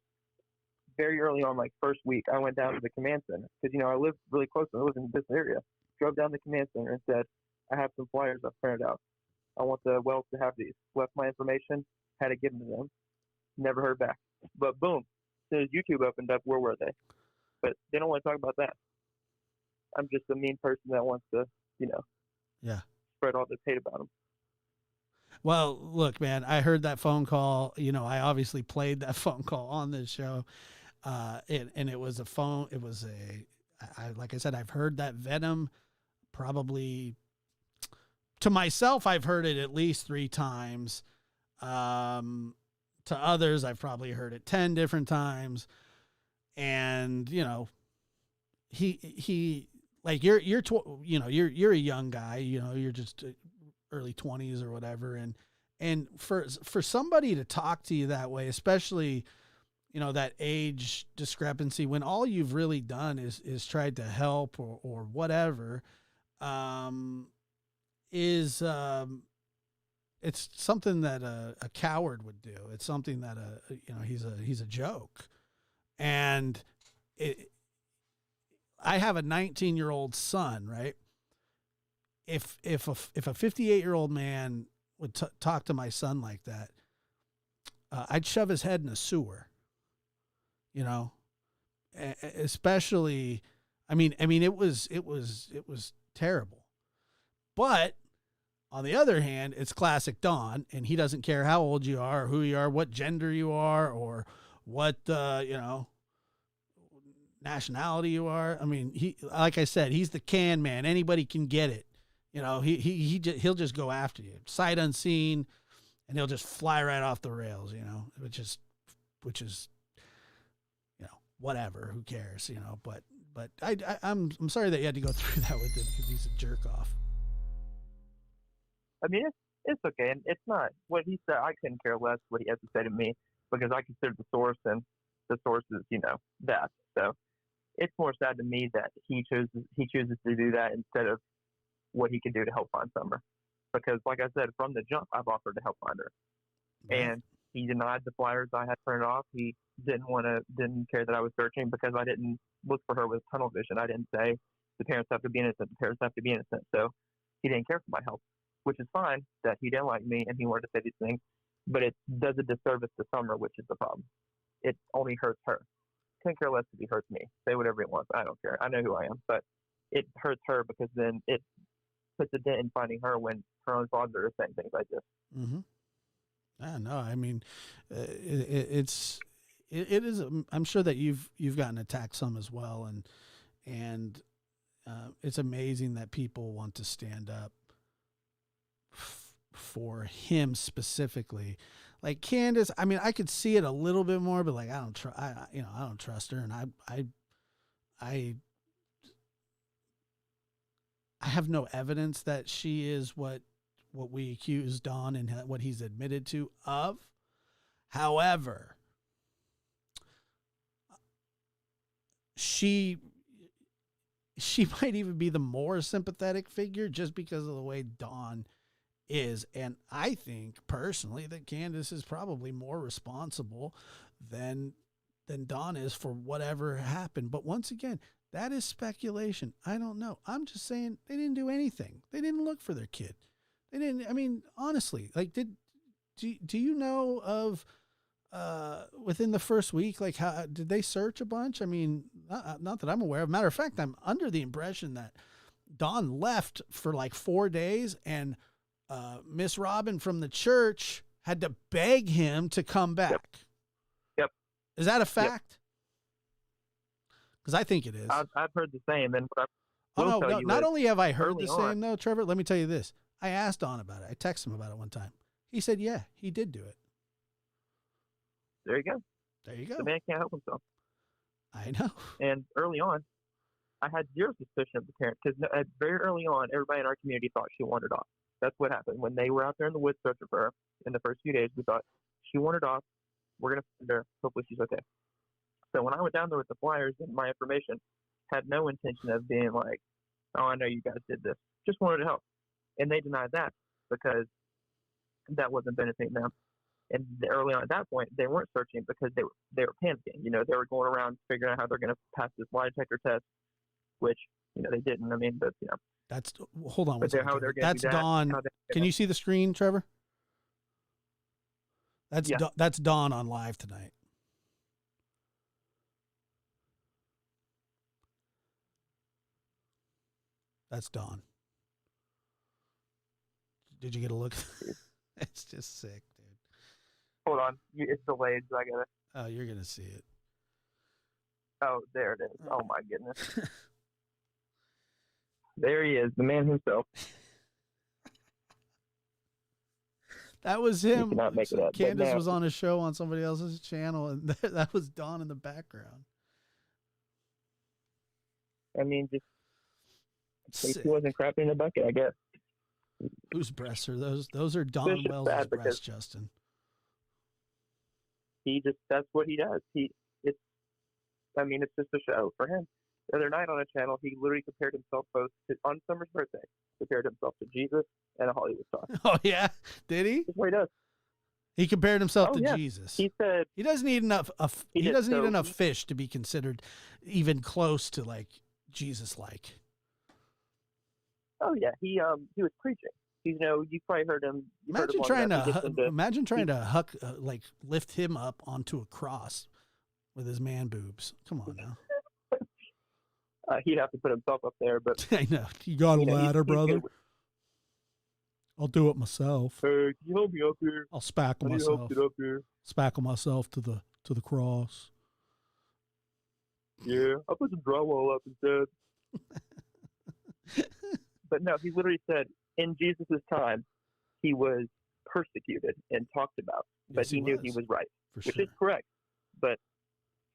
very early on, like first week, I went down to the command center because, I live really close. I live in this area. Drove down to the command center and said, I have some flyers I've printed out. I want the Wells to have these. Left my information, had it given to them. Never heard back. But boom, as soon as YouTube opened up, where were they? But they don't want to talk about that. I'm just a mean person that wants to, yeah, spread all this hate about them. Well, look, man, I heard that phone call. I obviously played that phone call on this show. And it was a phone. It was like I said, I've heard that venom probably to myself. I've heard it at least 3 times. To others, I've probably heard it 10 different times. And, he like you're a young guy, you're just early 20s or whatever. And for somebody to talk to you that way, especially, that age discrepancy when all you've really done is tried to help or whatever, it's something that a coward would do. It's something that he's a joke. And I have a 19-year-old son, right? If a 58-year-old man would talk to my son like that, I'd shove his head in a sewer. Especially, I mean, it was terrible. But on the other hand, it's classic Don, and he doesn't care how old you are, or who you are, what gender you are, or what nationality you are. I mean, like I said, he's the can man. Anybody can get it. He'll just go after you, sight unseen, and he'll just fly right off the rails. Which is whatever, who cares, but I'm sorry that you had to go through that with him because he's a jerk off. I mean, it's okay. And it's not what he said. I couldn't care less what he has to say to me because I consider the source and the source is, that. So it's more sad to me that he chooses to do that instead of what he can do to help find Summer. Because like I said, from the jump, I've offered to help find her. Right. And he denied the flyers I had printed off. He didn't care that I was searching because I didn't look for her with tunnel vision. I didn't say the parents have to be innocent. The parents have to be innocent. So he didn't care for my help, which is fine that he didn't like me and he wanted to say these things. But it does a disservice to Summer, which is the problem. It only hurts her. Couldn't care less if he hurts me. Say whatever he wants. I don't care. I know who I am. But it hurts her because then it puts a dent in finding her when her own father is saying things like this. Mm-hmm. No, I mean, it is. I'm sure that you've gotten attacked some as well, and it's amazing that people want to stand up for him specifically. Like Candus, I mean, I could see it a little bit more, but like I don't trust her, and I have no evidence that she is what we accuse Don and what he's admitted to of. However, she might even be the more sympathetic figure just because of the way Don is. And I think personally that Candus is probably more responsible than Don is for whatever happened. But once again, that is speculation. I don't know. I'm just saying they didn't do anything. They didn't look for their kid. They didn't. I mean, honestly, like, do you know of within the first week, like, how did they search a bunch? I mean, not that I'm aware of. Matter of fact, I'm under the impression that Don left for like 4 days, and Miss Robin from the church had to beg him to come back. Yep. Is that a fact? Because I think it is. I've heard the same, and what I will no, tell no, you not is only have I heard early the on- same, though, Trevor, let me tell you this. I asked Don about it. I texted him about it one time. He said, yeah, he did do it. There you go. There you go. The man can't help himself. I know. And early on, I had zero suspicion of the parent because very early on, everybody in our community thought she wandered off. That's what happened. When they were out there in the woods searching for her in the first few days, we thought she wandered off. We're going to find her. Hopefully she's okay. So when I went down there with the flyers and my information, had no intention of being like, oh, I know you guys did this. Just wanted to help. And they denied that because that wasn't benefiting them. And early on at that point, they weren't searching because they were panicking. You know, they were going around figuring out how they're going to pass this lie detector test, which, you know, they didn't. I mean, but, you know. That's, hold on one But second. how they're gonna That's do that, Don. how they- Can you see the screen, Trevor? That's Yeah. That's Don on live tonight. That's Don. Did you get a look? It's just sick, dude. Hold on. It's delayed, so I got to. Oh, you're going to see it. Oh, there it is. Oh, my goodness. There he is, the man himself. That was him. cannot make it up, but Candace now- was on a show on somebody else's channel, and that was Don in the background. I mean, just Sick. he wasn't crapping in the bucket, I guess. Whose breasts are those? Those are Don It's just Wells' sad because- breasts, Justin. That's what he does. It's just a show for him. The other night on a channel, he literally compared himself on Summer's birthday, compared himself to Jesus and a Hollywood star. Oh yeah, did he? That's what he does. He compared himself to yeah. Jesus. He said he doesn't need enough. He did, doesn't need so enough he- fish to be considered even close to like Jesus-like. Oh yeah, he was preaching. You know, you probably heard him. Imagine trying to like lift him up onto a cross with his man boobs. Come on now. He'd have to put himself up there, but I know. You got a ladder, he's brother? good with- I'll do it myself. Hey, can you help me up here? I'll spackle I need myself. help get up here. Spackle myself to the cross. Yeah, I'll put some drywall up instead. But no, he literally said in Jesus' time, he was persecuted and talked about, but Yes, he knew he was right, For which sure. is correct. But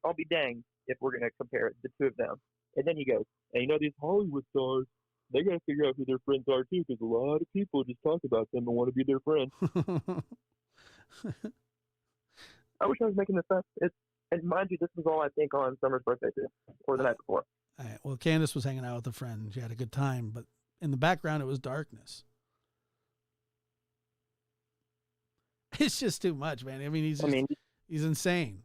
I'll be danged if we're going to compare the two of them. And then he goes, and you know, these Hollywood stars, they got to figure out who their friends are too, because a lot of people just talk about them and want to be their friend. I wish I was making this up. And mind you, this was all I think on Summer's birthday too, or the night before. All right, well, Candace was hanging out with a friend. She had a good time, but in the background, it was darkness. It's just too much, man. I mean, he's insane.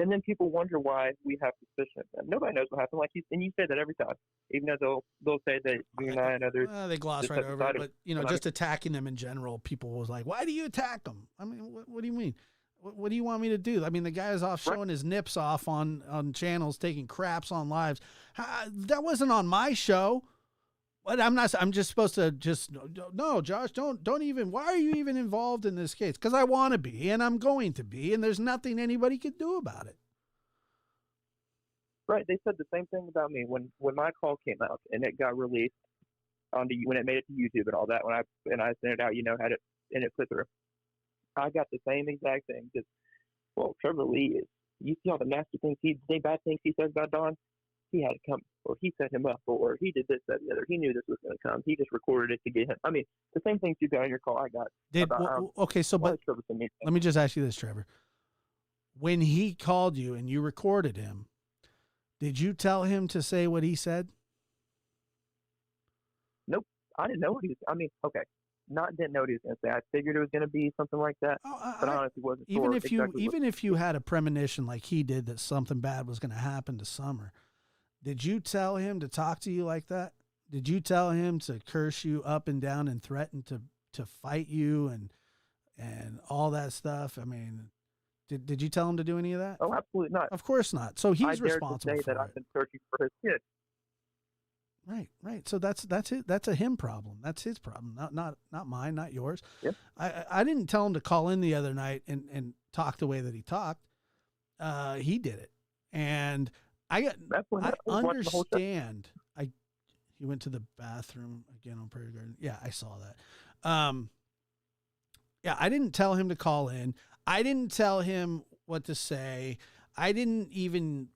And then people wonder why we have suspicion of them. Nobody knows what happened. And you say that every time, even though they'll say that you and I and others. They gloss just right have over it, decided- but just attacking them in general, people was like, "Why do you attack them?" I mean, what do you mean? What do you want me to do? I mean, the guy is off showing his nips off on channels, taking craps on lives. That wasn't on my show. But I'm just supposed to no, Josh, don't even. Why are you even involved in this case? Because I want to be, and I'm going to be, and there's nothing anybody could do about it. Right. They said the same thing about me when my call came out and it got released. when it made it to YouTube and all that. When I sent it out, had it and it put through. I got the same exact thing. Just, well, Trevor Lee is. You see all the nasty things bad things he says about Don. He had to come, or he set him up, or he did this, that, and the other. He knew this was going to come. He just recorded it to get him. I mean, the same things you got on your call, I got. Okay, so but let me just ask you this, Trevor. When he called you and you recorded him, did you tell him to say what he said? Nope, I didn't know what he was. I mean, okay, didn't know what he was going to say. I figured it was going to be something like that, but I honestly wasn't even sure. If you had a premonition like he did that something bad was going to happen to Summer. Did you tell him to talk to you like that? Did you tell him to curse you up and down and threaten to fight you and all that stuff? I mean, did you tell him to do any of that? Oh, absolutely not. Of course not. So he's responsible to say for that it. I've been searching for his kid. Right. So that's it. That's a him problem. That's his problem, not mine, not yours. Yep. I didn't tell him to call in the other night and talk the way that he talked. He did it, and I understand. He went to the bathroom again on Prairie Garden. Yeah, I saw that. Yeah, I didn't tell him to call in. I didn't tell him what to say. I didn't even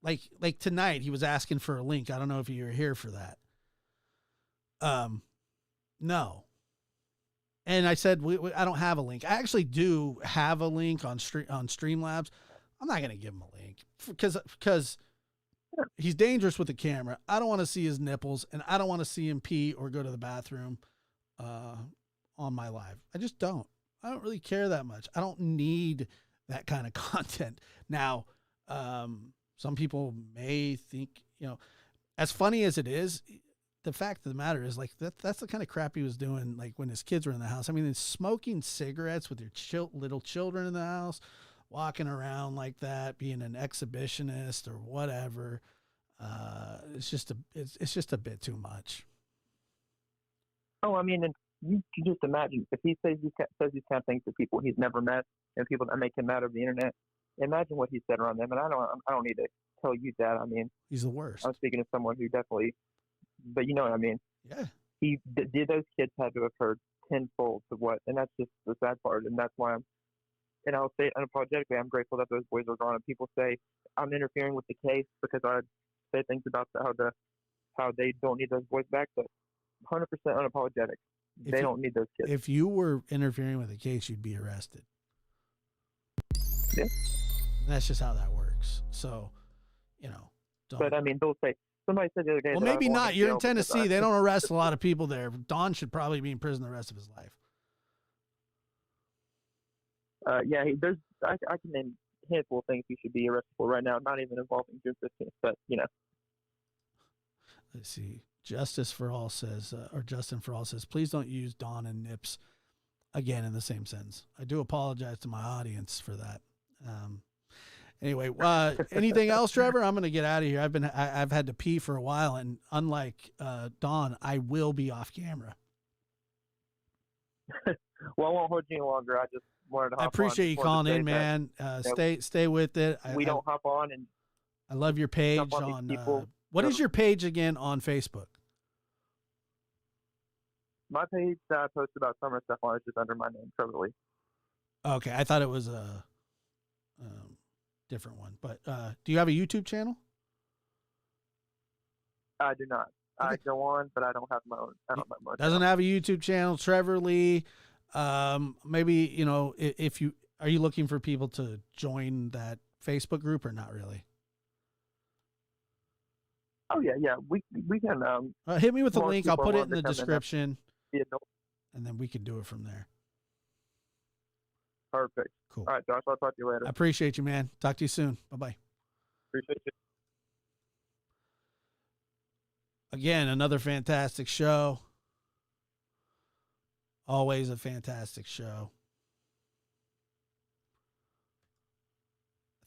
like tonight. He was asking for a link. I don't know if you were here for that. No. And I said I don't have a link. I actually do have a link on Streamlabs. I'm not going to give him a link because he's dangerous with the camera. I don't want to see his nipples, and I don't want to see him pee or go to the bathroom on my live. I just don't. I don't really care that much. I don't need that kind of content. Now, some people may think, as funny as it is, the fact of the matter is that's the kind of crap he was doing like when his kids were in the house. I mean, smoking cigarettes with your little children in the house, walking around like that, being an exhibitionist or whatever. It's just a bit too much. Oh, I mean, and you can just imagine if he says these kind of things to people he's never met and people that make him mad over the internet. Imagine what he said around them, and I don't need to tell you that. I mean, he's the worst. I'm speaking to someone who definitely, but you know what I mean. Yeah. Did those kids had to have heard tenfold of what, and that's just the sad part, and that's why and I'll say unapologetically, I'm grateful that those boys are gone. And people say I'm interfering with the case because I say things about how they don't need those boys back, but 100% unapologetic. They don't need those kids. If you were interfering with the case, you'd be arrested. Yeah. That's just how that works. So, don't. But I mean, they'll say, somebody said the other day. Well, maybe not. You're in Tennessee. They don't arrest a lot of people there. Don should probably be in prison the rest of his life. Yeah, I can name a handful of things he should be arrested for right now, not even involving June 15th, but, Let's see. Justice for All says, or Justin for All says, please don't use Don and Nips again in the same sentence. I do apologize to my audience for that. Anyway, anything else, Trevor? I'm going to get out of here. I've had to pee for a while, and unlike Don, I will be off camera. Well, I won't hold you any longer. I just wanted to hop on. I appreciate you calling in, man. Stay with it. We don't hop on, and I love your page on. What is your page again on Facebook? My page that I post about summer stuff on is just under my name, Trevor Lee. Okay, I thought it was a different one. But do you have a YouTube channel? I do not. Okay. I go on, but I don't have my own. Doesn't have a YouTube channel, Trevor Lee. Maybe if you are you looking for people to join that Facebook group or not really? Oh yeah. We can. Hit me with the link. I'll put it in the description, and then we can do it from there. Perfect. Cool. All right, Josh. I'll talk to you later. I appreciate you, man. Talk to you soon. Bye-bye. Appreciate you. Again, another fantastic show. Always a fantastic show.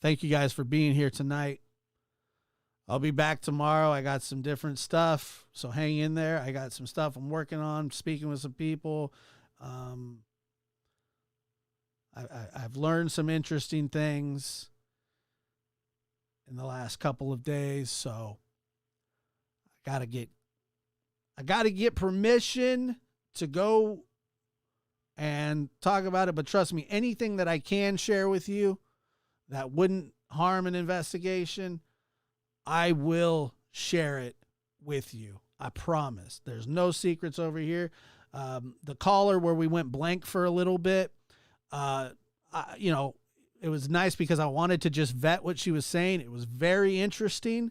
Thank you guys for being here tonight. I'll be back tomorrow. I got some different stuff, so hang in there. I got some stuff I'm working on, speaking with some people. I've learned some interesting things in the last couple of days, so I got to get I got to get permission to go and talk about it. But trust me, anything that I can share with you that wouldn't harm an investigation, I will share it with you. I promise. There's no secrets over here. The caller where we went blank for a little bit, it was nice because I wanted to just vet what she was saying. It was very interesting,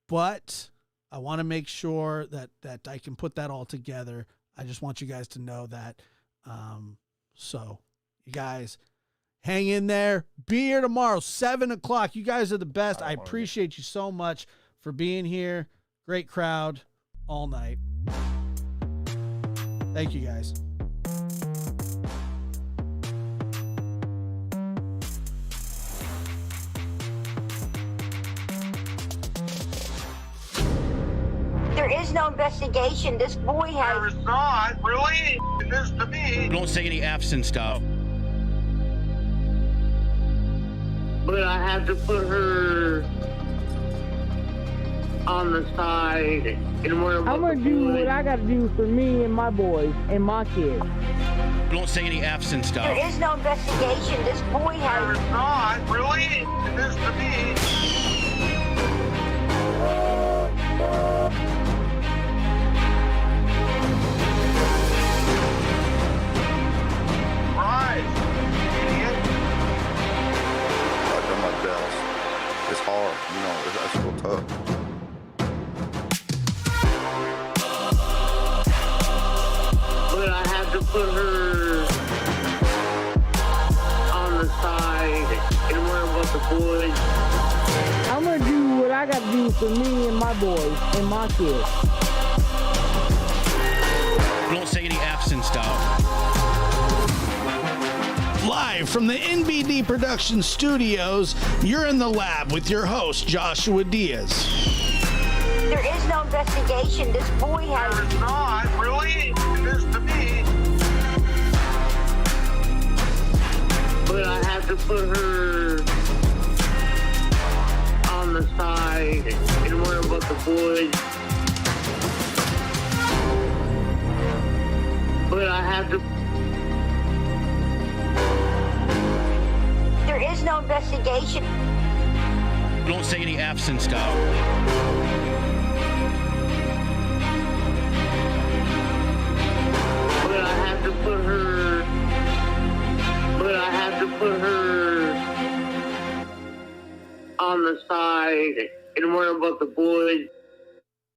but I want to make sure that I can put that all together. I just want you guys to know that. So you guys hang in there. Be here tomorrow, 7:00. You guys are the best. I appreciate you so much for being here. Great crowd all night. Thank you, guys. There is no investigation. This boy has. There is not, really? It is to me. Don't say any F's and stuff. But I have to put her on the side and where I'm gonna do what I gotta do for me and my boys and my kids. Don't say any F's and stuff. There is no investigation. This boy has. There is not, really? It is to me. Rise, idiot. I've done my best. It's hard, that's real tough. But I have to put her on the side and worry about the boys. I'm gonna do what I gotta do for me and my boys and my kids. Don't say any F's and stuff. Live from the NBD Production Studios, you're in the lab with your host, Joshua Diaz. There is no investigation. This boy has. There is not, really? It is to me. But I have to put her on the side and worry about the boys. But I have to. There is no investigation. Don't say any F's and stuff. But I have to put her. But I have to put her on the side and worry about the boys.